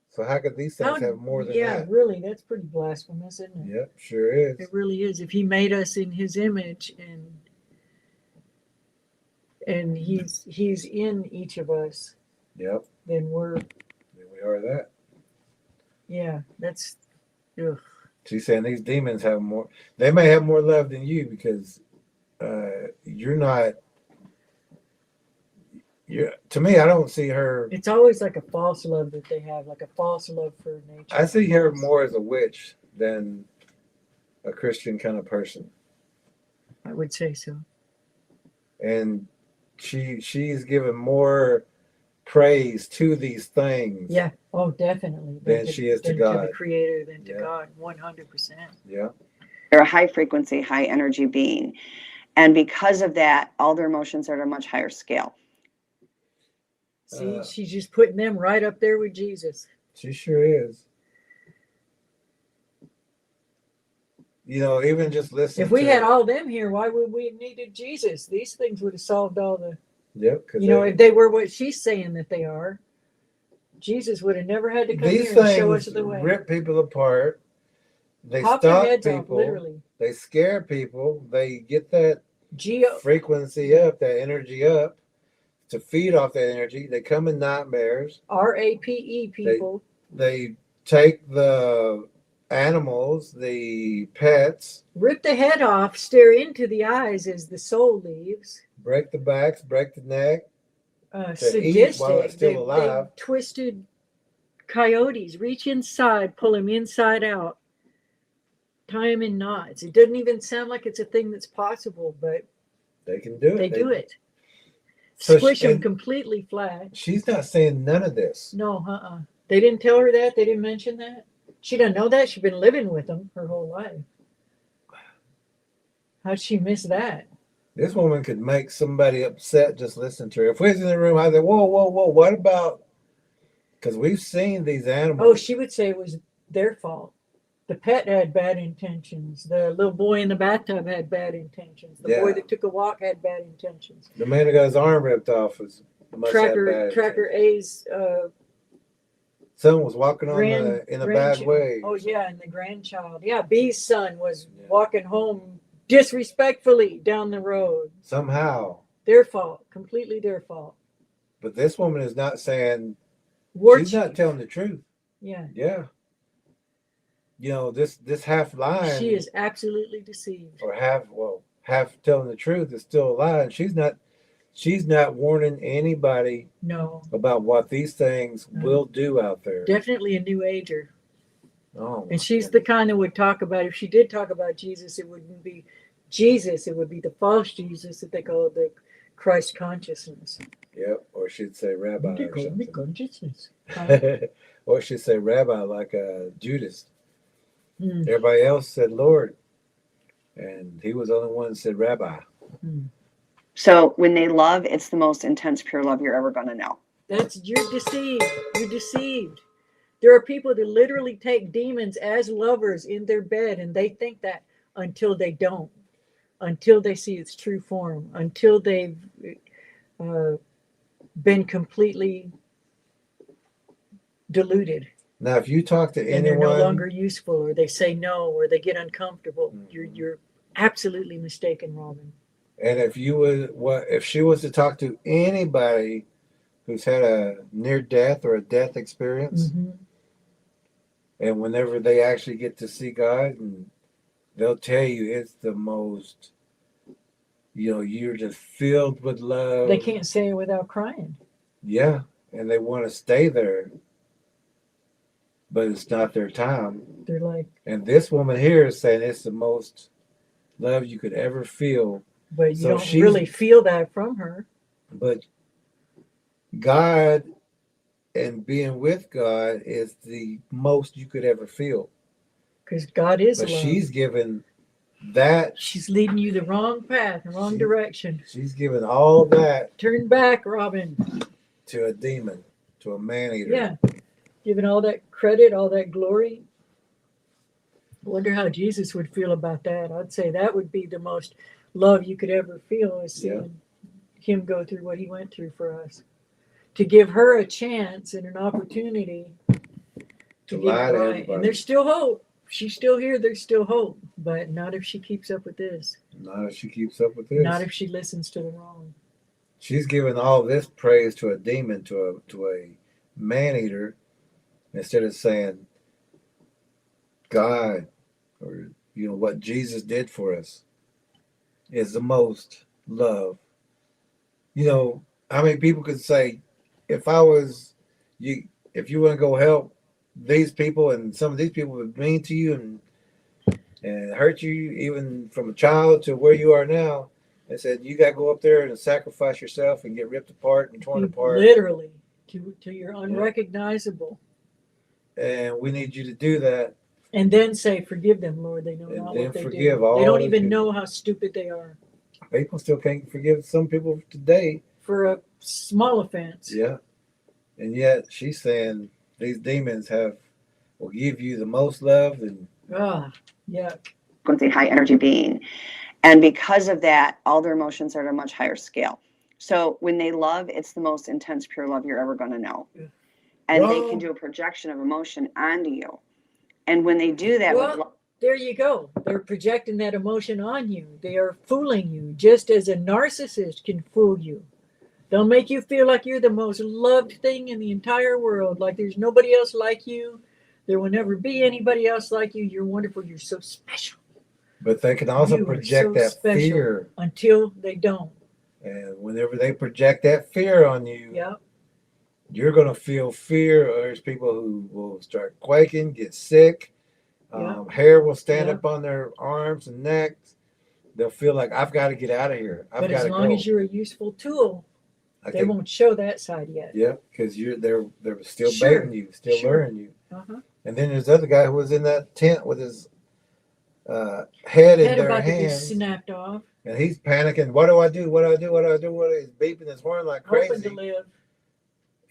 So how could these things have more than yeah, that? really, that's pretty blasphemous, isn't it? Yep, sure is. It really is. If he made us in his image and he's in each of us, Yep. then we are that. Yeah, that's ugh. She's saying these demons have more. They may have more love than you because you're not. To me, I don't see her. It's always like a false love that they have, like a false love for nature. I see her more as a witch than a Christian kind of person. I would say so. And she's given more praise to these things. Yeah. Oh, definitely. Than she is to God. To the Creator, than to God, 100%. Yeah. They're a high frequency, high energy being. And because of that, all their emotions are at a much higher scale. See, she's just putting them right up there with Jesus. She sure is. You know, even just listening. If we had all them here, why would we have needed Jesus? These things would have solved all the. Yep. You know, if they were what she's saying that they are, Jesus would have never had to come these here and show us the way. Rip people apart. They Pop stop their heads people. off, literally. They scare people. They get that frequency up, that energy up. To feed off that energy, they come in nightmares. RAPE people. They take the animals, the pets, rip the head off, stare into the eyes as the soul leaves. Break the backs, break the neck. Sadistic. While it's still alive. They twisted coyotes. Reach inside, pull them inside out, tie them in knots. It doesn't even sound like it's a thing that's possible, but they can do it. They do it. So squish them completely flat. She's not saying none of this. No, They didn't tell her that. They didn't mention that. She doesn't know that. She's been living with them her whole life. How'd she miss that? This woman could make somebody upset just listening to her. If we was in the room, I'd say, whoa, what about? Because we've seen these animals. Oh, she would say it was their fault. The pet had bad intentions. The little boy in the bathtub had bad intentions. The boy that took a walk had bad intentions. The man who got his arm ripped off was Tracker A's son was walking on in a bad way. Oh yeah, and the grandchild. Yeah, B's son was walking home disrespectfully down the road. Somehow. Their fault. Completely their fault. But this woman is not saying she's not telling the truth. Yeah. Yeah. You know, this half lie. She is absolutely deceived. Or half telling the truth is still a lie. And she's not warning anybody about what these things will do out there. Definitely a new ager. Oh. And she's the kind that would talk about, if she did talk about Jesus, it wouldn't be Jesus, it would be the false Jesus that they call the Christ consciousness. Yep. Or she'd say rabbi or something. Consciousness. Or she'd say rabbi like Judas. Everybody else said Lord, and he was the only one that said rabbi. So when they love, it's the most intense, pure love you're ever going to know. You're deceived. You're deceived. There are people that literally take demons as lovers in their bed, and they think that until they don't, until they see its true form, until they've been completely deluded. Now, if you talk to anyone, and they're no longer useful, or they say no, or they get uncomfortable, you're absolutely mistaken, Robin. And if she was to talk to anybody who's had a near death or a death experience, and whenever they actually get to see God, and they'll tell you it's the most, you're just filled with love. They can't say it without crying. Yeah, and they want to stay there. But it's not their time. They're like, and this woman here is saying it's the most love you could ever feel. But you don't really feel that from her. But God and being with God is the most you could ever feel. Because God is love. love. She's given that She's leading you the wrong path, the wrong direction. she's giving all that Turn back, Robin. to a demon, to a man eater. Yeah. Giving all that credit, all that glory. I wonder how Jesus would feel about that. I'd say that would be the most love you could ever feel, is seeing him go through what he went through for us. To give her a chance and an opportunity to get lie it to right. everybody. And there's still hope. She's still here. There's still hope. But not if she keeps up with this. Not if she keeps up with this. Not if she listens to the wrong. She's giving all this praise to a demon, to a man eater, instead of saying God, or what Jesus did for us is the most love. How many people could say, if I was you, if you want to go help these people, and some of these people were mean to you and hurt you, even from a child to where you are now, and said you got to go up there and sacrifice yourself and get ripped apart and torn apart, literally, to you're unrecognizable. And we need you to do that. And then say, forgive them, Lord. They know And not then what they forgive do. all They don't the even people. know how stupid they are People still can't forgive some people today. for a small offense. Yeah. And yet she's saying these demons will give you the most love. And Yeah. Frequency, high energy being. And because of that, all their emotions are at a much higher scale. So when they love, it's the most intense, pure love you're ever going to know. And they can do a projection of emotion onto you. And when they do that with love, there you go. They're projecting that emotion on you. They are fooling you, just as a narcissist can fool you. They'll make you feel like you're the most loved thing in the entire world, like there's nobody else like you. There will never be anybody else like you. You're wonderful. You're so special. But they can also You are project so that special fear. until they don't. And whenever they project that fear on you, you're going to feel fear. There's people who will start quaking, get sick. Hair will stand up on their arms and necks. They'll feel like, I've got to get out of here. I've But got as to long go. as you're a useful tool, they won't show that side yet. Yeah, because they're still Sure, baiting you, still sure. luring you. Uh-huh. And then there's the other guy who was in that tent with his head in their about to be hands, snapped off. and he's panicking. What do I do? What do I do? What do I do? He's beeping his horn like Hoping crazy. to live.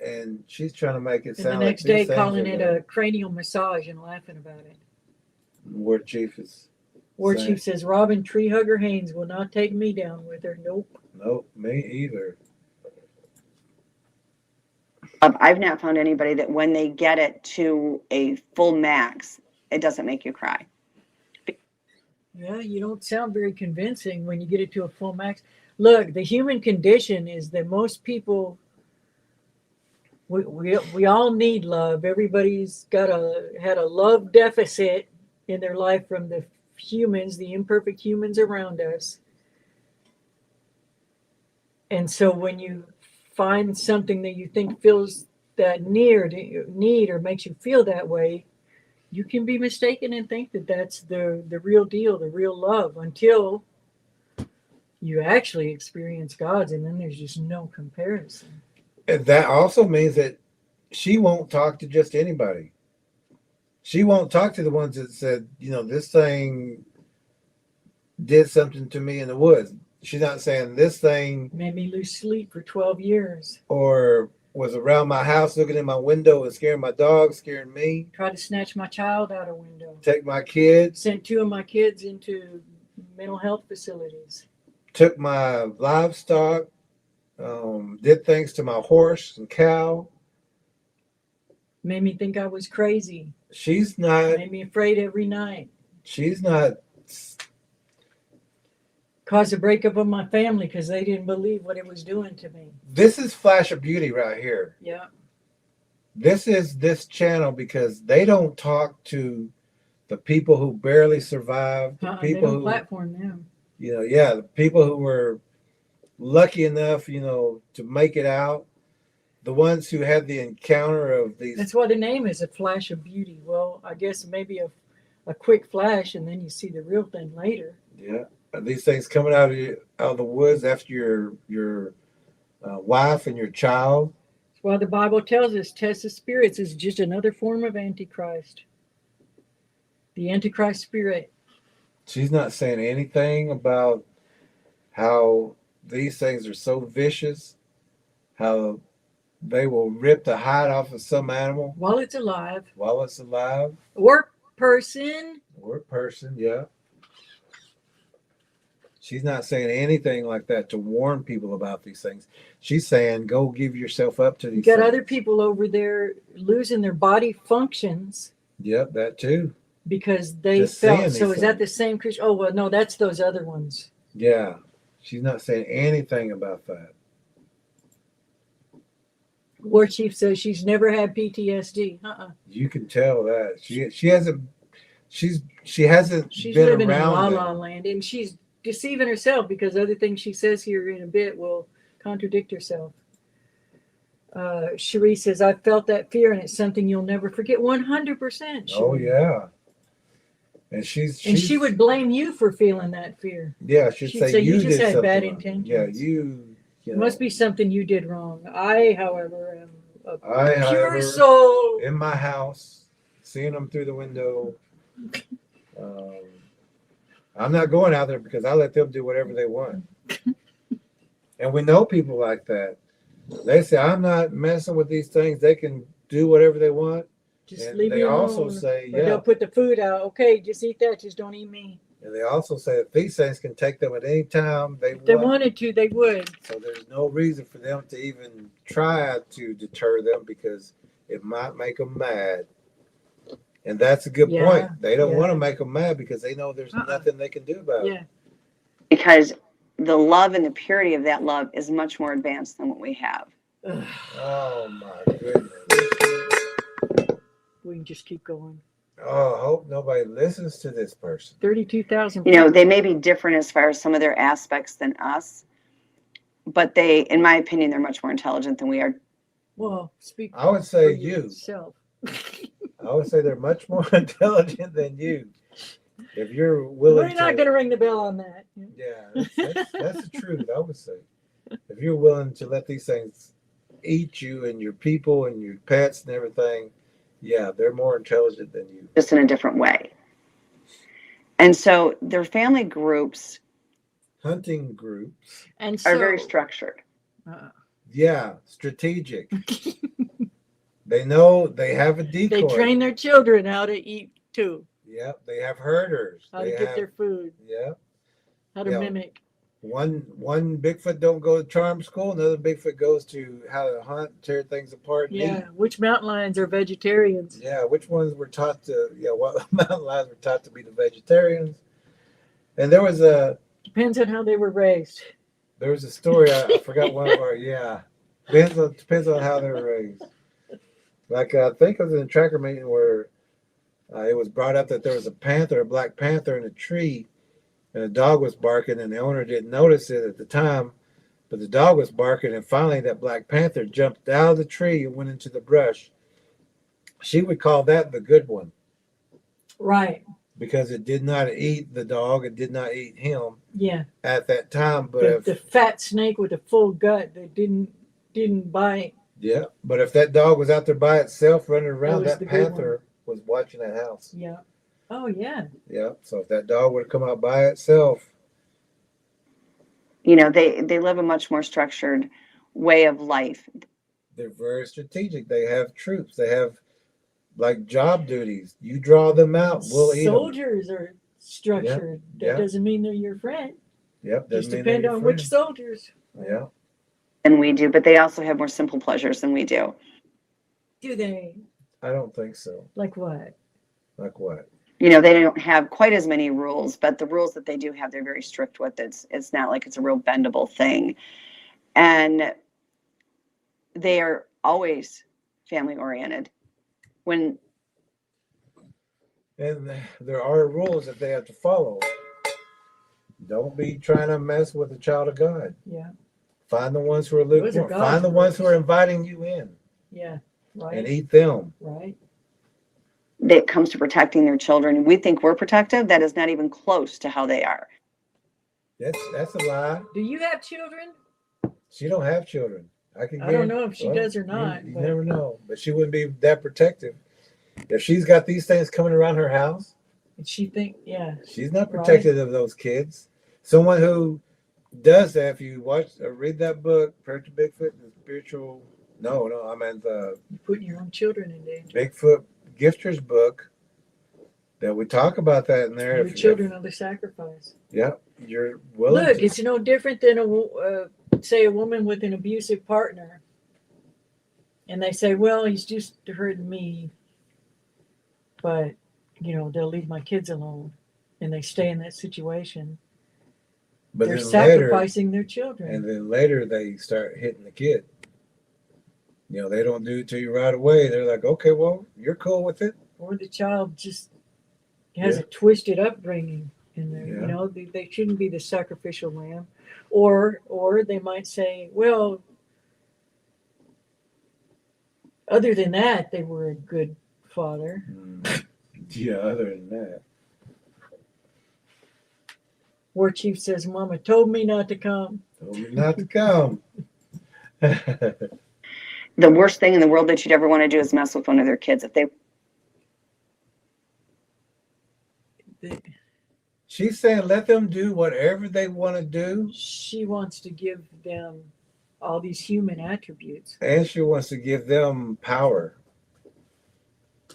And she's trying to make it And sound the like next day these things calling are it done. a cranial massage and laughing about it. War Chief is War saying, Chief says, Robin Tree Hugger Haynes will not take me down with her. Nope. nope, me either. I've not found anybody that when they get it to a full max, it doesn't make you cry. Yeah, you don't sound very convincing when you get it to a full max. Look, the human condition is that most people, we all need love. Everybody's had a love deficit in their life from the humans, the imperfect humans around us. And so when you find something that you think feels that need or makes you feel that way, you can be mistaken and think that that's the real deal, the real love, until you actually experience God's, and then there's just no comparison. And that also means that she won't talk to just anybody. She won't talk to the ones that said, this thing did something to me in the woods. She's not saying this thing Made me lose sleep for 12 years. or was around my house looking in my window and scaring my dog, scaring me. Tried to snatch my child out a window. Take my kids. Sent 2 of my kids into mental health facilities. Took my livestock. Did things to my horse and cow. Made me think I was crazy. She's not. Made me afraid every night. She's not. Caused a breakup of my family because they didn't believe what it was doing to me. This is Flash of Beauty right here. Yeah. This is this channel because they don't talk to the people who barely survived. The They people don't who platform them. the people who were lucky enough, to make it out. The ones who had the encounter of these. That's why the name is A Flash of Beauty. Well, I guess maybe a quick flash and then you see the real thing later. Yeah. These things coming out of the woods after your wife and your child. That's why the Bible tells us test the spirits is just another form of Antichrist. The Antichrist spirit. She's not saying anything about how these things are so vicious, how they will rip the hide off of some animal While it's alive. while it's alive. Or person. Or person, yeah. She's not saying anything like that to warn people about these things. She's saying, go give yourself up to these You got things. other people over there losing their body functions Yep, that too. because they Just seeing felt. So these is that things. the same Christian? Oh, well, no, that's those other ones. Yeah. She's not saying anything about that. War chief says she's never had PTSD. You can tell that. She hasn't She's been living in around la la land, and she's deceiving herself because other things she says here in a bit will contradict herself. Cherie says, I felt that fear, and it's something you'll never forget. 100%. Oh Cherie. yeah. And she would blame you for feeling that fear. Yeah, she'd She'd say say you you just did had something bad wrong. intentions. Yeah, you It know, must be something you did wrong. I, however, am a I, pure however, soul. in my house, seeing them through the window. I'm not going out there because I let them do whatever they want. And we know people like that. They say, I'm not messing with these things. They can do whatever they want. Just And leave me they alone. also say, Or they'll put the food out. Okay, just eat that. Just don't eat me. And they also say that these things can take them at any time If they wanted to, they would. So there's no reason for them to even try to deter them because it might make them mad. And that's a good Yeah, point. They don't yeah. want to make them mad because they know there's nothing they can do about it. Yeah. Because the love and the purity of that love is much more advanced than what we have. Ugh. Oh my goodness. We can just keep going. Oh, I hope nobody listens to this person. 32,000. You know, they may be different as far as some of their aspects than us, but they, in my opinion, they're much more intelligent than we are. Well, speak. I would say for you. yourself. I would say they're much more intelligent than you. If you're willing We're not going to ring the bell on that. Yeah, that's the truth, I would say. If you're willing to let these things eat you and your people and your pets and everything, yeah, they're more intelligent than you. Just in a different way. And so their family groups Hunting groups, And are so, very structured. yeah, strategic. They know they have a decoy. they train their children how to eat too, Yep, they have herders. how They to get have, their food, yeah. how to Yeah. mimic. One Bigfoot don't go to charm school. Another Bigfoot goes to how to hunt, tear things apart. And Yeah. eat. Which mountain lions are vegetarians? Yeah, which ones were taught to? Yeah, what mountain lions were taught to be the vegetarians? And there was a Depends on how they were raised. story. I forgot one of our. Yeah, depends on how they were raised. Like I think it was in a tracker meeting where it was brought up that there was a black panther in a tree, and a dog was barking, and the owner didn't notice it at the time, but the dog was barking, and finally that black panther jumped out of the tree and went into the brush. She would call that the good one Right. because it did not eat the dog, it did not eat him Yeah. at that time. But The fat snake with a full gut that didn't bite. yeah, but if that dog was out there by itself running around, was that the good panther was watching that house. Yeah. Oh yeah. Yeah, so if that dog would have come out by itself, You know, they live a much more structured way of life. they're very strategic. They have troops. They have like job duties. You draw them out, we'll eat them. Soldiers are structured. Yeah. That doesn't mean they're your friend. Yep, Just doesn't mean depend they're your on which friend. soldiers. Yeah, Than we do, but they also have more simple pleasures than we do. Do they? I don't think so. Like what? Like what? You know, they don't have quite as many rules, but the rules that they do have, they're very strict with. It's not like it's a real bendable thing. And they are always family oriented. When And there are rules that they have to follow. Don't be trying to mess with a child of God. Yeah. Find the ones who are Those are lukewarm. God's Find the ones who are rules. inviting you in Yeah. and Right. eat them. Right. it comes to protecting their children, we think we're protective. That is not even close to how they are. That's a lie. Do you have children? She don't have children. I don't know if she does or you- not, You, but- never know. But she wouldn't be that protective. If she's got these things coming around her house, And she think, yeah, She's not Right. protective of those kids. Someone who does that, if you watch or read that book, Prayer to Bigfoot, the spiritual, no, I meant the you're putting your own children in danger. Bigfoot Gifters book, that we talk about that in there. Your children are the sacrifice. Yeah, you're willing Look, to. it's no different than say a woman with an abusive partner, and they say, "Well, he's just hurting me, but they'll leave my kids alone," and they stay in that situation. But They're then later, sacrificing their children. and then later they start hitting the kid. They don't do it to you right away. They're like, okay, well, you're cool with it. Or the child just has Yeah. a twisted upbringing in there. Yeah. They shouldn't be the sacrificial lamb. Or they might say, well, other than that, they were a good father. Yeah, other than that. War chief says, Mama told me not to come. Told me not to come. The worst thing in the world that you'd ever want to do is mess with one of their kids. If they She's saying let them do whatever they want to do. She wants to give them all these human attributes. And she wants to give them power.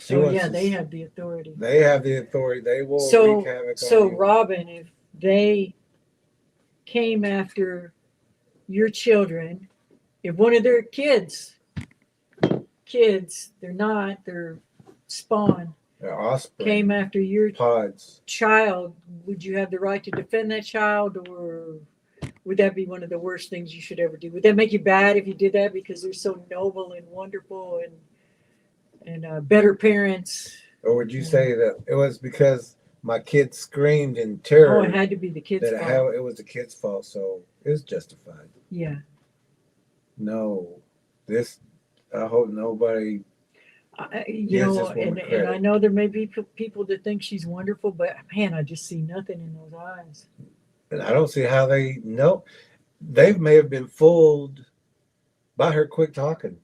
They have the authority. They have the authority. They will wreak havoc on you. Robin, if they came after your children, if one of their kids, they're spawn, Their offspring, came after your pods. child, would you have the right to defend that child, or would that be one of the worst things you should ever do? Would that make you bad if you did that because they're so noble and wonderful and better parents? Or would you say that it was because my kid screamed in terror? Oh, it had to be the kid's fault. It was the kid's fault, so it was justified. Yeah. No, I hope nobody. And I know there may be people that think she's wonderful, but man, I just see nothing in those eyes. And I don't see how they know. They may have been fooled by her quick talking.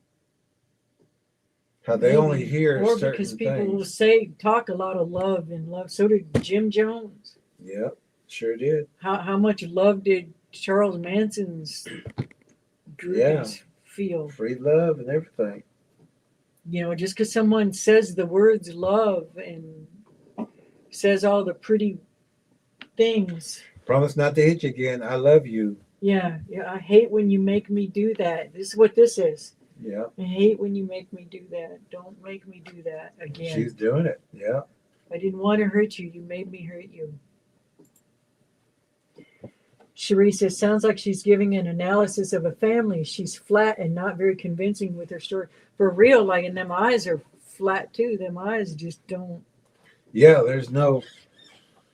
How they only hear or certain because people things. will talk a lot of love and love. So did Jim Jones. Yep, sure did. How much love did Charles Manson's groupies feel? Free love and everything. Just because someone says the words love and says all the pretty things. Promise not to hit you again. I love you. Yeah. I hate when you make me do that. This is what this is. Yeah. I hate when you make me do that. Don't make me do that again. She's doing it. Yeah. I didn't want to hurt you. You made me hurt you. Cherie says, sounds like she's giving an analysis of a family. She's flat and not very convincing with her story. For real, and them eyes are flat too. Them eyes just don't. Yeah, there's no.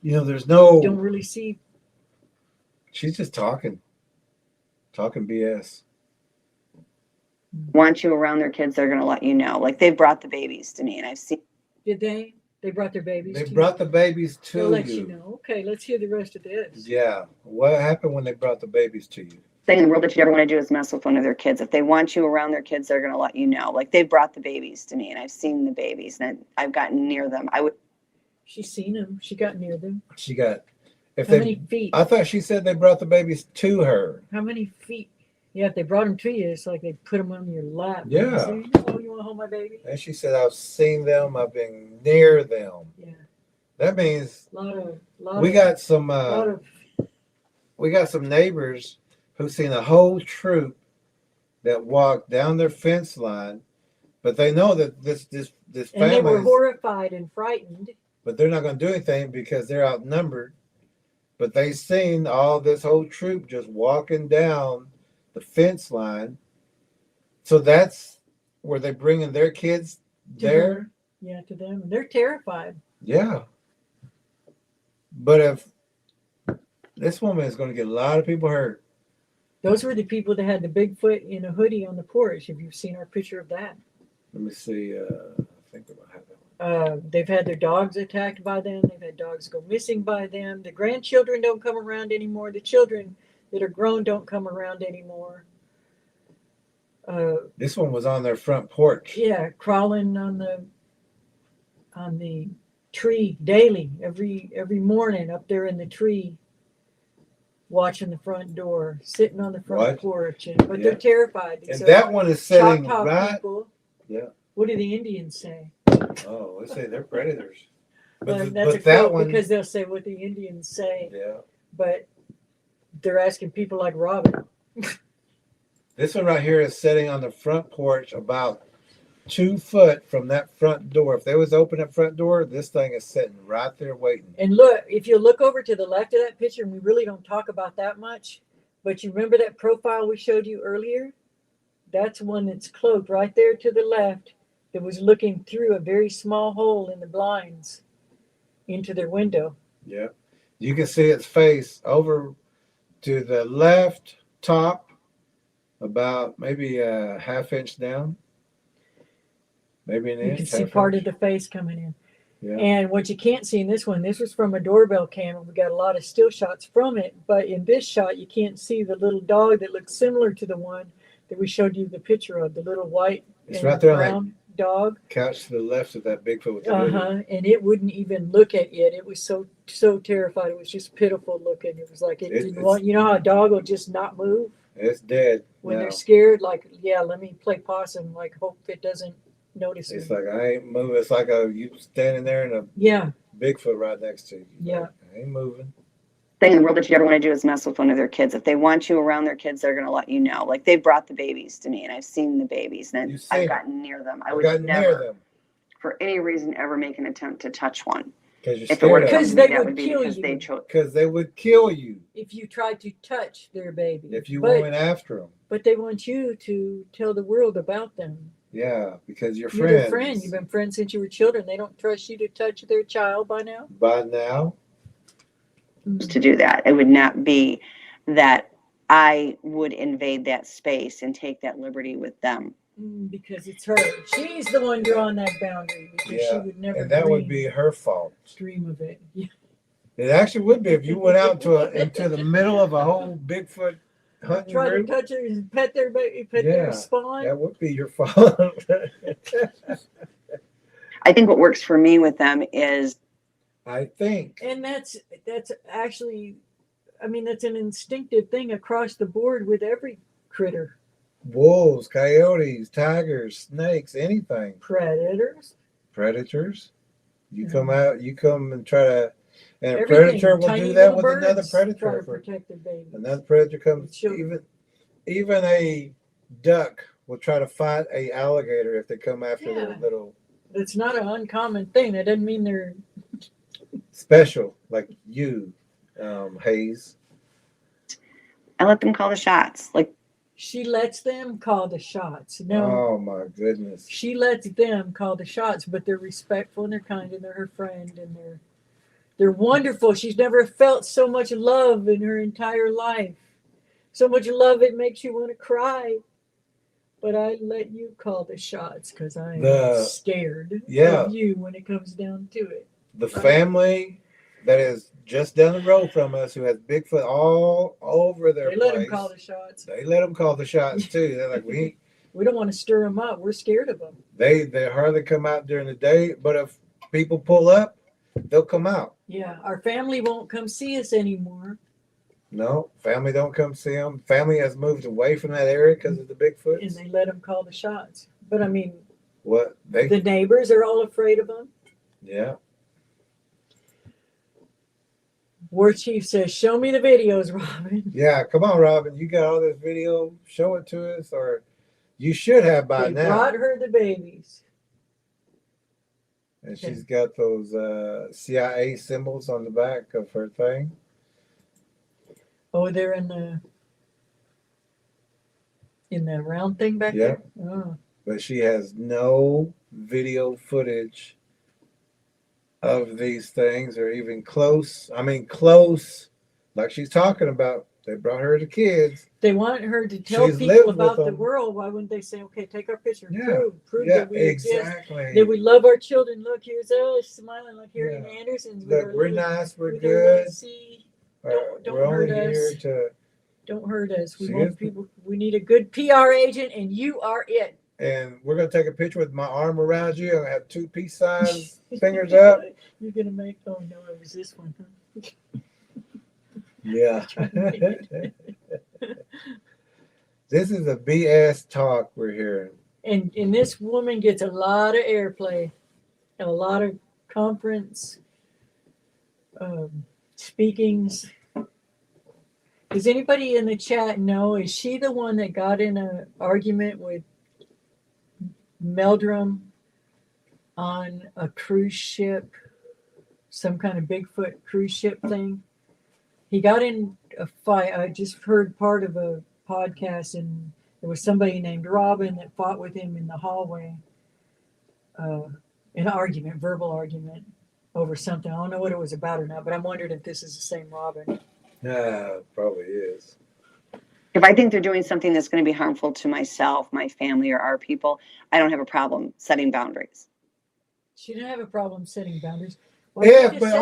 Don't really see. She's just talking BS. want you around their kids, they're going to let you know. Like, they've brought the babies to me, and I've seen. Did they? They brought their babies They to brought the babies to They'll let you. you know. Okay, let's hear the rest of this. Yeah. What happened when they brought the babies to you? Thing in the world that you ever want to do is mess with one of their kids. If they want you around their kids, they're going to let you know. Like, they've brought the babies to me, and I've seen the babies, and I've gotten near them. She's seen them. She got near them. She got. How many feet? I thought she said they brought the babies to her. How many feet? Yeah, if they brought them to you, it's like they put them on your lap. Yeah. Say, you want to hold my baby? And she said, I've seen them. I've been near them. Yeah. That means We got some neighbors who've seen a whole troop that walked down their fence line, but they know that this family. And they were horrified and frightened. But they're not going to do anything because they're outnumbered. But they seen all this whole troop just walking down the fence line. So that's where they're bringing their kids there. Yeah, to them. And they're terrified. Yeah. But if this woman is going to get a lot of people hurt. Those were the people that had the Bigfoot in a hoodie on the porch. Have you seen our picture of that? Let me see. I think I might have that one. They've had their dogs attacked by them. They've had dogs go missing by them. The grandchildren don't come around anymore. The children that are grown don't come around anymore. This one was on their front porch. Yeah, crawling on the tree daily, every morning up there in the tree, watching the front door, sitting on the front What? porch, but Yeah. they're terrified. And So that one is sitting Choctaw right. people. Yeah. What do the Indians say? Oh, let's say they're predators. That's But a that quote one. because they'll say what the Indians say, Yeah. but they're asking people like Robin. This one right here is sitting on the front porch about 2 foot from that front door. If they was open that front door, this thing is sitting right there waiting. And look, if you look over to the left of that picture, and we really don't talk about that much, but you remember that profile we showed you earlier? That's one that's cloaked right there to the left that was looking through a very small hole in the blinds into their window. Yeah. You can see its face over to the left top, about maybe a ½ inch down. Maybe an inch. You can see half part inch. of the face coming in. Yeah. And what you can't see in this one, this was from a doorbell camera. We got a lot of still shots from it, but in this shot, you can't see the little dog that looks similar to the one that we showed you the picture of, the little white It's and right there on brown dog. Couch to the left of that Bigfoot with the hoodie. And it wouldn't even look at it. It was so terrified. It was just pitiful looking. It was like it didn't want. You know how a dog will just not move It's dead. when now. they're scared. Like, yeah, let me play possum. Like, hope it doesn't notice It's me. like I ain't moving. It's like you standing there and a Yeah, Bigfoot right next to you. Yeah. Like, I ain't moving. Thing in the world that you ever want to do is mess with one of their kids. If they want you around their kids, they're going to let you know. Like, they brought the babies to me, and I've seen the babies, and You've seen I've it. gotten near them. I I've would gotten near never, them for any reason, ever make an attempt to touch one. because you're If it were scared to of come Because to them. me, they that would would be kill because you. they chose. Because they would kill you if you tried to touch their baby. if you but, went after them. But they want you to tell the world about them. Yeah, because you're You're friends. their friend. You've been friends since you were children. They don't trust you to touch their child by now. By now, To do that. It would not be that I would invade that space and take that liberty with them. Because it's her. She's the one drawing that boundary because she Yeah, would never and that would be her fault. dream of it. Yeah. It actually would be if you went out into the middle of a whole Bigfoot hunting Try to group. touch her and pet their baby, pet Yeah, their spawn. That would be your fault. I think what works for me with them is I think. And that's actually, I mean, that's an instinctive thing across the board with every critter. Wolves, coyotes, tigers, snakes, anything. Predators. Predators. You Mhm. come out, you come and try to, and a Everything. predator will Tiny do that little with another birds try predator. to protect their babies. Another predator comes, Children. even a duck will try to fight a alligator if they come after their Yeah. little It's not an uncommon thing. That doesn't mean they're special like you, Haze. I let them call the shots. Like, she lets them call the shots. No, Oh my goodness. she lets them call the shots, but they're respectful and they're kind and they're her friend and they're wonderful. She's never felt so much love in her entire life. So much love it makes you want to cry. But I let you call the shots because I'm scared of you when it comes down to it. The family that is just down the road from us who has Bigfoot all over their They let place. them call the shots. They let them call the shots too. They're like, We don't want to stir them up. We're scared of them. they hardly come out during the day, but if people pull up, they'll come out. Yeah, our family won't come see us anymore. No, family don't come see them. Family has moved away from that area because of the And Bigfoots. they let them call the shots. But I mean, What they? the neighbors are all afraid of them. Yeah. War Chief says, "Show me the videos, Robin." Yeah, come on, Robin. You got all this video. Show it to us, or you should have by They now. brought her the babies. And she's got those CIA symbols on the back of her thing. Oh, they're in the round thing back Yeah. there. Oh, But she has no video footage of these things or even close. I mean, close, like she's talking about. They brought her to kids. they want her to tell She's people lived with about the them. world. Why wouldn't they say, "Okay, take our picture, and Yeah. prove Yeah, that we exist, exactly. that we love our children. Look, here's us smiling like Harry and Yeah. Anderson's. with Look, our we're little- nice. We're with our little good. C. We're don't only hurt here us. to. Don't hurt us. We She want is- people. We need a good PR agent, and you are it. and we're gonna take a picture with my arm around you and have two peace-sized fingers up. You're gonna make. Oh no, it was this one. Huh? Yeah. This is a BS talk we're hearing. And this woman gets a lot of airplay, a lot of conference speakings. Does anybody in the chat know? Is she the one that got in an argument with Meldrum on a cruise ship, some kind of Bigfoot cruise ship thing? He got in a fight. I just heard part of a podcast, and there was somebody named Robin that fought with him in the hallway. An argument, verbal argument over something. I don't know what it was about or not, but I'm wondering if this is the same Robin. Probably is. If I think they're doing something that's going to be harmful to myself, my family, or our people, I don't have a problem setting boundaries. She didn't have a problem setting boundaries. Yeah, but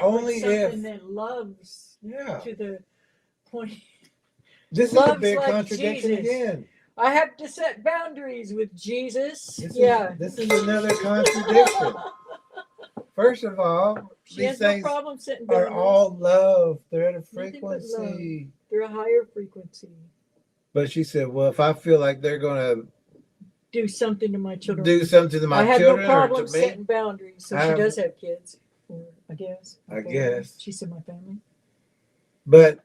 only if something that loves to the point. This is a big contradiction Jesus. again. I have to set boundaries with Jesus. This is another contradiction. First of all, She these has no things problem setting are boundaries. all love. They're at a Nothing but frequency. They're a higher frequency. But she said, well, if I feel like they're going to Do something to my children. do something to my I have children no problem or to me, setting boundaries. So she does have kids, I guess. I guess. She said my family. But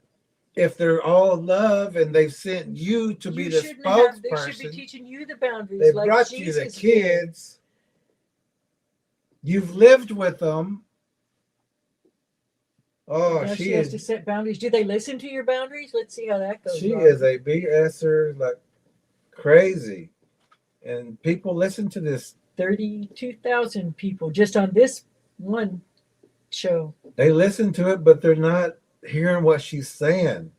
if they're all love and they've sent you to be the They should spokesperson, be teaching you the boundaries. they like brought you Jesus the kids, you've lived with them. Oh, Now she has is. to set boundaries. Do they listen to your boundaries? Let's see how that goes. She Robin. is a BSer like crazy, and people listen to this. 32,000 people just on this one show. They listen to it, but they're not hearing what she's saying.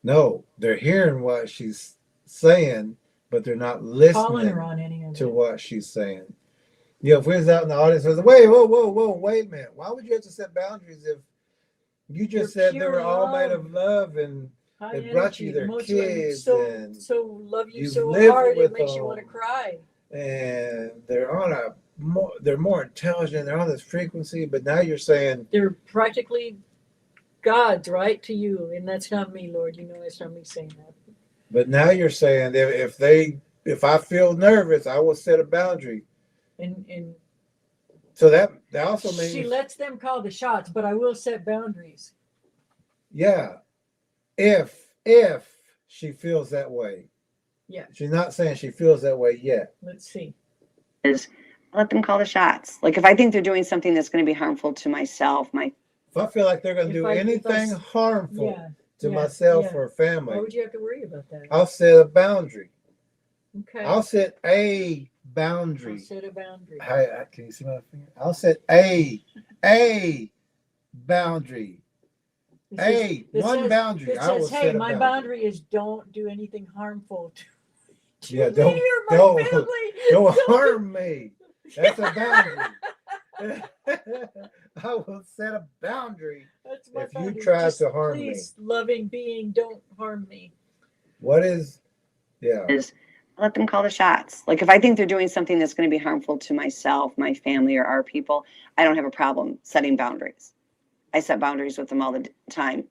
No, they're hearing what she's saying, but they're not Calling listening her on any of to it. what she's saying. Yeah, if we was out in the audience, I was like, wait, whoa, wait a minute. Why would you have to set boundaries if you just They're said they were pure all made love. of love and High they brought you energy, their emotional, kids and so love you you've so lived hard it with makes you want to them. cry. and they're more intelligent, they're on this frequency, but now you're saying They're practically gods, right, to you, and that's not me, Lord. You know that's not me saying that. But now you're saying that if I feel nervous, I will set a boundary. And So that also means she lets them call the shots, but I will set boundaries. yeah, if she feels that way. Yeah. She's not saying she feels that way yet. Let's see. Is let them call the shots. Like if I think they're doing something that's going to be harmful to myself, my If I feel like they're going to If do I- if I anything s- harmful Yeah. to yeah, myself yeah. or Why family, would you have to worry about that? I'll set a boundary. Okay. I'll set a I'll boundary. set a boundary. Can you see my finger? I'll set a boundary. It One says- boundary. It I will says, hey, set a my boundary. boundary is don't do anything harmful to Yeah, me don't- or my don't- family. Don't harm me. That's a boundary. I will set a boundary. That's my If you boundary. try Just to harm me. please, loving being, don't harm me. What is, yeah. is let them call the shots. Like if I think they're doing something that's going to be harmful to myself, my family, or our people, I don't have a problem setting boundaries. I set boundaries with them all the time.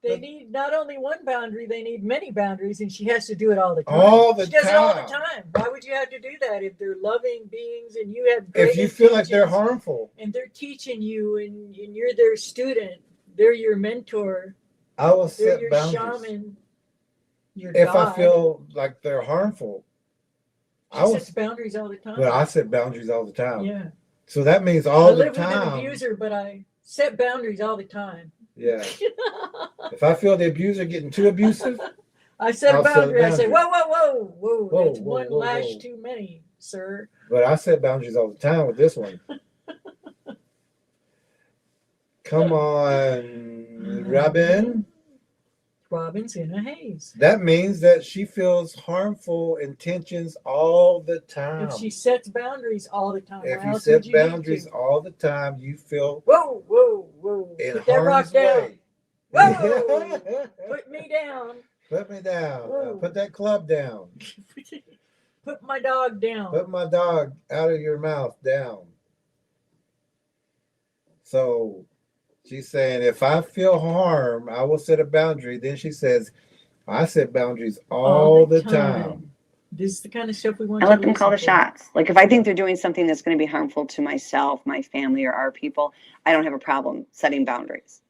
They need not only one boundary, they need many boundaries, and she has to do it all the time. All the she does it all the time. time. Why would you have to do that if they're loving beings and you have great If you feel like they're intentions harmful, and they're teaching you and you're their student, they're your mentor, I will they're set your boundaries. shaman, your If God. I feel like they're harmful, She I will, sets boundaries all the time. but I set boundaries all the time. Yeah. So that means I all the live with an time. abuser, but I set boundaries all the time. Yeah. If I feel the abuser getting too abusive, I set a I'll set a boundary. I say, boundary. whoa, Whoa, that's whoa, one whoa, lash whoa. too many, sir. but I set boundaries all the time with this one. Come on, Robin. Robin's in a haze. That means that she feels harmful intentions all the time. If she sets boundaries all the time, If why you else set would you need boundaries to? all the time, you feel Whoa. in Put that rock harm's down. way. Whoa! Put me down. Put me down. Whoa. Put that club down. Put my dog down. Put my dog out of your mouth down. So she's saying, if I feel harm, I will set a boundary. Then she says, I set boundaries all the time. This is the kind of stuff we want I to let them call the listen to. shots. Like if I think they're doing something that's going to be harmful to myself, my family, or our people, I don't have a problem setting boundaries.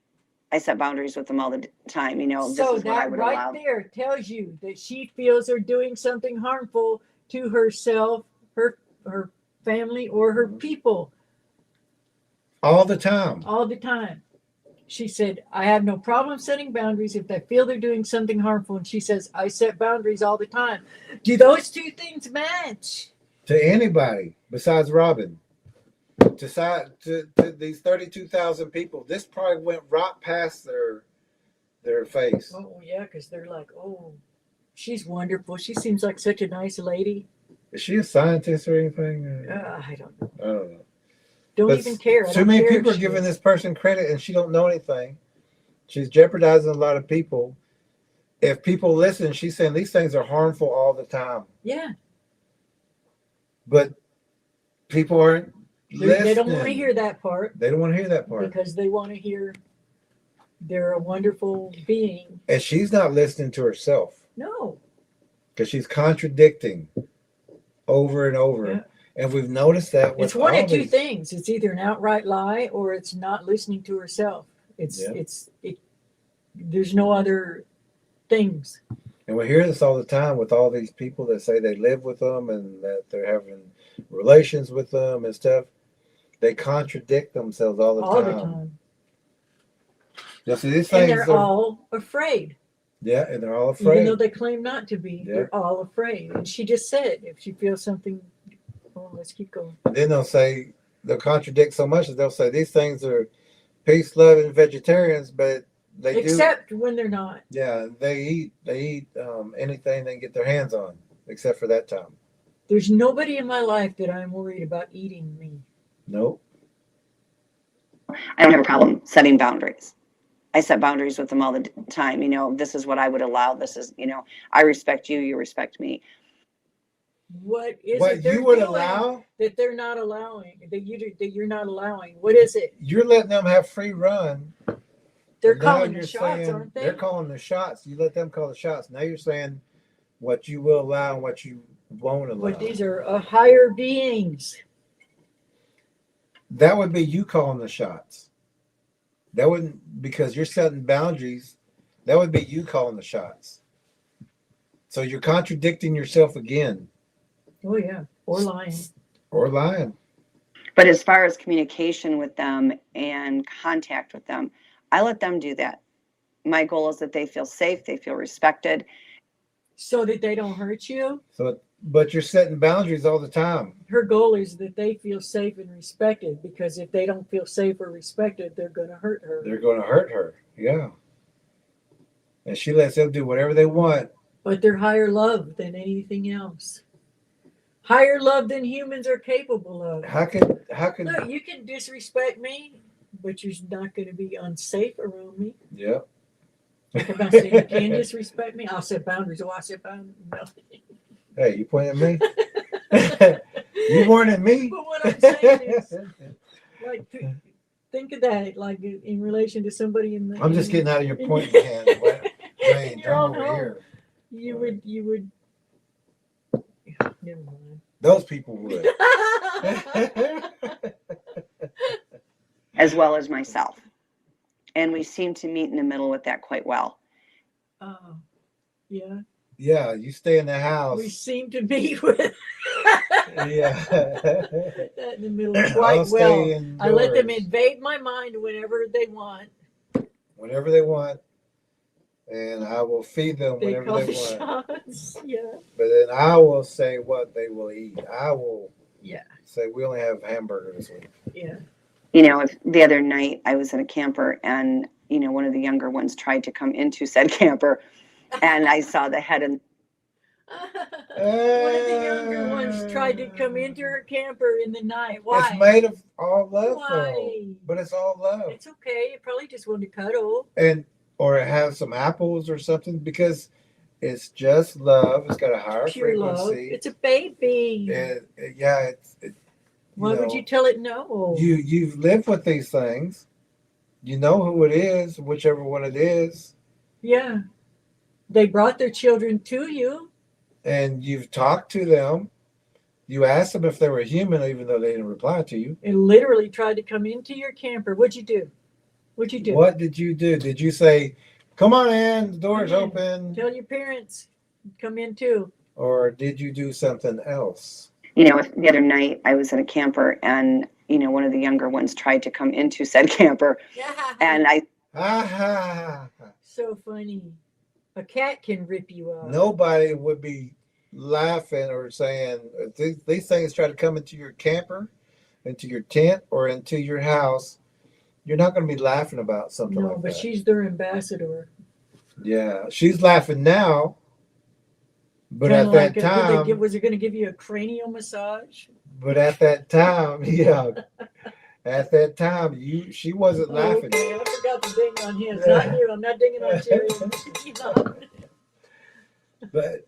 I set boundaries with them all the time. You know, this So is what I that would right allow. there tells you that she feels they're doing something harmful to herself, her family, or her people All the time. all the time. She said, I have no problem setting boundaries if they feel they're doing something harmful. And she says, I set boundaries all the time. Do those two things match? To anybody besides Robin. To these 32,000 people. This probably went right past their face. Oh, yeah, because they're like, oh, she's wonderful. She seems like such a nice lady. Is she a scientist or anything? I don't know. I don't know. Don't But even care. I too don't many care people if are she giving is. this person credit and she don't know anything. She's jeopardizing a lot of people. If people listen, she's saying these things are harmful all the time. Yeah, But people aren't listening. they don't want to hear that part They don't want to hear that part. because they want to hear they're a wonderful being. And she's not listening to herself No. because she's contradicting over and over. Yeah. And we've noticed that with It's one all of two these- things. It's either an outright lie or it's not listening to herself. There's no other things. And we hear this all the time with all these people that say they live with them and that they're having relations with them and stuff. They contradict themselves all the All time. the time. Yeah, see, these And things they're are, all afraid. yeah, and they're all Even afraid. though they claim not to be, Yeah. they're all afraid. And she just said, if she feels something, oh, let's keep going. Then they'll contradict so much that they'll say these things are peace, loving vegetarians, but they Except when they're not. do. Yeah, they eat anything they can get their hands on, except for that time. There's nobody in my life that I'm worried about eating me. Nope. I don't have a problem setting boundaries. I set boundaries with them all the time. You know, this is what I would allow. This is, you know, I respect you. You respect me. What is What it they're you would doing allow? that they're not allowing? That you're not allowing? What is it? You're letting them have free run. They're And now calling the you're shots, saying- aren't they? They're calling the shots. You let them call the shots. Now you're saying what you will allow and what you won't allow. But these are higher beings. That would be you calling the shots. That wouldn't, because you're setting boundaries. That would be you calling the shots. So you're contradicting yourself again. Oh yeah, or lying. Or lying. But as far as communication with them and contact with them, I let them do that. My goal is that they feel safe, they feel respected. So that they don't hurt you. So, but you're setting boundaries all the time. Her goal is that they feel safe and respected, because if they don't feel safe or respected, they're going to hurt her. They're going to hurt her. Yeah. And she lets them do whatever they want. But they're higher love than anything else. Higher love than humans are capable of. How can Look, you can disrespect me, but you're not going to be unsafe around me. yeah. If I say you can disrespect me, I'll set boundaries. Oh, I set boundaries. No. Hey, you pointing at me? You warning me? But what I'm saying is, like, think of that, like in relation to somebody in the. I'm just getting out of your pointing hand. Wayne, You're on come over home. here. You would. Never mind. Those people would. As well as myself. And we seem to meet in the middle with that quite well. Oh, yeah. Yeah, you stay in the house. We seem to meet with Yeah. that in the middle I'll quite stay well. I let them indoors invade my mind whenever they want. whenever they want, and I will feed them They whenever call they the want. shots. Yeah. But then I will say what they will eat. I will Yeah. say we only have hamburgers this week. Yeah. You know, if the other night I was in a camper and, you know, one of the younger ones tried to come into said camper and I saw the head and One of the younger ones tried to come into her camper in the night. Why? It's made of all love, though. Why? But it's all love. It's okay. It probably just wanted to cuddle. And or have some apples or something, because it's just love. It's got a higher Pure love. frequency. It's a baby. Yeah, Why would you tell it no? You've lived with these things. You know who it is, whichever one it is. Yeah. They brought their children to you. And you've talked to them. You asked them if they were human, even though they didn't reply to you. And literally tried to come into your camper. What'd you do? What did you do? Did you say, come on in, the door's open? Tell your parents, come in too. Or did you do something else? The other night I was in a camper, and one of the younger ones tried to come into said camper, and so funny. A cat can rip you up. Nobody would be laughing or saying, these things try to come into your camper, into your tent, or into your house. You're not going to be laughing about something like that. No, but she's their ambassador. Yeah, she's laughing now. But at that time, was it going to give you a cranial massage? But at that time, yeah, at that time, she wasn't laughing. Okay, I forgot to ding on him. It's not you. I'm not dinging on Jerry. But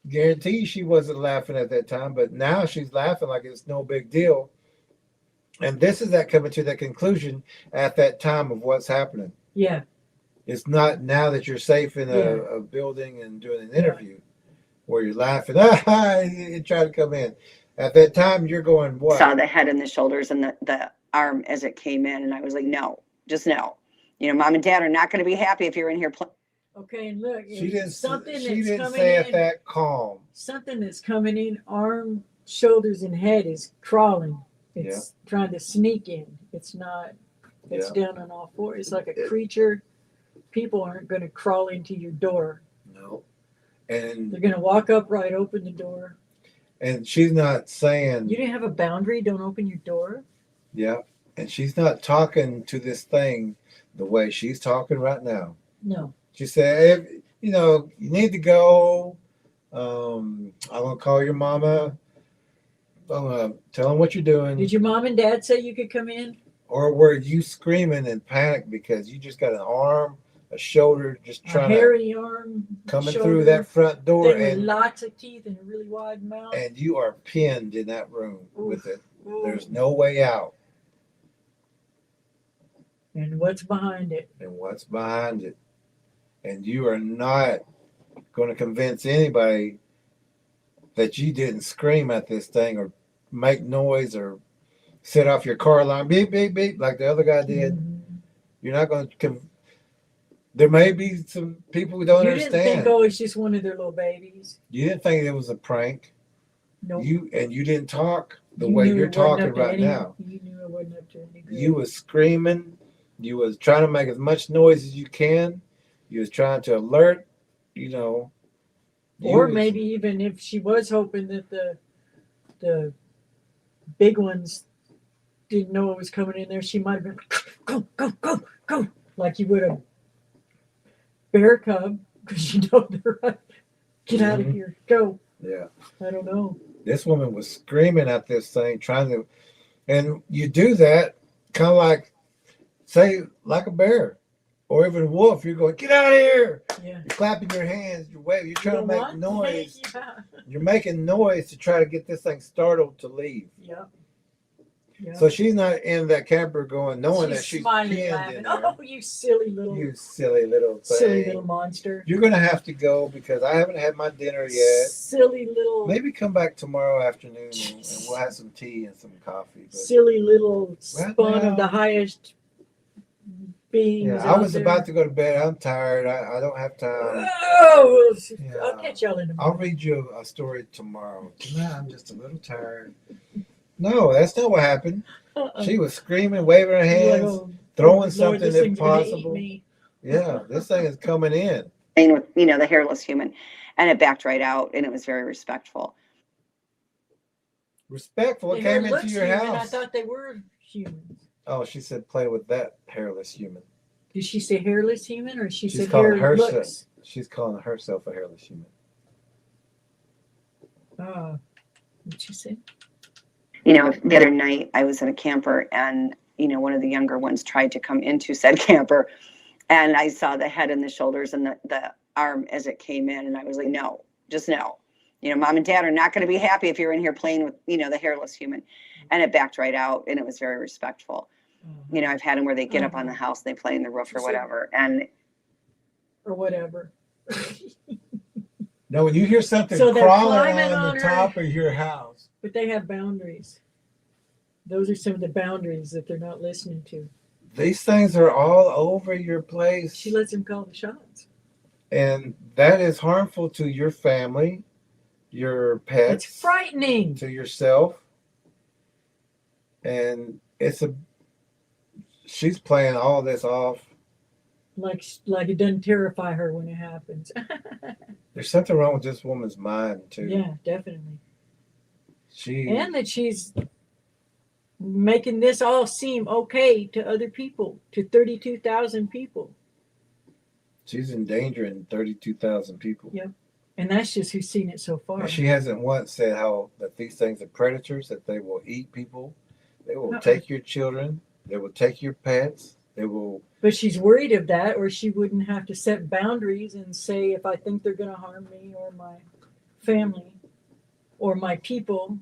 guarantee she wasn't laughing at that time. But now she's laughing like it's no big deal. And this is that coming to that conclusion at that time of what's happening. Yeah. It's not now that you're safe in a building and doing an interview where you're laughing. You try to come in. At that time, you're going, what? Saw the head and the shoulders and the arm as it came in. And I was like, no, just no. Mom and dad are not going to be happy if you're in here. Okay, and look. She didn't say it that calm. Something that's coming in, arm, shoulders, and head is crawling. It's trying to sneak in. It's not. It's down on all fours. It's like a creature. People aren't going to crawl into your door. No. And they're going to walk up right, open the door. And she's not saying. You didn't have a boundary. Don't open your door. Yeah. And she's not talking to this thing the way she's talking right now. No. She said, you need to go. I'm going to call your mama. I'm going to tell them what you're doing. Did your mom and dad say you could come in? Or were you screaming in panic because you just got an arm, a shoulder, just trying hairy arm coming through that front door, and lots of teeth and a really wide mouth, and you are pinned in that room with it. There's no way out. And what's behind it? And you are not going to convince anybody that you didn't scream at this thing or make noise or set off your car alarm, beep, beep, beep, like the other guy did. Mm-hmm. You're not going to. There may be some people who don't understand. You didn't think, it's just one of their little babies. You didn't think it was a prank. No. You didn't talk the way you're talking right now. You knew it wasn't up to any good. You was screaming. You was trying to make as much noise as you can. You was trying to alert, Or maybe even if she was hoping that the big ones didn't know what was coming in there, she might have been go, go, go, go, like you would a bear cub, because they're right. Get out of here, go. Yeah. I don't know. This woman was screaming at this thing, trying to, and you do that kind of like, say, like a bear or even a wolf. You're going, get out of here. Yeah. You're clapping your hands, you're waving, you're trying to make noise. Yeah. You're making noise to try to get this thing startled to leave. Yeah. Yeah. So she's not in that camper going, knowing that she's pinned in there. Oh, you silly little thing. Silly little monster. You're going to have to go because I haven't had my dinner yet. Silly little. Maybe come back tomorrow afternoon and we'll have some tea and some coffee. But silly little spawn of the highest beings. Yeah, I was about to go to bed. I'm tired. I don't have time. Oh, I'll catch y'all in the morning. I'll read you a story tomorrow. Tonight I'm just a little tired. No, that's not what happened. She was screaming, waving her hands, throwing something if possible. Yeah, this thing is coming in. And the hairless human, and it backed right out, and it was very respectful. Respectful? It came into your house. I thought they were humans. Oh, she said play with that hairless human. Did she say hairless human, or she said hairless? She's calling herself a hairless human. What'd she say? The other night I was in a camper, and one of the younger ones tried to come into said camper, And I saw the head and the shoulders and the arm as it came in. And I was like, no, just no. You know, mom and dad are not going to be happy if you're in here playing with, you know, the hairless human. And it backed right out, and it was very respectful. You know, I've had them where they get up on the house, and they play in the roof or whatever. Or whatever. Now, when you hear something So they're crawling climbing on on the her. top of your house, But they have boundaries. Those are some of the boundaries that they're not listening to. these things are all over your place. She lets them call the shots. And that is harmful to your family, your pets, It's frightening. to yourself. And she's playing all this off. Like it doesn't terrify her when it happens. There's something wrong with this woman's mind too. Yeah, definitely. And that she's making this all seem okay to other people, to 32,000 people. she's endangering 32,000 people. Yep. And that's just who's seen it so far. And she hasn't once said how that these things are predators, that they will eat people, they will Uh-uh. take your children, they will take your pets, they will. But she's worried of that, or she wouldn't have to set boundaries and say, if I think they're going to harm me or my family or my people.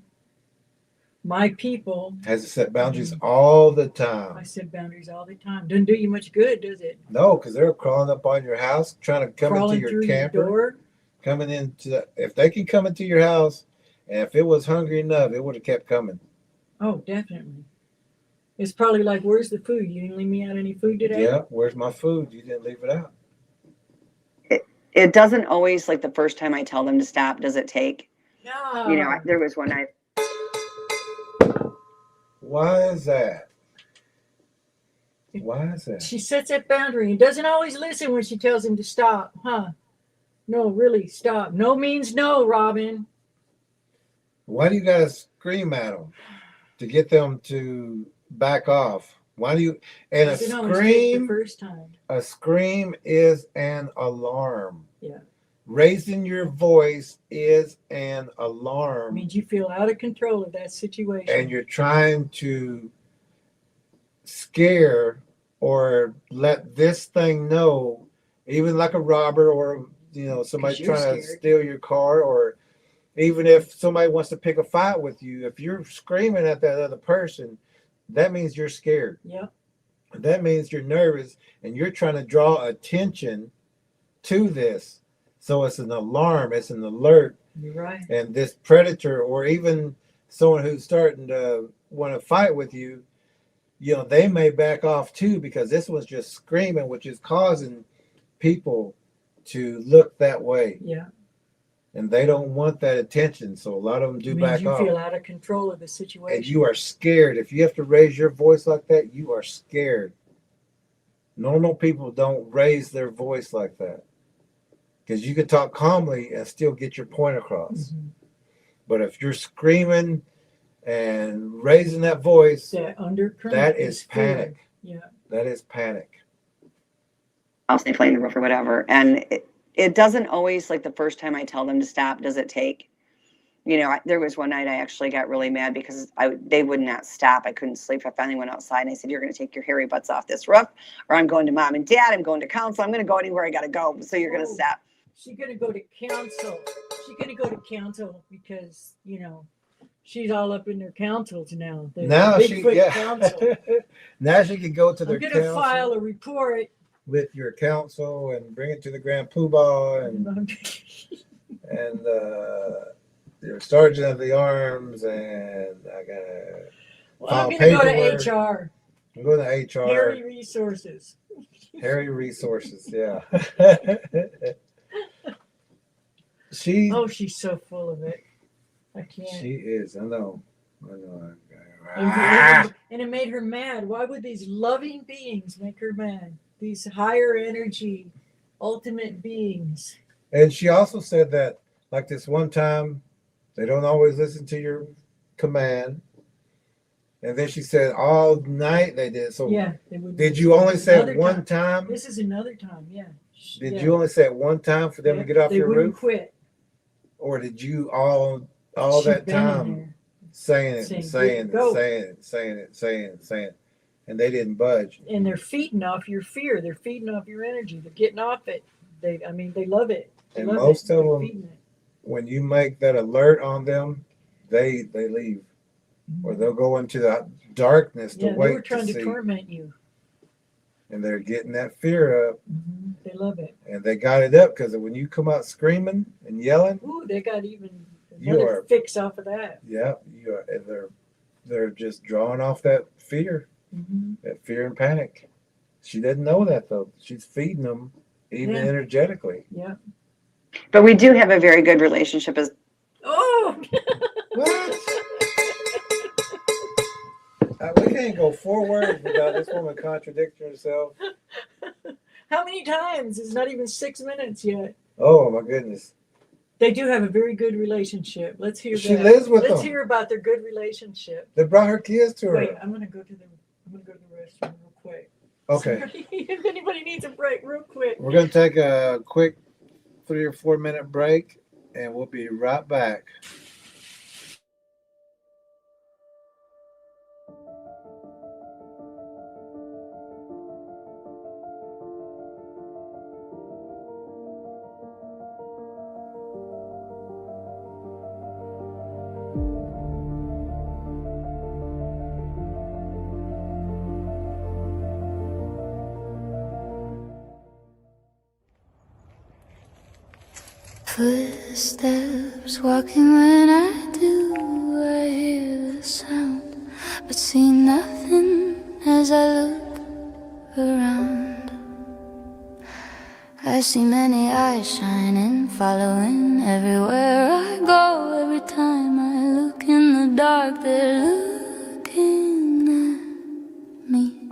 Has to set boundaries all the I time. set boundaries all the time. Doesn't do you much good, does it? No, because they're crawling up on your house, trying to come Crawling into through your camper, door. coming into. If they can come into your house, and if it was hungry enough, it would have kept coming. Oh, definitely. It's probably like, where's the food? You didn't leave me out any food today? Yeah, where's my food? You didn't leave it out. It doesn't always, like the first time I tell them to stop, does it take? No. You know, there was one night. Why is that? Why is that? She sets that boundary and doesn't always listen when she tells him to stop, huh? No, really, stop. No means no, Robin. Why do you gotta scream at them to get them to back off? Why do you? And a Doesn't always take the scream, first time. a scream is an alarm. Yeah. Raising your voice is an It alarm, means you feel out of control of that situation. and you're trying to scare or let this thing know, even like a robber or somebody 'Cause you're trying to scared. steal your car, or even if somebody wants to pick a fight with you, if you're screaming at that other person, that means you're scared. Yep. That means you're nervous and you're trying to draw attention to this. So it's an alarm, it's an alert. You're right. And this predator, or even someone who's starting to want to fight with you, they may back off too, because this one's just screaming, which is causing people to look that way. Yeah. And they don't want that attention. So a lot of them do It means back you off. feel out of control of the situation. And you are scared. If you have to raise your voice like that, you are scared. Normal people don't raise their voice like that, because you can talk calmly and still get your point across. Mhm. But if you're screaming and raising that voice, That undercurrent. that is fear. panic. Yeah. That is panic. House, they play in the roof or whatever. And it doesn't always, like the first time I tell them to stop, does it take? You know, there was one night I actually got really mad because they would not stop. I couldn't sleep. I finally went outside and I said, you're going to take your hairy butts off this roof, or I'm going to mom and dad. I'm going to council. I'm going to go anywhere I got to go. So you're going to stop. She's going to go to council. She's going to go to council because, she's all up in their councils now. The Now Bigfoot council. now she can go to I'm their going to council file a report. with your council and bring it to the Grand Poobah and your sergeant of the arms, and I gotta. Well, I'm file going to go paperwork. to HR. I'm going to HR. Harry Resources. Harry Resources, yeah. She Oh, she's so full of it. I can't. she is. I know. And it made her mad. Why would these loving beings make her mad? These higher energy, ultimate beings. And she also said that, like this one time, they don't always listen to your command. And then she said all night they did. So Yeah. They would. did you only say Another it one time? This is another time. Yeah. Did you only say it one time for them to get off they your wouldn't roof? quit. Or did you all She'd that been in time there. saying it, Saying, saying "Go." it, saying it, saying it, saying it, saying it? and they didn't budge. And they're feeding off your fear. They're feeding off your energy. They're getting off it. They love it. They And love most it. of They're them, feeding it. when you make that alert on them, they leave, or they'll go into the darkness to Yeah, they wait were trying to to see, torment you. and they're getting that fear up, They love it. and they got it up because when you come out screaming and yelling, Ooh, they got even You another are- fix off of that. yeah, you are, and they're just drawing off that fear and panic. She doesn't know that though. She's feeding them even Yeah. energetically. Yeah. But we do have a very good relationship as Oh, What? We can't go forward without this woman contradicting herself. how many times? It's not even 6 minutes yet. Oh my goodness. They do have a very good relationship. Let's hear She that. lives with Let's them. hear about their good relationship. They brought her kids to her. Wait, I'm gonna go to the restroom real quick. Okay. Sorry. If anybody needs a break, real quick. We're going to take a quick 3 or 4 minute break, and we'll be right back. Footsteps walking when I do, I hear the sound, but see nothing as I look around. I see many eyes shining, following everywhere I go. Every time I look in the dark, they're looking at me.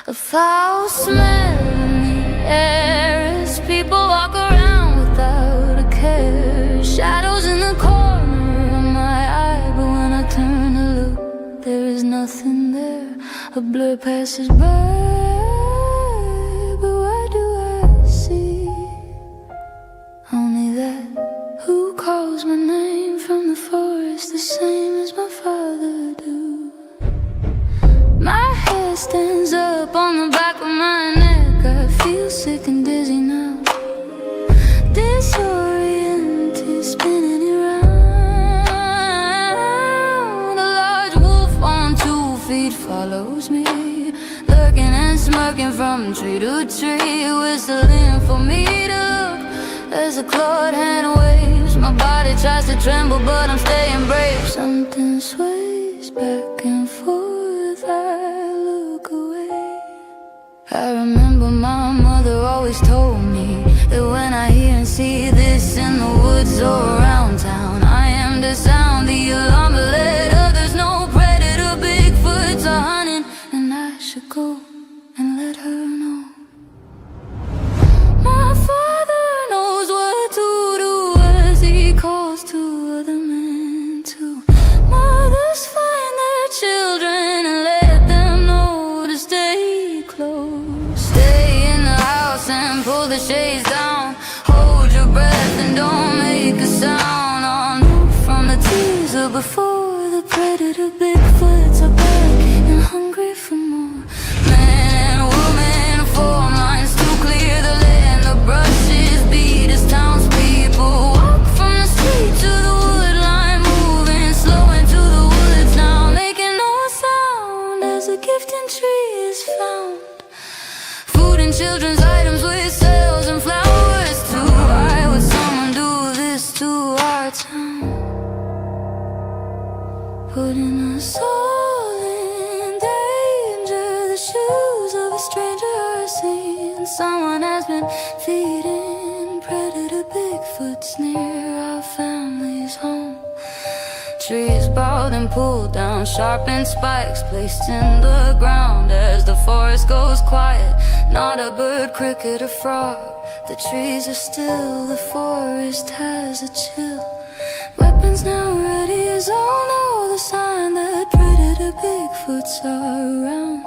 A foul smell in the air as people walk around without a care. Shadows in the corner of my eye, but when I turn to look, there is nothing there. A blur passes by, but what do I see? Only that who calls my name from the forest, the same as my father do. My head stands up on the back of my neck. I feel sick and dizzy now, disoriented, spinning around. A large wolf on 2 feet follows me, lurking and smirking from tree to tree, whistling for me to look as a clawed hand waves. My body tries to tremble, but I'm staying brave. Something sways back and forth, I look away. I remember my mother always told me that when I hear and see this in the woods or around town, I am to sound the alarm, but let others know predator Bigfoots are hunting, and I should go and let her know. My father knows what to do as he calls to other men too. Mothers find their children and let them know to stay close. Stay in the house and pull the shades down. Hold your breath and don't make a sound. On from the teaser before the predator Bigfoots are back and hungry for more. Man and woman form lines to clear the land. The brushes beat as townspeople walk from the street to the wood line, moving slow into the woods now, making no sound as a gifting tree is found. Food and children's items with sales and flowers too. Why would someone do this to our town? Putting us all in danger. The shoes of a stranger are seen. Someone has been feeding predator Bigfoots near our family's home. Trees bowed and pulled down, sharpened spikes placed in the ground as the forest goes quiet. Not a bird, cricket, or frog. The trees are still, the forest has a chill. Weapons now ready as all know, the sign that predator Bigfoots are around.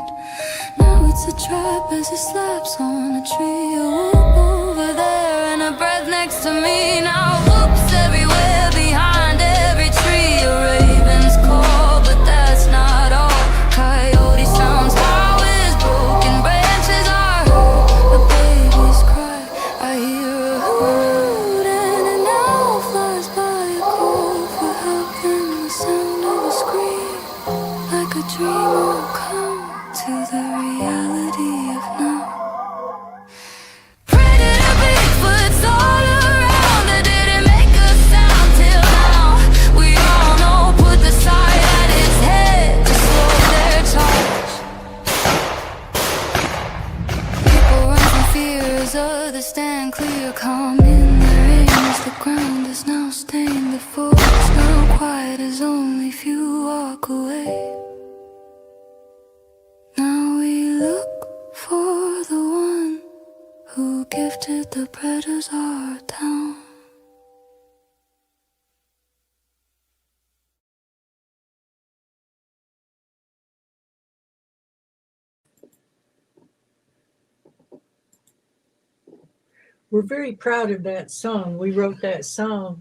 Now it's a trap as it slaps on a tree. A whoop over there and a breath next to me. Now whoops everywhere behind every tree. A raven's call, but that's not all. as others stand clear, calm in their aim as the ground is now stained. The forest now quiet as only few walk away. Now we look for the one who gifted the predators our town. We're very proud of that song. We wrote that song,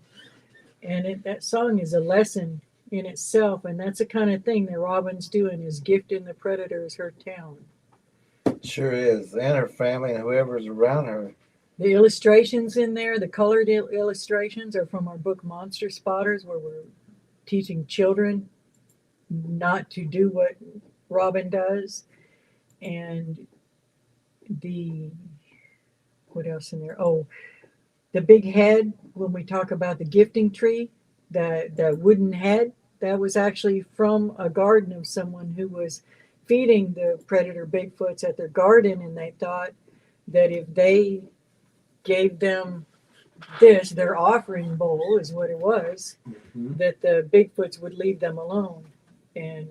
and that song is a lesson in itself, and that's the kind of thing that Robin's doing, is gifting the predators her town. Sure is, and her family and whoever's around her. The illustrations in there, the colored illustrations, are from our book Monster Spotters, where we're teaching children not to do what Robin does. And what else in there? Oh, the big head, when we talk about the gifting tree, the wooden head, that was actually from a garden of someone who was feeding the predator Bigfoots at their garden, and they thought that if they gave them this, their offering bowl is what it was, that the Bigfoots would leave them alone. And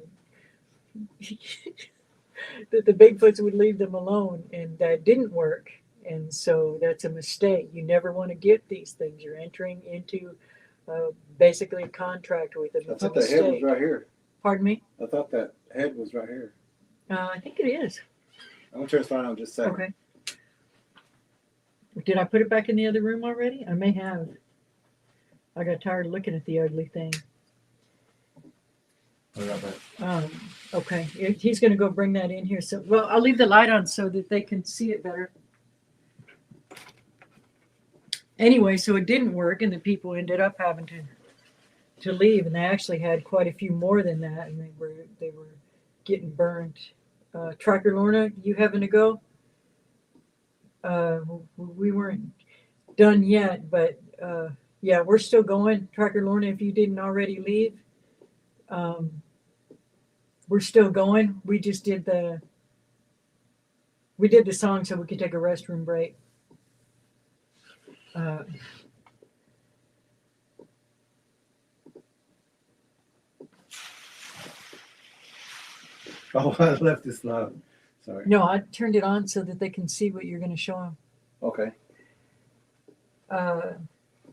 that the Bigfoots would leave them alone, and that didn't work. And so that's a mistake. You never want to gift these things. You're entering into basically a contract with them. I It's a thought that head was mistake. right here. Pardon me? I thought that head was right here. I think it is. I'm gonna turn this on just a second. Okay. Did I put it back in the other room already? I may have. I got tired of looking at the ugly thing. Okay. He's going to go bring that in here. So, well, I'll leave the light on so that they can see it better. Anyway, so it didn't work, and the people ended up having to leave, and they actually had quite a few more than that, and they were getting burned. Tracker Lorna, you having to go? We weren't done yet, but yeah, we're still going. Tracker Lorna, if you didn't already leave, we're still going. We just did the song so we could take a restroom break. Oh, I left this loud. Sorry. No, I turned it on so that they can see what you're going to show them. Okay.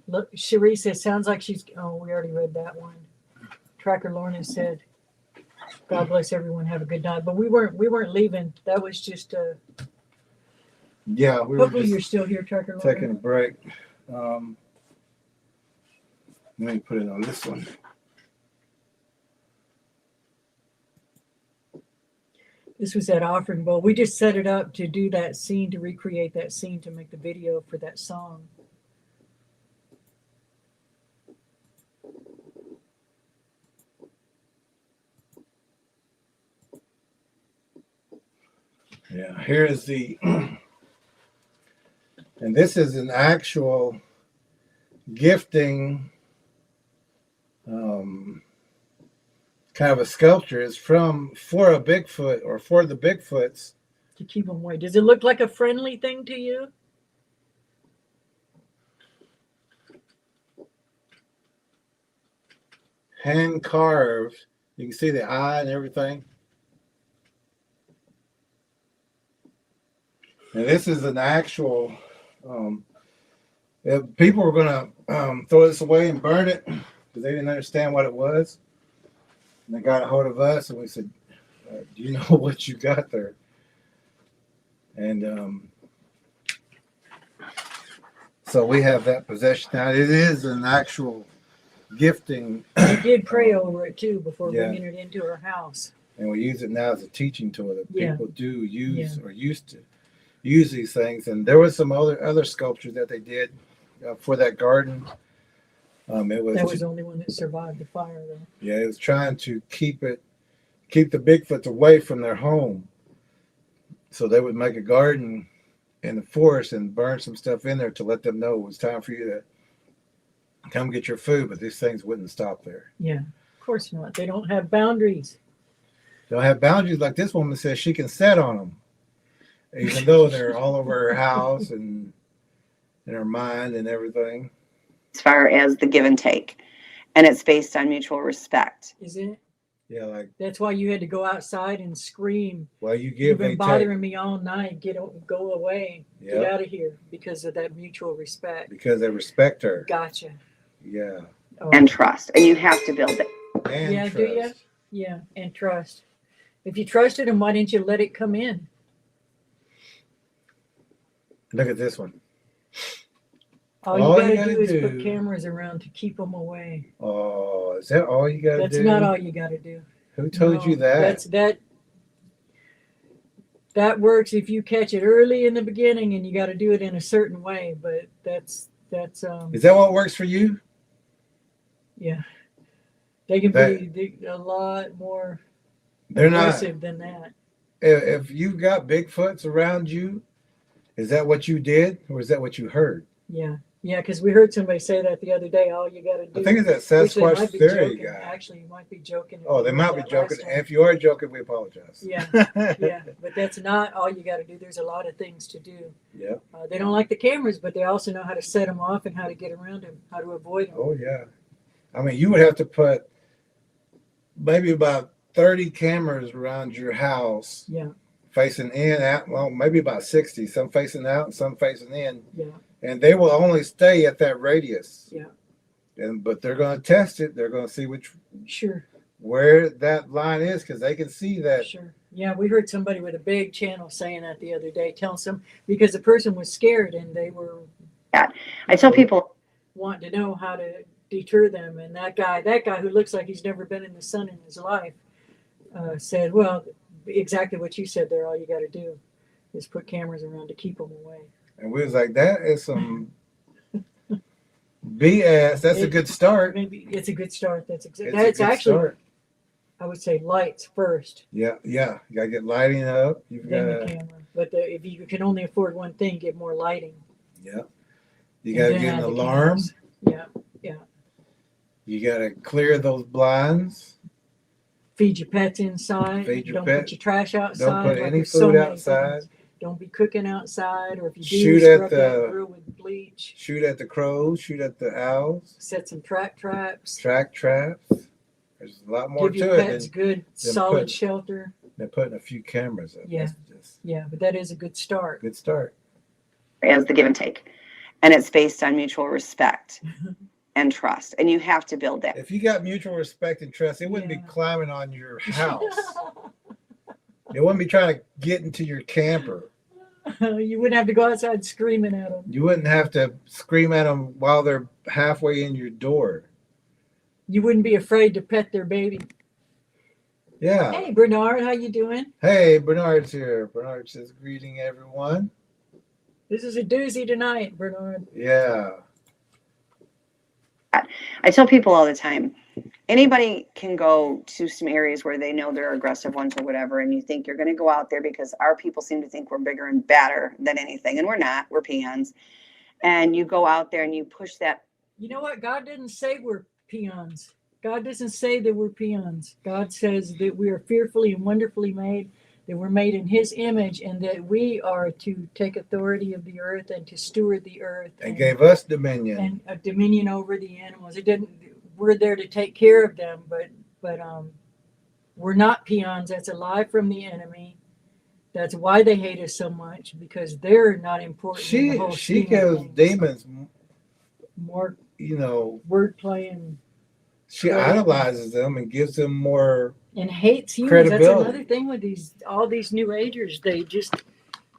Look, Cherie says, sounds like she's, oh, we already read that one. Tracker Lorna said, God bless everyone, have a good night. But we weren't leaving. That was just, Yeah, we were hopefully you're just still here, Tracker Lorna. taking a break. Let me put it on this one. This was that offering bowl. We just set it up to do that scene, to recreate that scene, to make the video for that song. Yeah, here's the, and this is an actual gifting, kind of a sculpture. It's for a Bigfoot, or for the Bigfoots. To keep them away. Does it look like a friendly thing to you? Hand carved. You can see the eye and everything. And this is an actual, people were going to throw this away and burn it because they didn't understand what it was. And they got a hold of us, and we said, do you know what you got there? And so we have that possession now. It is an actual gifting. We did pray over it too before Yeah. bringing it into our house. And we use it now as a teaching tool that Yeah. people do use or used to use these things. And there was some other sculptures that they did for that garden. It was, That was the only one that survived the fire, though. yeah, it was trying to keep the Bigfoots away from their home. So they would make a garden in the forest and burn some stuff in there to let them know it was time for you to come get your food. But these things wouldn't stop there. Yeah, of course not. They don't have boundaries. They'll have boundaries, like this woman says she can set on them. even though they're all over her house and in her mind and everything. As far as the give and take, and it's based on mutual respect. Is it? Yeah, like, That's why you had to go outside and scream. well, you You've give, been they bothering take. me all night. Go away. Get Yep, out of here because of that mutual respect. because they respect her. Gotcha. Yeah, Oh. And trust, and you have to build it. and Yeah, do you? trust. Yeah, and trust. If you trusted him, why didn't you let it come in? Look at this one. All All you you gotta gotta do is do- put cameras around to keep them away. Oh, is that all you gotta That's do? not all you gotta do. Who told you No, that? That works if you catch it early in the beginning, and you got to do it in a certain way. But that's Is that what works for you? yeah. They can be a lot more They're not. aggressive than that. If you've got Bigfoots around you, is that what you did, or is that what you heard? Yeah, yeah. Because we heard somebody say that the other day. All you got to do. I think it's that which they might Sasquatch be theory joking. guy. Actually, you might be joking. Oh, they might be that joking. last time. And if you are joking, we apologize. Yeah, yeah, but that's not all you got to do. There's a lot of things to do. Yeah. They don't like the cameras, but they also know how to set them off and how to get around them, how to avoid them. Oh yeah. I mean, you would have to put maybe about 30 cameras around your house, Yeah, facing in, out. Well, maybe about 60. Some facing out and some facing in, yeah, and they will only stay at that radius. yeah. But they're going to test it. They're going to see Sure, where that line is, because they can see that. sure. Yeah, we heard somebody with a big channel saying that the other day, telling some because the person was scared and they were I tell people, wanting to know how to deter them. And that guy who looks like he's never been in the sun in his life, said, "Well, exactly what you said there. All you got to do is put cameras around to keep them away." And we was like, that is some BS. That's a good start. Maybe it's a good start. That's It's a that's good actually, start. I would say, lights first, Yeah, yeah. You gotta get lighting up. You've then got the camera. But if you can only afford one thing, get more lighting. yeah. You and gotta then get an add the alarm. cameras. Yeah. You gotta clear those blinds. Feed your pets inside. Feed your Don't pet. put your trash outside. Don't put any there's so food many outside. things. Don't be cooking outside, or if you do, Shoot at scrub that the- grill with bleach. Shoot at the crows. Shoot at the owls. Set some traps. Track traps. There's a lot more Give your to it pets good, solid putting- shelter. than putting a few cameras up. Yeah. That's just Yeah, but that is a good start. a good start. as the give and take, and it's based on mutual respect and trust, and you have to build that. If you got mutual respect and trust, it wouldn't Yeah. be climbing on your house. It wouldn't be trying to get into your camper. You wouldn't have to go outside screaming at them. You wouldn't have to scream at them while they're halfway in your door. You wouldn't be afraid to pet their baby. Yeah. Hey, Bernard, how you doing? Hey, Bernard's here. Bernard says, greeting everyone. This is a doozy tonight, Bernard. Yeah. I tell people all the time, anybody can go to some areas where they know they're aggressive ones or whatever, and you think you're going to go out there because our people seem to think we're bigger and badder than anything, and we're not. We're peons. And you go out there and you push that. You know what? God didn't say we're peons. God doesn't say that we're peons. God says that we are fearfully and wonderfully made, that we're made in his image, and that we are to take authority of the earth and to steward the earth And gave us dominion. and a dominion over the animals. It didn't. We're there to take care of them, but we're not peons. That's a lie from the enemy. That's why they hate us so much, because they're not important. in the whole She scheme of gives things. demons, More you know, wordplay and she Right. idolizes them and gives them more. hates humans. Credibility. That's another thing with all these new agers. They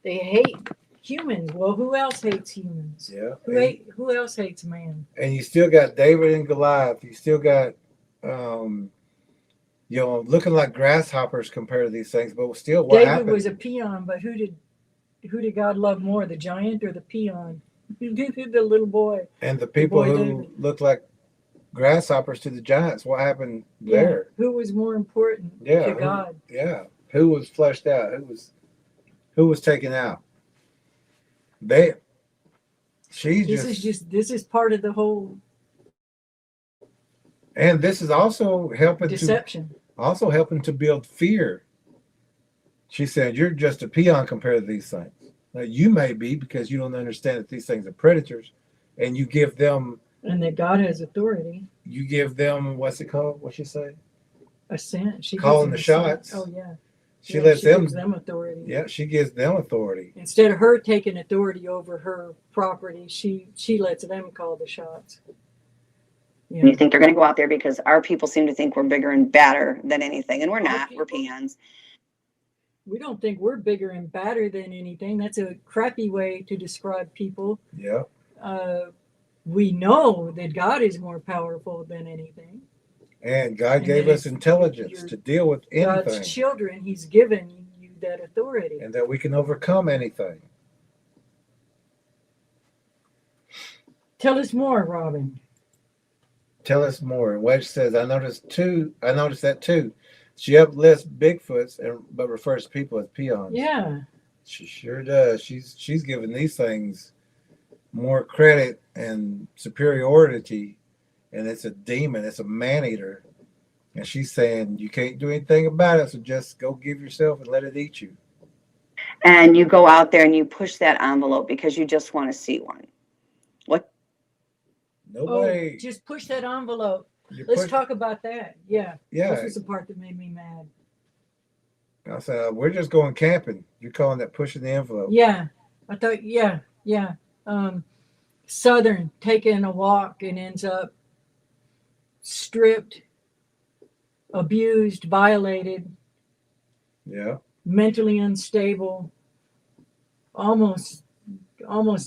hate humans. Well, who else hates humans? Yeah. Who else hates man? And you still got David and Goliath. You still got, looking like grasshoppers compared to these things. But still, what David happened? was a peon, but who did God love more, the giant or the peon? The little boy. And the people boy who David. looked like grasshoppers to the giants. What happened Yeah. there? Who was more important Yeah, to who- God? Yeah. Who was fleshed out? Who was taken out? This is part of the whole and this is also helping deception. to build fear She's saying you're just a peon compared to these things. Now, you may be because you don't understand that these things are predators, and you give them. And that God has authority. You give them, what's it called? What'd she say? Assent. She Calling gives the them assent. shots. Oh yeah. She lets them. gives them authority. Yeah, she gives them authority. Instead of her taking authority over her property, she lets them call the shots. Yeah. And you think they're going to go out there because our people seem to think we're bigger and badder than anything, and we're Our not. We're people? peons. We don't think we're bigger and badder than anything. That's a crappy way to describe people. Yeah. We know that God is more powerful than anything. And God And gave that us if intelligence you're to deal with anything. God's children, He's given you that authority. And that we can overcome anything. Tell us more, Robin. Tell us more. And Wedge says, I noticed that too. She uplifts Bigfoots but refers to people as peons. Yeah. She sure does. She's giving these things more credit and superiority, and it's a demon, it's a man-eater. And she's saying you can't do anything about it, so just go give yourself and let it eat you. And you go out there and you push that envelope because you just want to see one. What? Nobody. Oh, just push that envelope. Let's talk about that. Yeah. Yeah. This was the part that made me mad. I said, we're just going camping. You're calling that pushing the envelope. Yeah. I thought, yeah. Southern taking a walk and ends up stripped, abused, violated. Yeah. Mentally unstable, almost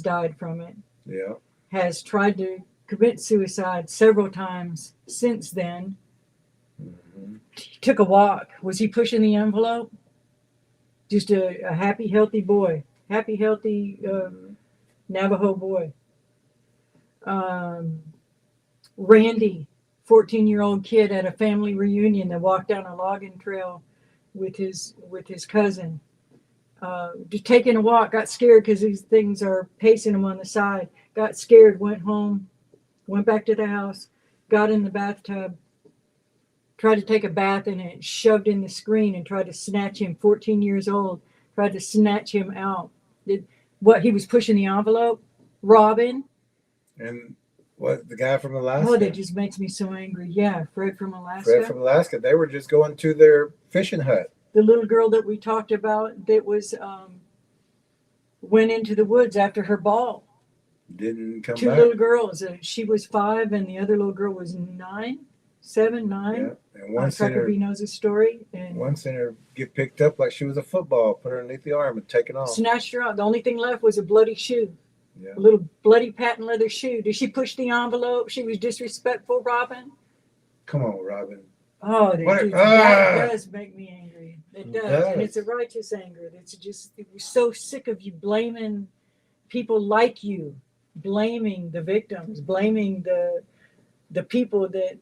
died from it. Yeah. Has tried to commit suicide several times since then. Mm-hmm. He took a walk. Was he pushing the envelope? Just a happy, healthy boy. Happy, healthy Navajo boy. Randy, 14-year-old kid at a family reunion that walked down a logging trail with his cousin, just taking a walk, got scared because these things are pacing him on the side, got scared, went home, went back to the house, got in the bathtub, tried to take a bath in it, shoved in the screen and tried to snatch him, 14 years old, tried to snatch him out. He was pushing the envelope? Robin? And what, the guy from Alaska? Oh, that just makes me so angry. Yeah, Fred from Alaska. Fred from Alaska. They were just going to their fishing hut. The little girl that we talked about that was went into the woods after her ball. Didn't come Two back. little girls. She was 5 and the other little girl was 7, 9. Yeah. And one seen her, knows the story. And one seen her get picked up like she was a football, put her underneath the arm and taken off. snatched her out. The only thing left was a bloody shoe. Yeah. A little bloody patent leather shoe. Did she push the envelope? She was disrespectful, Robin? Come on, Robin. Oh, that does make me angry. It does. And it's a righteous anger. It's just, we're so sick of you blaming people like you, blaming the victims, blaming the people that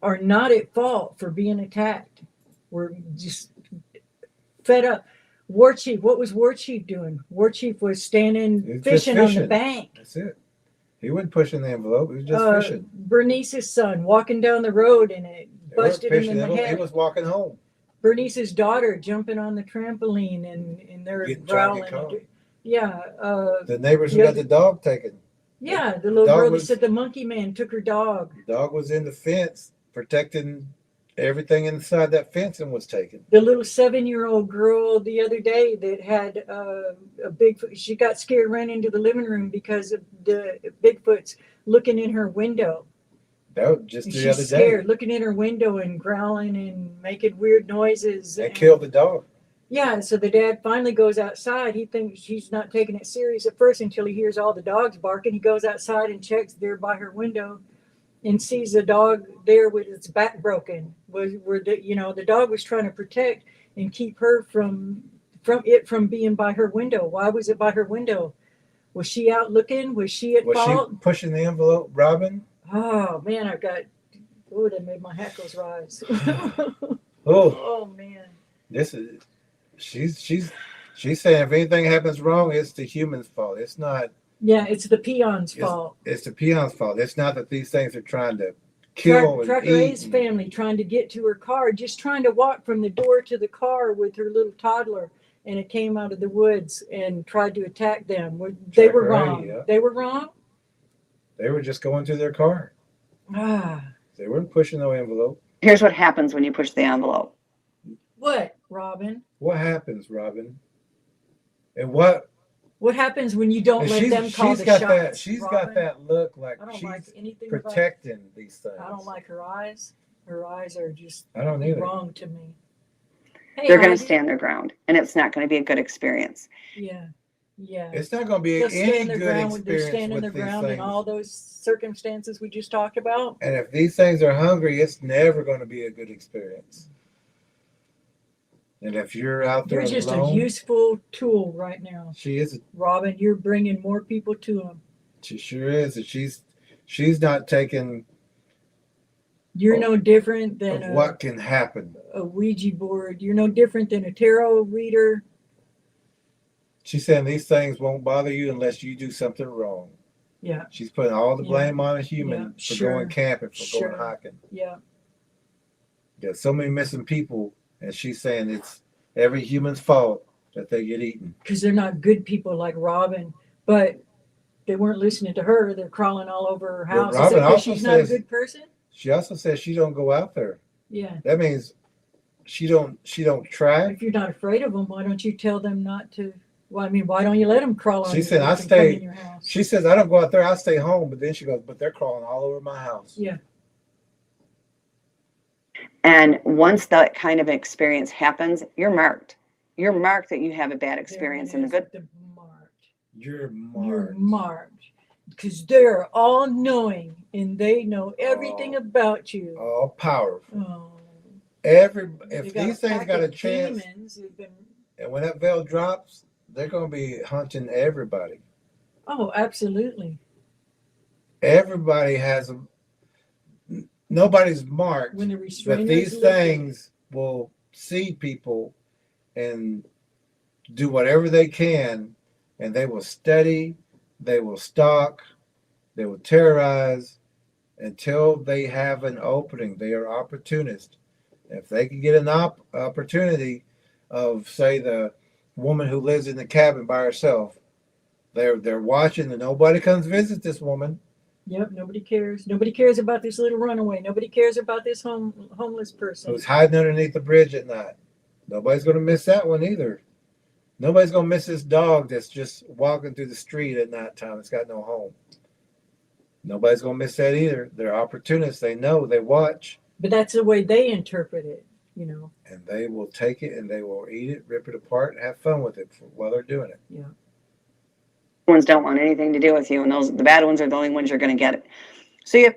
are not at fault for being attacked. We're just fed up. War Chief, what was War Chief doing? War Chief was standing fishing on the bank. That's it. He wasn't pushing the envelope. He was just fishing. Bernice's son walking down the road and it busted him in the head. He was walking home. Bernice's daughter jumping on the trampoline and they're growling. Yeah. The neighbors who got the dog taken. Yeah, the little girl that said the monkey man took her dog. The dog was in the fence protecting everything inside that fence and was taken. The little 7-year-old girl the other day that had a Bigfoot, she got scared, ran into the living room because of the Bigfoot's looking in her window. That was just the other day. She's scared, looking in her window and growling and making weird noises. And killed the dog. Yeah, so the dad finally goes outside. He thinks she's not taking it serious at first until he hears all the dogs barking. He goes outside and checks there by her window and sees a dog there with its back broken. The dog was trying to protect and keep her from being by her window. Why was it by her window? Was she out looking? Was she at fault? Was she pushing the envelope, Robin? Oh man, that made my hackles rise. Oh man. She's saying if anything happens wrong, it's the human's fault. It's not. Yeah, it's the peon's fault. It's the peon's fault. It's not that these things are trying to kill and Trucker eat. A's family trying to get to her car, just trying to walk from the door to the car with her little toddler, and it came out of the woods and tried to attack them. They were Trucker A, wrong. yeah. They were wrong. They were just going through their car. Ah, They weren't pushing no envelope. Here's what happens when you push the envelope. what, Robin? What happens, Robin? And what? What happens when you don't And let them call the got shots? that. She's got Robin? that look like I don't she's like anything about. protecting these things. I don't like her eyes. Her eyes are just I don't either. wrong to me. Hey, They're going Heidi. to stand their ground, and it's not going to be a good experience. Yeah, yeah. It's not going to be They'll any stand their good ground when they're experience standing their with these ground in things. all those circumstances we just talked about. And if these things are hungry, it's never going to be a good experience. And if you're out there You're just a alone, useful tool right now, she is. Robin. You're bringing more people to them. She sure is. And she's not taking You're no different than of what can happen. a Ouija board. You're no different than a tarot reader. She's saying these things won't bother you unless you do something wrong. Yeah, She's putting all the Yeah. blame on a human Yeah. for Sure. going camping, for Sure. going hiking. yeah. There's so many missing people, and she's saying it's every human's fault that they get eaten. Because they're not good people like Robin, but they weren't listening to her. They're crawling all over her house. Is Robin that because also she's not a says- good person? She also says she don't go out there. Yeah. That means she don't try. If you're not afraid of them, why don't you tell them not to? Well, I mean, why don't you let them crawl on She your said, roof "I and come stay-" in your house? She says I don't go out there. I stay home. But then she goes, but they're crawling all over my house. Yeah. And once that kind of experience happens, you're marked. You're marked that you have a bad experience in the good. The marked. You're You're marked. marked. Because they're all knowing and they know everything Oh. about you. All powerful. Oh. If They these things pack got a of chance, demons who've been- and when that veil drops, they're going to be hunting everybody. Oh, absolutely. Everybody has a. Nobody's marked, When the but restrainer's these lifted. things will see people and do whatever they can, and they will study, they will stalk, they will terrorize until they have an opening. They are opportunists. If they can get an opportunity of, say, the woman who lives in the cabin by herself, they're watching and nobody comes visit this woman. Yep, nobody cares. Nobody cares about this little runaway. Nobody cares about this homeless person. Who's hiding underneath the bridge at night. Nobody's going to miss that one either. Nobody's going to miss this dog that's just walking through the street at nighttime. It's got no home. Nobody's going to miss that either. They're opportunists. They know. They watch. But that's the way they interpret it, you know. And they will take it and they will eat it, rip it apart, and have fun with it while they're doing it. Yeah. Ones don't want anything to do with you, and the bad ones are the only ones you're going to get it. So you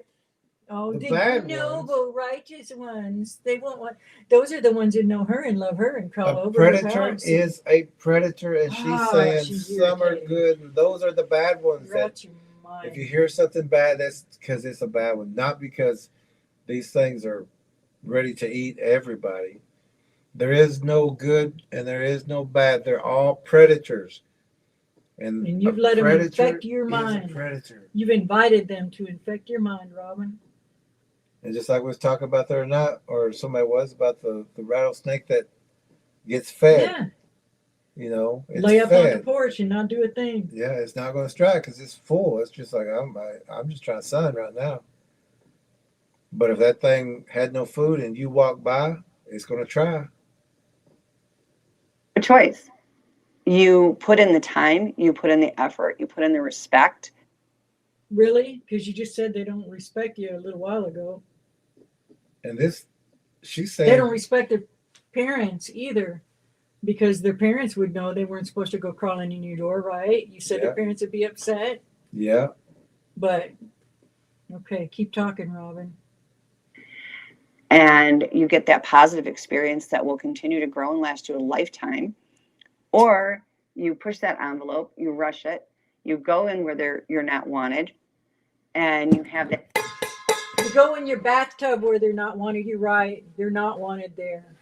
Oh, The the bad noble, righteous ones. They won't want. Those are the ones who know her and love her and crawl A over her predator house. is a predator, and she's Ah, saying she's some are irritating. good and those are the bad ones. You're That out your mind. if you hear something bad, that's because it's a bad one, not because these things are ready to eat everybody. There is no good and there is no bad. They're all predators. And you've a let 'em predator infect your is mind. a predator. You've invited them to infect your mind, Robin. And just like we was talking about there or not, or somebody was about the rattlesnake that gets fed. Yeah. You know, it's Lay up fed. on the porch and not do a thing. Yeah, it's not going to strike because it's full. It's just like I'm just trying to sun right now. But if that thing had no food and you walk by, it's going to try. a choice. You put in the time, you put in the effort, you put in the respect. Really? Because you just said they don't respect you a little while ago. And this, she's They saying, don't respect their parents either. Because their parents would know they weren't supposed to go crawling in your door, right? You said Yeah. their parents would be upset. yeah, But, okay, keep talking, Robin. And you get that positive experience that will continue to grow and last you a lifetime. Or you push that envelope, you rush it, you go in where you're not wanted, and you have that. You go in your bathtub where they're not wanted. You're right. They're not wanted there.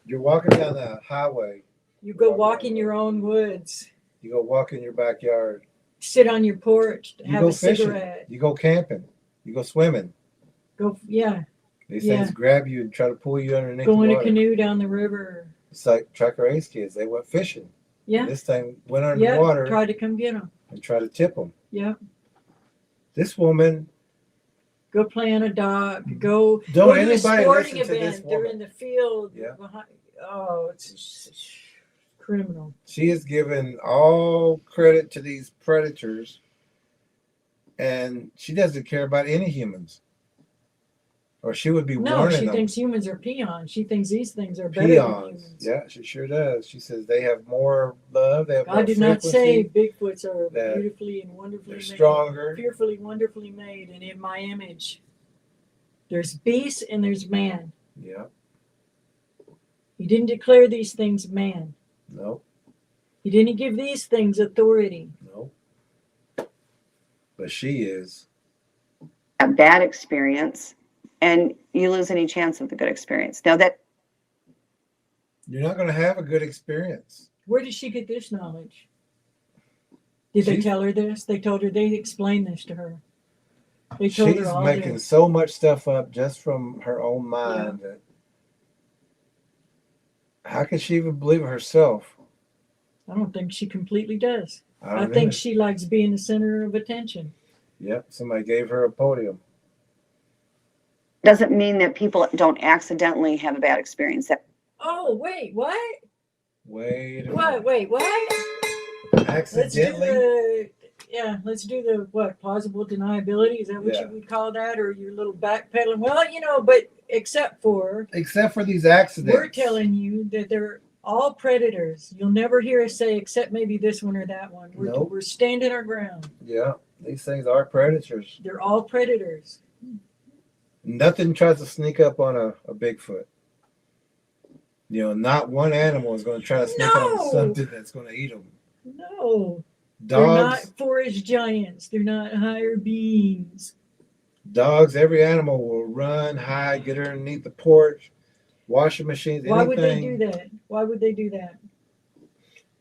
you're walking down the highway. You go walk in your own woods. You go walk in your backyard. Sit on your porch. You Have go a fishing. cigarette. You go camping. You go swimming. Go, yeah. These Yeah. things grab you and try to pull you underneath Go the in a water. canoe down the river. It's like Tracker Ace kids. They went fishing. Yeah. This thing went under Yeah. the water Try to come get them. and try to tip them. Yeah. This woman, Go play on a dock. Go don't go to a anybody sporting listen to this event. They're woman. in the field. Yeah. Behind. Oh, it's criminal. She is giving all credit to these predators, and she doesn't care about any humans. Or she would be No, warning she them. thinks humans are peons. She thinks these things are better than Peons. humans. Yeah, she sure does. She says they have more love. They have more God did not say frequency. Bigfoots are that beautifully and wonderfully They're made. stronger. Fearfully, wonderfully made, and in my image. There's beast and there's man. Yeah. He didn't declare these things man. No. He didn't give these things authority. No. But she is. A bad experience, and you lose any chance of the good experience. Now that You're not going to have a good experience. Where did she get this knowledge? Did they She's- tell her this? They told her, they explained this to her. They told She's her all making this. so much stuff up just from her own mind that how can she even believe it herself? I don't think she completely does. I I don't think either. she likes being the center of attention. Yep, somebody gave her a podium. doesn't mean that people don't accidentally have a bad experience. That Oh, wait, what? Wait a What? minute. Wait, what? Let's do Accidentally? let's do the what? Plausible deniability? Is that what Yeah. you would call that? Or your little backpedaling? Well, but except for Except for these accidents. we're telling you that they're all predators. You'll never hear us say except maybe this one or that one. Nope. We're standing our ground. Yeah, these things are predators. They're all predators. Nothing tries to sneak up on a Bigfoot. Not one animal is going to try to sneak No. on something that's going to eat them. No, they're not Dogs, forest giants. They're not higher beings. every animal will run, hide, get underneath the porch, washing machines, Why would they anything. do that? Why would they do that?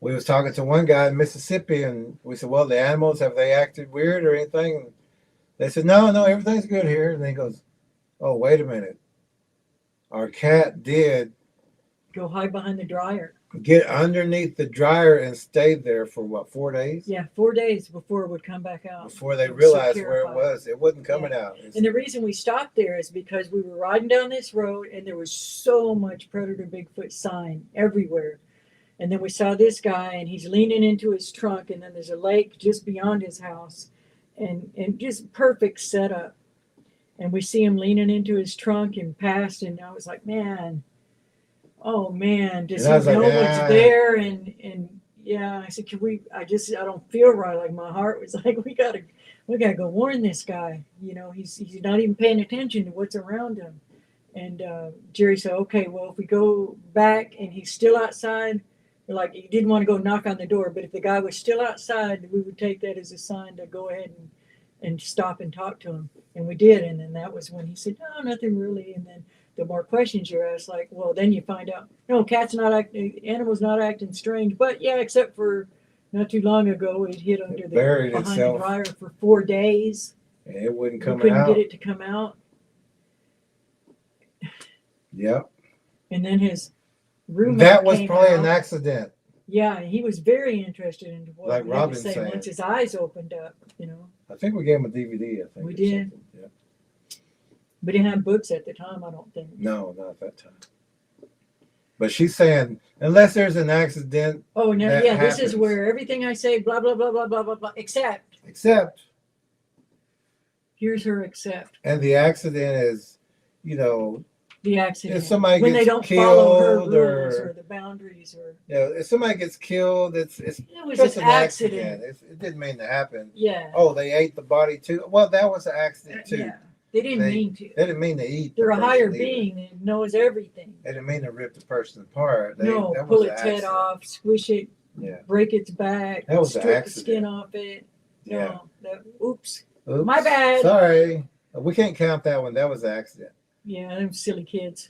We was talking to one guy in Mississippi, and we said, well, the animals, have they acted weird or anything? And they said, no, everything's good here. And then he goes, oh, wait a minute. Our cat did Go hide behind the dryer. get underneath the dryer and stayed there for, 4 days? Yeah, 4 days before it would come back out. Before they I'm so realized where it terrified. was. It wasn't coming out. It's- And the reason we stopped there is because we were riding down this road and there was so much predator Bigfoot sign everywhere. And then we saw this guy and he's leaning into his trunk, and then there's a lake just beyond his house, and just perfect setup. And we see him leaning into his trunk and past, and I was like, man, oh man, does And I was he like, know what's ah. there? And yeah, I said, I don't feel right. Like my heart was like, we gotta go warn this guy. He's not even paying attention to what's around him. And Jerry said, okay, well, if we go back and he's still outside, like he didn't want to go knock on the door, but if the guy was still outside, we would take that as a sign to go ahead and stop and talk to him. And we did. And then that was when he said, no, nothing really. And then the more questions you ask, like, well, then you find out, no, animal's not acting strange. But yeah, except for not too long ago, it hid under buried behind itself. the dryer for 4 days. And it wouldn't We come couldn't out. get it to come out. Yep. And then his roommate That was came probably out. an accident. Yeah, he was very interested in what Like we had to Robin say said. once his eyes opened up, I think we gave him a DVD. I think We or did. something. Yeah. We didn't have books at the time, I don't think. No, not at that time. But she's saying, unless there's an accident, Oh, no, That yeah, this happens. is where everything I say, blah, blah, blah, blah, blah, blah, blah, except, except, here's her except, and the accident is, the accident. if somebody When they gets don't follow her killed rules or, or the boundaries or, if somebody gets killed, it's it was just an an accident. accident. It didn't mean to happen. Yeah. Oh, they ate the body too. Well, that was an accident too. Yeah. They didn't They- mean to. They didn't mean to eat. They're the a higher person either. being that knows everything. They didn't mean to rip the person apart. No, that pull was an its head accident. off, squish it, Yeah. break its back, That was an strip the accident. skin off it. Yeah. No, oops. Oops. My bad. Sorry. We can't count that one. That was an accident. Yeah, them silly kids.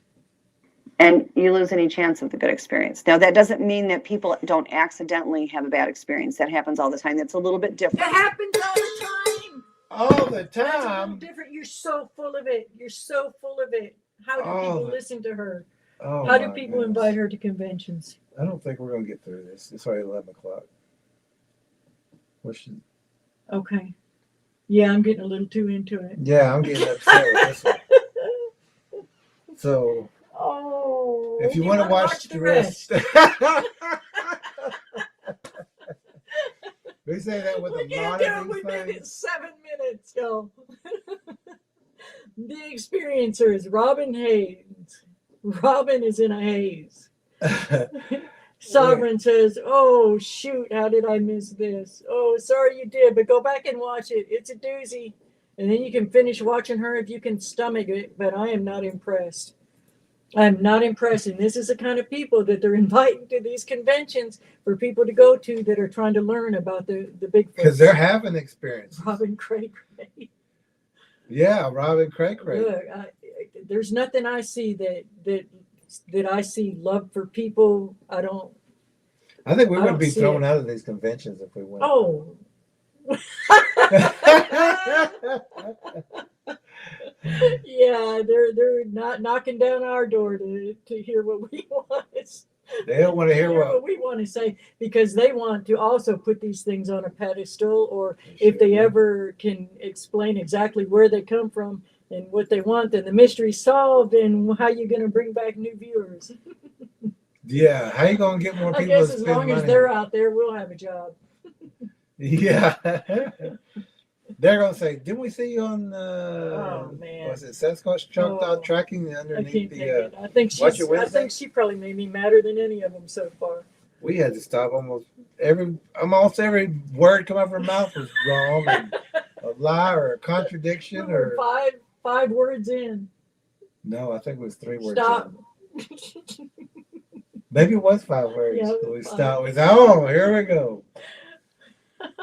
and you lose any chance of the good experience. Now that doesn't mean that people don't accidentally have a bad experience. That happens all the time. That's a little bit It different. happens all the time. all the That's a little time. different. You're so full of it. You're so full of it. How do people listen to her? Oh, How do my people goodness. invite her to conventions? I don't think we're gonna get through this. It's already 11 o'clock. Okay. Yeah, I'm getting a little too into it. Yeah, I'm getting upset with this one. So Oh, if you want to wanna watch the rest. We say that with we a can't lot do of it. these We've been things. at 7 minutes, y'all. The experiencers, Robin Hayes. Robin is in a haze. Sovereign says, "Oh shoot, how did I miss this? Oh, sorry you did, but go back and watch it. It's a doozy." And then you can finish watching her if you can stomach it. But I am not impressed. I'm not impressed. And this is the kind of people that they're inviting to these conventions for people to go to that are trying to learn about the Bigfoot. Because they're having experience. Robin Cray. Yeah, Robin Cray. Look, there's nothing I see that I see love for people. I think we I would don't be see thrown it. out of these conventions if we went. Oh. Yeah, they're not knocking down our door to hear what we want. They don't want to hear what we want to say, because they want to also put these things on a pedestal, or if they ever can explain exactly where they come from and what they want, then the mystery's solved. And how you going to bring back new viewers? Yeah, how you gonna get more I people guess to as spend long money? as they're out there, we'll have a job. Yeah. They're gonna say, "Didn't we see you on Oh man, was it Sasquatch tracking I underneath can't the take it. I think Watch Your I Wednesday? think she probably made me madder than any of them so far. We had to stop almost every word come out of her mouth was wrong, and a lie or a contradiction We were or five words in. no, I think it was 3 words. Stop. Maybe it was 5 words. Yeah, it was We 5. stopped. We thought, oh, here we go.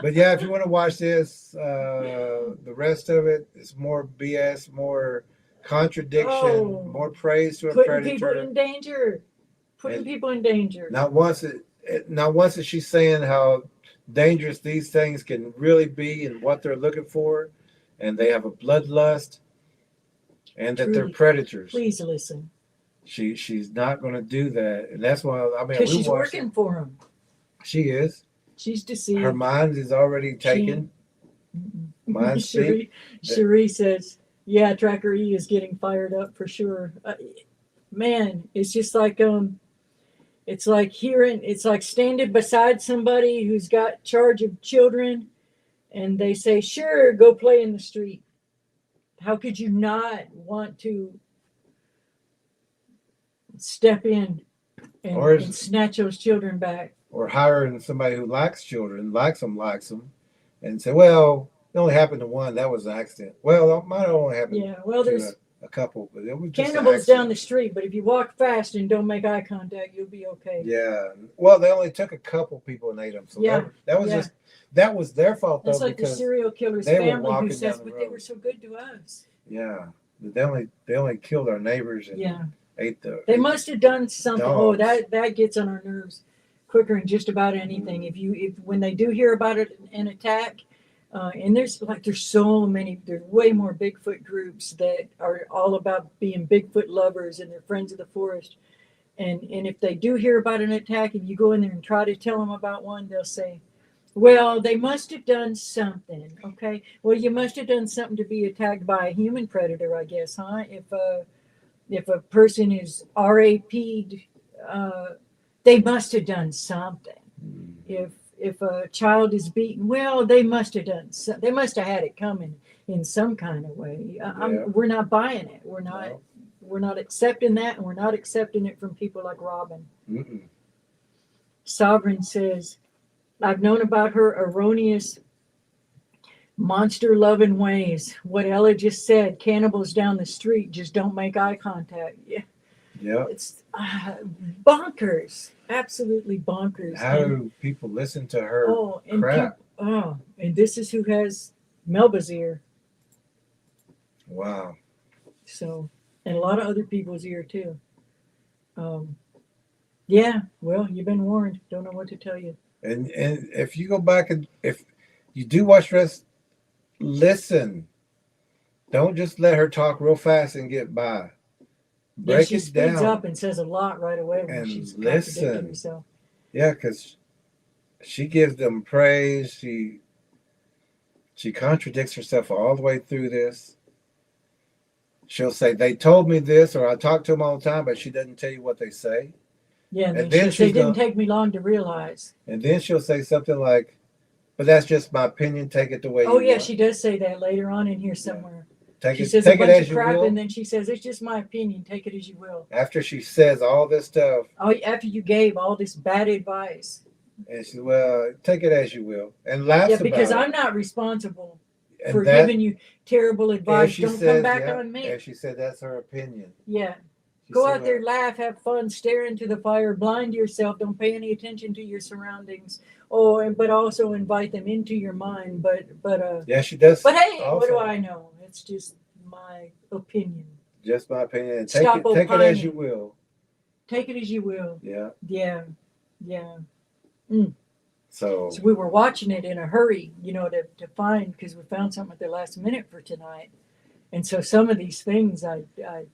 But yeah, if you want to watch this, the rest of it is more BS, more contradiction, more praise to a Putting people predator. in danger. Putting And people in danger. Not once is she saying how dangerous these things can really be and what they're looking for, and they have a bloodlust, and that Truly. they're predators. Please listen. She's not going to do that, and that's why I mean Because we she's watched working for him. She is. She's deceived. Her mind is already taken. Mind speak. Cherie says, "Yeah, Tracker E is getting fired up for sure." Man, it's just like it's like standing beside somebody who's got charge of children, and they say, "Sure, go play in the street." How could you not want to step in and snatch those children back? Or hiring somebody who likes children, likes them, and say, "Well, it only happened to one. That was an accident." Well, it might have only happened. Yeah, well, there's a couple, but it was just cannibals down the street. But if you walk fast and don't make eye contact, you'll be okay. Yeah. Well, they only took a couple people and ate them, so that was just that was their fault though. That's like the because serial killer's they were family who walking says, down the "But they road." were so good to us." Yeah, they only killed our neighbors and ate the. They must have done something. dogs. Oh, that gets on our nerves quicker than just about anything. If when they do hear about an attack, and there's so many, there's way more Bigfoot groups that are all about being Bigfoot lovers and they're friends of the forest. And if they do hear about an attack and you go in there and try to tell them about one, they'll say, "Well, they must have done something." Okay. Well, you must have done something to be attacked by a human predator, I guess, huh? If a person is RAP'd, they must have done something. If a child is beaten, well, they must have they must have had it coming in some kind of way. We're not buying it. We're not accepting that, and we're not accepting it from people like Robin. Sovereign says, "I've known about her erroneous monster-loving ways. What Ella just said, cannibals down the street just don't make eye contact." Yeah, it's bonkers, absolutely bonkers. How do people listen to her crap? And this is who has Melba's ear. Wow. So, and a lot of other people's ear too. Yeah, well, you've been warned. Don't know what to tell you. And if you go back and if you do watch the rest, listen. Don't just let her talk real fast and get by. Yeah, Break she it speeds down up and says a lot right away when and she's contradicting listen. herself. Yeah, because she gives them praise. She contradicts herself all the way through this. She'll say, they told me this, or I talk to them all the time, but she doesn't tell you what they say. Yeah, and And then then she'll say, she's it didn't gonna, take me long to realize. and then she'll say something like, but that's just my opinion. Take it the way Oh you yeah, want. she does say that later on in here somewhere. Take She it, says a take it bunch as of you crap, will. and then she says, it's just my opinion, take it as you will. After she says all this stuff, Oh, after you gave all this bad advice. and she, well, take it as you will, and laughs Yeah, because about I'm not responsible it. for And that, giving you terrible if advice. she Don't come says, back yeah, on me. if she said that's her opinion. Yeah. She Go said, out there, laugh, have fun, stare into the fire, blind yourself, don't pay any attention to your surroundings. Oh, and but also invite them into your mind. yeah, she does. But hey, also, what do I know? It's just my opinion. just my opinion. And Stop take it as you opining. will. Take it as you will. Yeah. Yeah. Yeah. So So we were watching it in a hurry, to find, because we found something at the last minute for tonight. And so some of these things I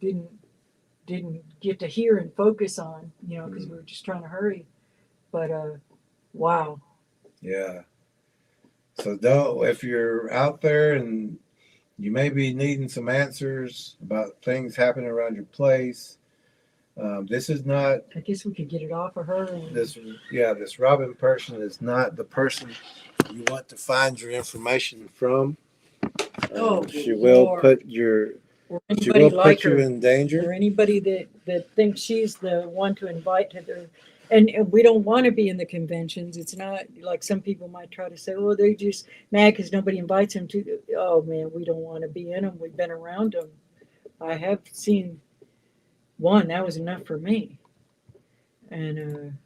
didn't get to hear and focus on, because we were just trying to hurry. But wow. yeah. So don't, if you're out there and you may be needing some answers about things happening around your place, this is not I guess we could get it off of her. And this. Yeah, this Robin person is not the person you want to find your information from. She will Lord. put your. Or She anybody will like put you her, in danger. or anybody that thinks she's the one to invite to their. And we don't want to be in the conventions. It's not like some people might try to say, "Oh, they're just mad because nobody invites them to." Oh man, we don't want to be in them. We've been around them. I have seen one that was enough for me. And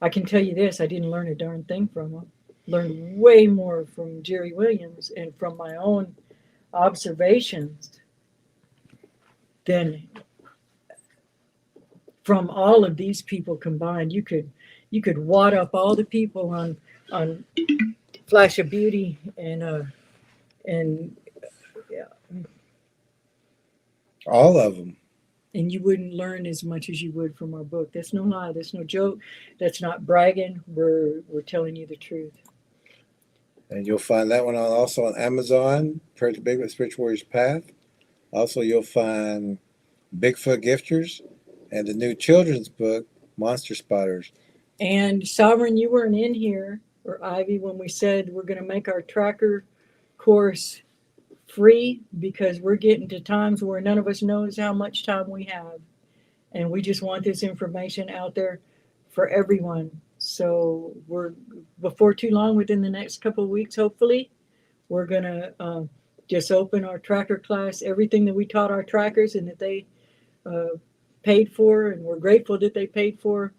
I can tell you this: I didn't learn a darn thing from them. Learned way more from Jerry Williams and from my own observations than from all of these people combined. You could wad up all the people on Flash of Beauty and yeah, All of them. and you wouldn't learn as much as you would from our book. That's no lie. That's no joke. That's not bragging. We're telling you the truth. And you'll find that one also on Amazon, Bigfoot Spiritual Warrior's Path. Also, you'll find Bigfoot Gifters and the new children's book, Monster Spotters. And Sovereign, you weren't in here, or Ivy, when we said we're going to make our tracker course free, because we're getting to times where none of us knows how much time we have. And we just want this information out there for everyone. So we're, before too long, within the next couple of weeks, hopefully, we're going to just open our tracker class, everything that we taught our trackers and that they paid for, and we're grateful that they paid for.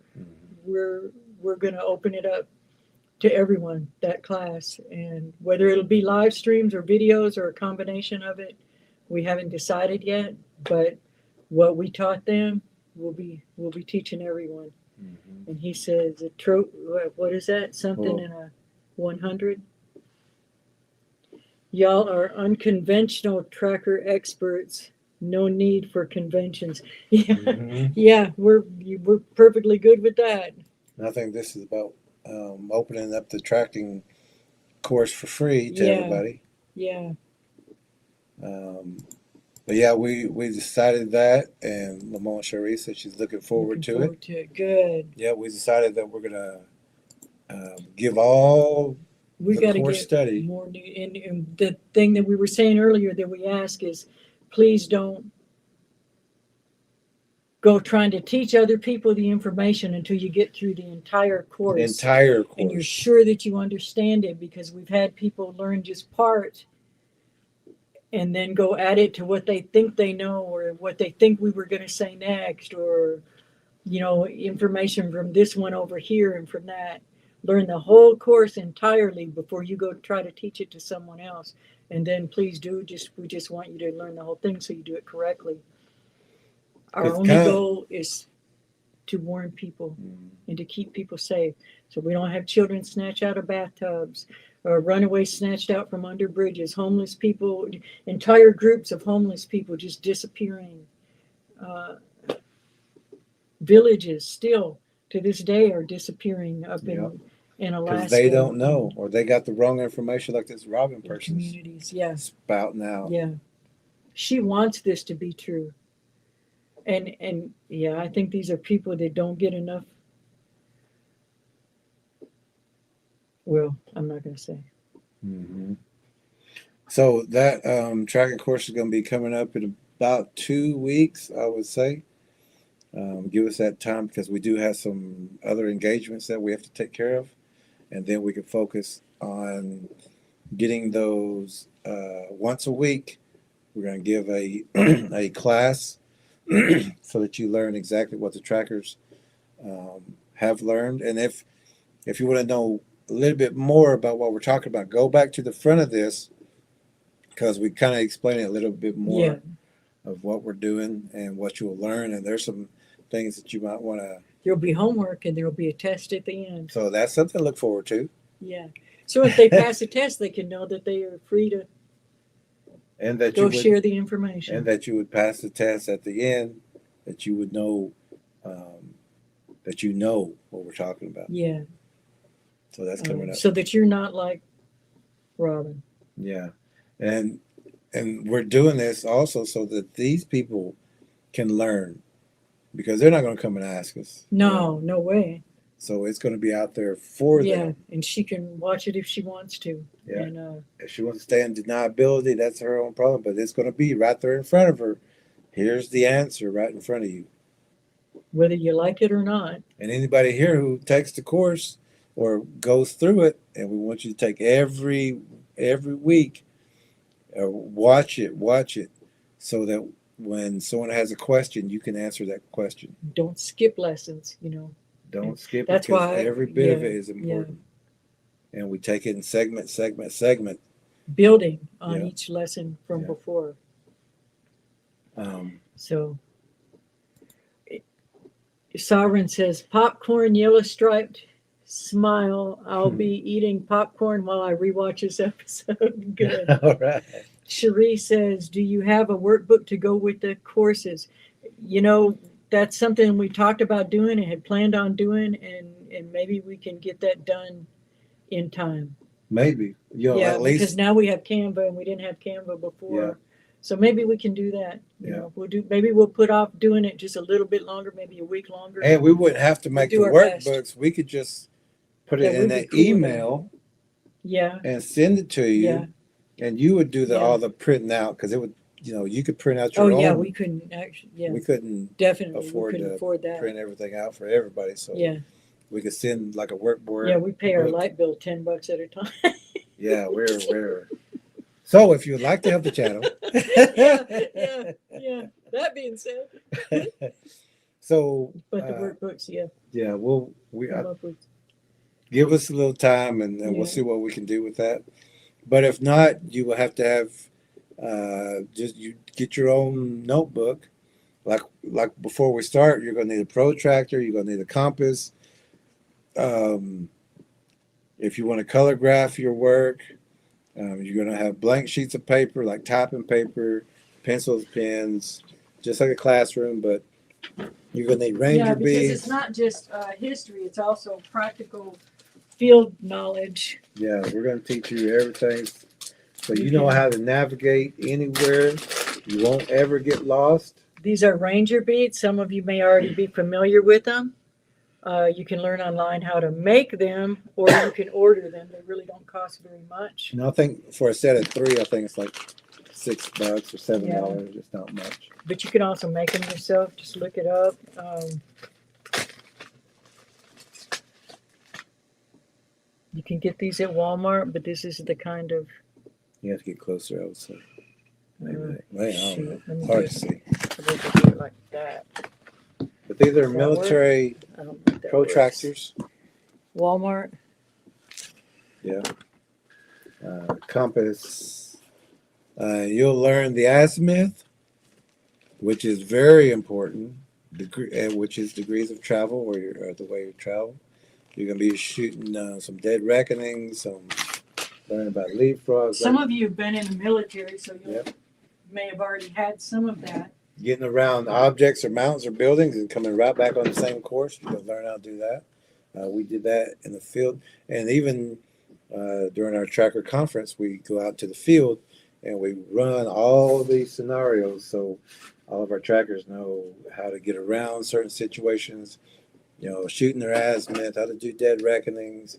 We're going to open it up to everyone, that class, and whether it'll be live streams or videos or a combination of it, we haven't decided yet. But what we taught them, we'll be teaching everyone. Mm-hmm. And he says, what is that? Something in a 100. Y'all are unconventional tracker experts. No need for conventions. Yeah, mm-hmm. Yeah, we're perfectly good with that. I think this is about opening up the tracking course for free to everybody. Yeah. But yeah, we decided that, and Lamont Cherie said she's looking forward to it. Good. Yeah, we decided that we're gonna give all we the course study more. And the thing that we were saying earlier that we ask is, please don't go trying to teach other people the information until you get through the entire course. And you're sure that you understand it, because we've had people learn just part and then go add it to what they think they know, or what they think we were going to say next, or, information from this one over here and from that. Learn the whole course entirely before you go try to teach it to someone else. And then please we just want you to learn the whole thing so you do it correctly. Our only goal is to warn people and to keep people safe. So we don't have children snatch out of bathtubs, Runaways snatched out from under bridges, homeless people, entire groups of homeless people just disappearing. Villages still to this day are disappearing up in Alaska. Because they don't know, or they got the wrong information, like this Robin person Communities, yeah. spouting out. Yeah. She wants this to be true. And yeah, I think these are people that don't get enough. Well, I'm not going to say. Mm-hmm. So that tracking course is going to be coming up in about 2 weeks, I would say. Give us that time because we do have some other engagements that we have to take care of. And then we can focus on getting those once a week. We're going to give a class so that you learn exactly what the trackers have learned. And if you want to know a little bit more about what we're talking about, go back to the front of this because we kind of explain it a little bit more of what we're doing and what you'll learn. And there's some things that you might want to. There'll be homework and there'll be a test at the end. So that's something to look forward to. Yeah. So if they pass the test, they can know that they are free to and that go share the information. And that you would pass the test at the end, that you would know that you know what we're talking about. Yeah. So that's coming up. So that you're not like Robin. Yeah. And we're doing this also so that these people can learn because they're not going to come and ask us. No, no way. So it's going to be out there for them. Yeah, and she can watch it if she wants to. Yeah. And, if she wants to stay in deniability, that's her own problem. But it's going to be right there in front of her. Here's the answer right in front of you. Whether you like it or not. And anybody here who takes the course or goes through it, and we want you to take every week, watch it, so that when someone has a question, you can answer that question. Don't skip lessons, Don't skip That's it because why, every bit of it is important. Yeah. And we take it in segment. Building on each lesson from before. So, Sovereign says, popcorn, yellow striped, smile. I'll be eating popcorn while I rewatch this episode. Good. All right. Cherie says, do you have a workbook to go with the courses? That's something we talked about doing and had planned on doing, and maybe we can get that done in time. Maybe. At least. Because now we have Canva and we didn't have Canva before. Yeah. So maybe we can do that. Maybe we'll put off doing it just a little bit longer, maybe a week longer. And we wouldn't have to make the workbooks. We could just put it in an email. Yeah. And send it to you. Yeah. And you would do all the printing out because it would, you could print out your own. Oh yeah, we couldn't actually. Yeah. We couldn't definitely afford that. Print everything out for everybody. So we could send like a workbook. Yeah, we pay our light bill $10 at a time. Yeah, we're. So if you'd like to help the channel. yeah. That being said. So. But the workbooks, yeah. Yeah, give us a little time and we'll see what we can do with that. But if not, you will have to have just you get your own notebook. Like before we start, you're going to need a protractor. You're going to need a compass. If you want to color graph your work, you're going to have blank sheets of paper, like typing paper, pencils, pens, just like a classroom. But you're going to need ranger beads. Because it's not just history; it's also practical field knowledge. Yeah, we're going to teach you everything. So you know how to navigate anywhere. You won't ever get lost. These are ranger beads. Some of you may already be familiar with them. You can learn online how to make them, or you can order them. They really don't cost very much. And I think for a set of 3, I think it's like $6 or $7. It's not much. But you can also make them yourself. Just look it up. You can get these at Walmart, but this is the kind of. You have to get closer, I would say. Maybe. I don't know. Let me Hard to see. do it like that. But these are military protractors. Walmart. Yeah. Compass. You'll learn the azimuth, which is very important, which is degrees of travel, or the way you travel. You're going to be shooting some dead reckonings, some learning about leapfrogs. Some of you have been in the military, so you Yep. may have already had some of that. Getting around objects or mountains or buildings and coming right back on the same course. You can learn how to do that. We did that in the field, and even during our tracker conference, we go out to the field and we run all of these scenarios so all of our trackers know how to get around certain situations. You know, shooting their azimuth, how to do dead reckonings,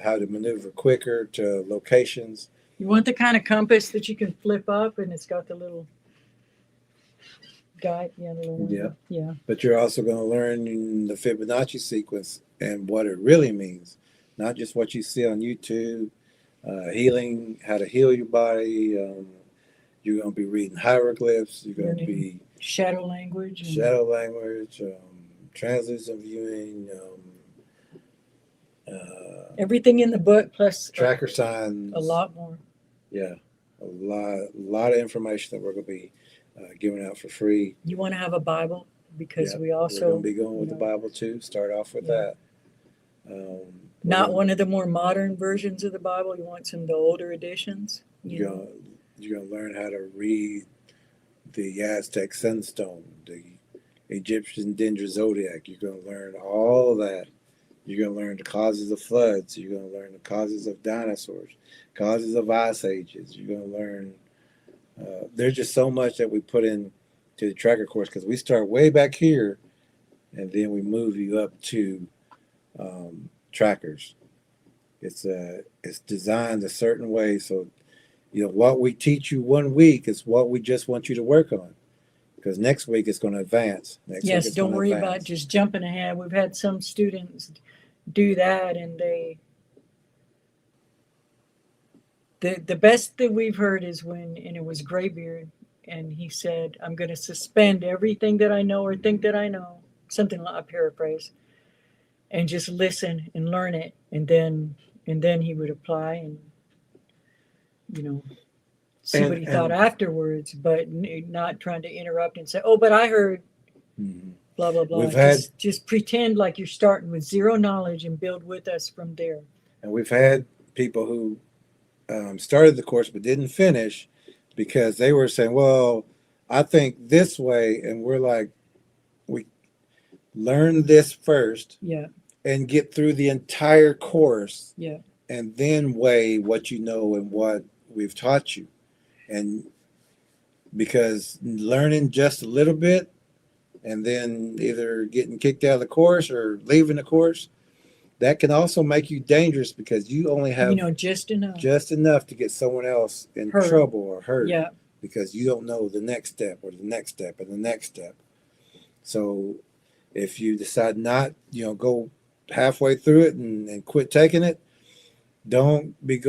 how to maneuver quicker to locations. You want the kind of compass that you can flip up and it's got the little guide. Yeah, the little one. Yeah. Yeah. But you're also going to learn the Fibonacci sequence and what it really means, not just what you see on YouTube. Healing, how to heal your body. You're going to be reading hieroglyphs. You're going to be shadow language. translucent viewing, everything in the book plus tracker signs. A lot more. Yeah, a lot of information that we're going to be giving out for free. You want to have a Bible because we also we're going to be going with the Bible too. Start off with that. Not one of the more modern versions of the Bible. You want some of the older editions. You're going to learn how to read the Aztec sunstone, the Egyptian Dendra zodiac. You're going to learn all of that. You're going to learn the causes of floods. You're going to learn the causes of dinosaurs, causes of ice ages. You're going to learn. There's just so much that we put in to the tracker course because we start way back here, and then we move you up to trackers. It's designed a certain way, so what we teach you 1 week is what we just want you to work on, because next week it's going to advance. Yes, don't worry about just jumping ahead. We've had some students do that, and the best that we've heard is and it was Graybeard, and he said, I'm going to suspend everything that I know or think that I know, something like a paraphrase, and just listen and learn it, and then he would apply and see what he thought afterwards, but not trying to interrupt and say, oh, but I heard blah blah blah. Just pretend like you're starting with zero knowledge and build with us from there. And we've had people who started the course but didn't finish because they were saying, well, I think this way, and we're like, we learn this first, and get through the entire course, and then weigh what you know and what we've taught you. And because learning just a little bit and then either getting kicked out of the course or leaving the course, that can also make you dangerous because you only have just enough to get someone else in trouble or hurt, because you don't know the next step or the next step and the next step. So if you decide not, go halfway through it and quit taking it, don't be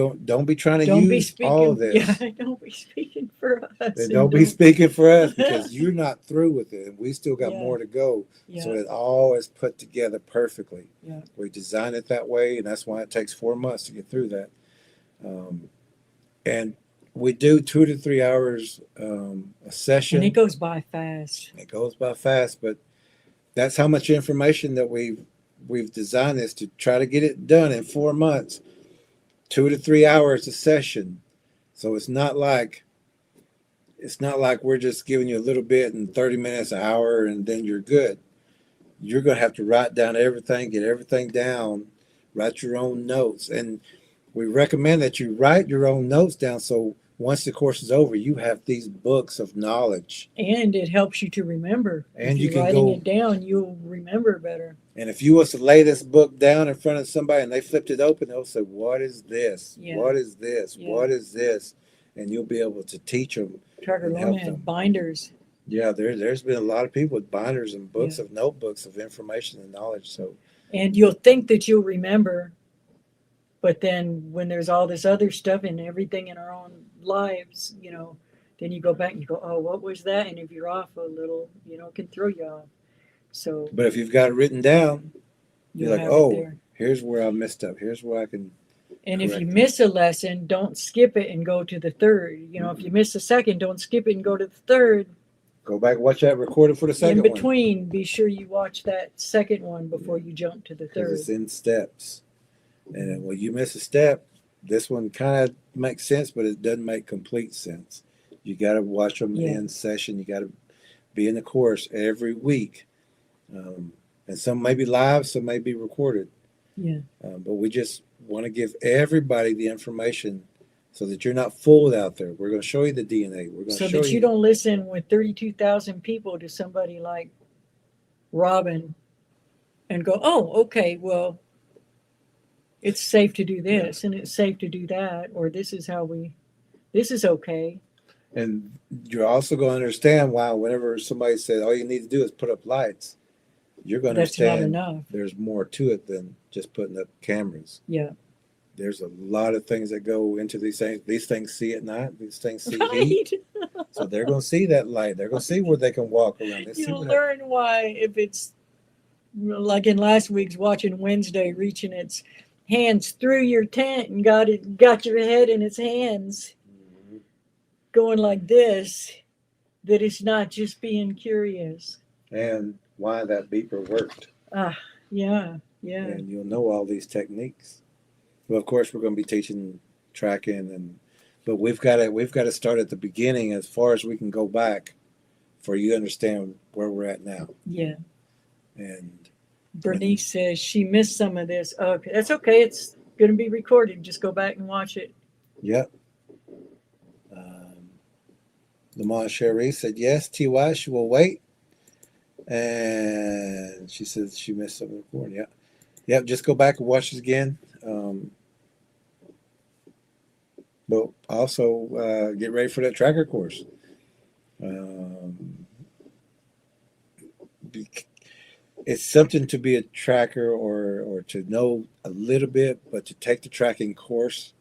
trying to use all of this. Yeah, don't be speaking for us. And don't be speaking for us because you're not through with it, and we still got more to go. So it all is put together perfectly. We design it that way, and that's why it takes 4 months to get through that. And we do 2 to 3 hours a session. And it goes by fast. It goes by fast, but that's how much information that we've designed this to try to get it done in 4 months. 2 to 3 hours a session. So it's not like we're just giving you a little bit in 30 minutes, an hour, and then you're good. You're going to have to write down everything, get everything down, write your own notes. And we recommend that you write your own notes down so once the course is over, you have these books of knowledge. And it helps you to remember. And if you're writing it down, you'll remember better. And if you was to lay this book down in front of somebody and they flipped it open, they'll say, what is this? What is this? What is this? And you'll be able to teach them. Tracker Lona had binders. Yeah, there's been a lot of people with binders and books of notebooks of information and knowledge. So, and you'll think that you'll remember, but then when there's all this other stuff and everything in our own lives, then you go back and you go, oh, what was that? And if you're off a little, it can throw you off. So, but if you've got it written down, you're like, oh, here's where I messed up. Here's where I can. And if you miss a lesson, don't skip it and go to the third. If you miss a second, don't skip it and go to the third. Go back, watch that recorded for the second one. In between, be sure you watch that second one before you jump to the third. It's in steps. And when you miss a step, this one kind of makes sense, but it doesn't make complete sense. You got to watch them Yeah. in session. You got to be in the course every week. And some may be live, some may be recorded. Yeah. But we just want to give everybody the information so that you're not fooled out there. We're going to show you the DNA. We're going to So show that you don't listen with 32,000 people to somebody like Robin and go, oh, okay, well, it's safe to do this and it's safe to do that, or this is okay. And you're also going to understand why whenever somebody says all you need to do is put up lights, you're going to That's not understand enough. there's more to it than just putting up cameras. Yeah. There's a lot of things that go into these things. These things see at night. These things see Right. heat. So they're going to see that light. They're going to see where they can walk around. They see You'll what learn why, if it's like in last week's Watching Wednesday, reaching its hands through your tent and got your head in its hands, going like this, that it's not just being curious. and why that beeper worked. Yeah. And you'll know all these techniques. Well, of course, we're going to be teaching tracking, but we've got to start at the beginning as far as we can go back, for you to understand where we're at now. Yeah. And Bernice says she missed some of this. Okay, that's okay. It's going to be recorded. Just go back and watch it. yep. Lamont Cherie said yes. TY, she will wait. And she says she missed some recording. Yep. Just go back and watch it again. But also get ready for that tracker course. It's something to be a tracker or to know a little bit, but to take the tracking course,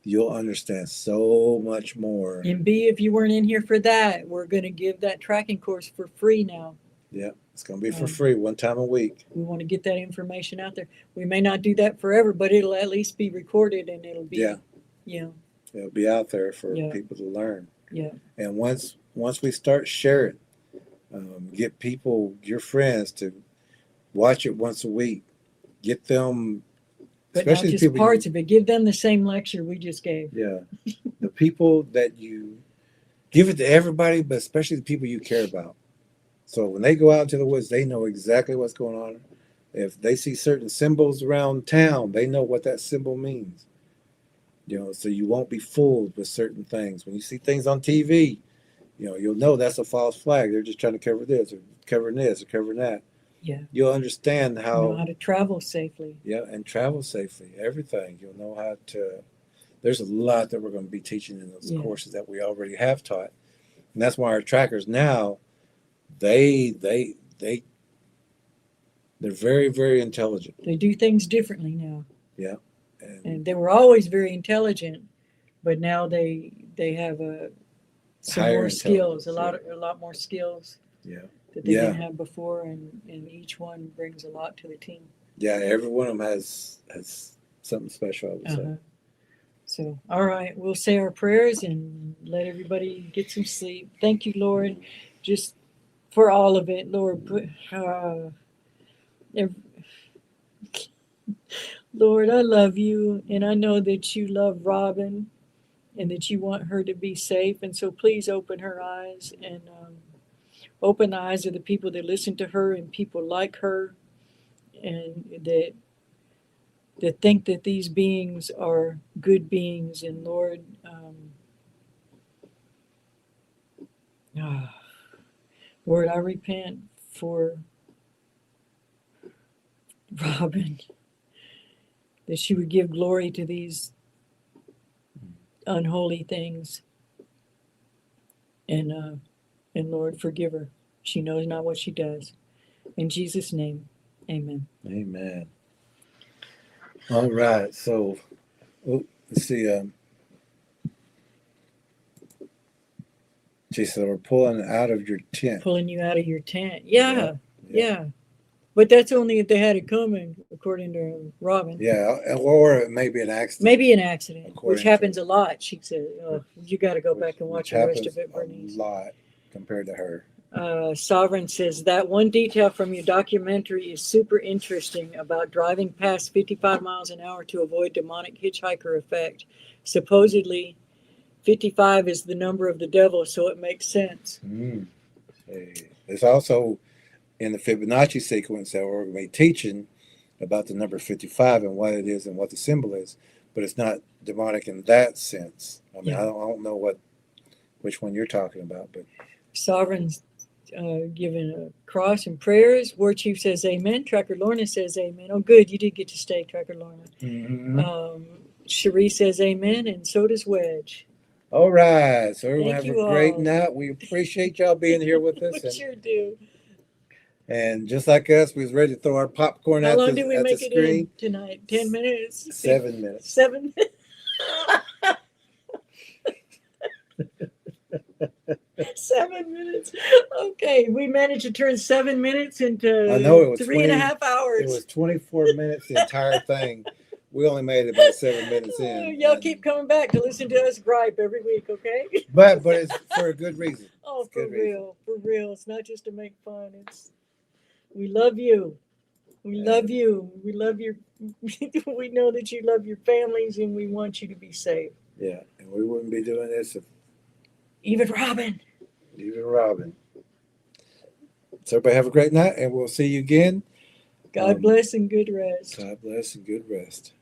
you'll understand so much more. And B, if you weren't in here for that, we're going to give that tracking course for free now. Yeah, it's going to be for free, one time a week. We want to get that information out there. We may not do that forever, but it'll at least be recorded and it'll be, It'll be out there for Yeah. people to learn. Yeah. And once we start sharing, get people, your friends, to watch it once a week. Get them, But not especially just people parts of it. Give them the same lecture we just gave. Yeah, the people that you give it to everybody, but especially the people you care about. So when they go out into the woods, they know exactly what's going on. If they see certain symbols around town, they know what that symbol means. So you won't be fooled with certain things. When you see things on TV, you'll know that's a false flag. They're just trying to cover this or covering this or covering that. Yeah. You'll understand Know how how to travel safely. and travel safely. Everything. You'll know how to. There's a lot that we're going to be teaching in those courses that we already have taught, and that's why our trackers now, they're very, very intelligent. They do things differently now. Yeah. And they were always very intelligent, but now they have some Higher more skills, intelligence, a lot more skills Yeah. that they didn't have before, and each one brings a lot to the team. Yeah. Every one of them has something special, I would say. So, all right, we'll say our prayers and let everybody get some sleep. Thank you, Lord, just for all of it, Lord. Lord, I love you, and I know that you love Robin and that you want her to be safe. And so please open her eyes and open the eyes of the people that listen to her and people like her, and that think that these beings are good beings. And Lord, Lord, I repent for Robin, that she would give glory to these unholy things. And Lord, forgive her. She knows not what she does. In Jesus' name, amen. Amen. All right. So, let's see. She said, we're pulling out of your tent. Pulling you out of your tent. Yeah. But that's only if they had it coming, according to Robin. Yeah, or it may be an accident. Maybe an accident, According which happens a lot. She said, you got to go back and watch which the rest of happens it, Bernice. a lot compared to her. Sovereign says that one detail from your documentary is super interesting about driving past 55 miles an hour to avoid demonic hitchhiker effect. Supposedly, 55 is the number of the devil, so it makes sense. There's also in the Fibonacci sequence that we're going to be teaching about the number 55 and what it is and what the symbol is, but it's not demonic in that sense. I mean, Yeah. I don't know which one you're talking about, but Sovereign's giving a cross and prayers. War Chief says amen. Tracker Lorna says amen. Oh, good. You did get to stay, Tracker Lorna. Cherie says amen, and so does Wedge. all right. So everyone Thank have a you great all. night. We appreciate y'all being here with us. We sure do. And just like us, we was ready to throw our popcorn How at long the, did we at the make it screen. in tonight? 10 minutes? 7 minutes. 7 minutes? 7 minutes. Okay, we managed to turn 7 minutes into I know it was 3.5 hours. It was 24 minutes, the entire thing. We only made it about 7 minutes in. Y'all keep coming back to listen to us gripe every week, okay? But it's for a good reason. Oh, for Good reason. real, for real. It's not just to make fun. It's we love you. We love you. We love your. We know that you love your families, and we want you to be safe. Yeah, and we wouldn't be doing this if Even Robin. even Robin. So everybody have a great night, and we'll see you again. God bless and good rest. God bless and good rest.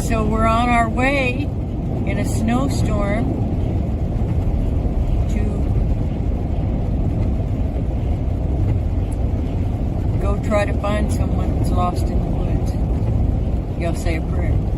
So we're on our way in a snowstorm to go try to find someone that's lost in the woods. Y'all say a prayer.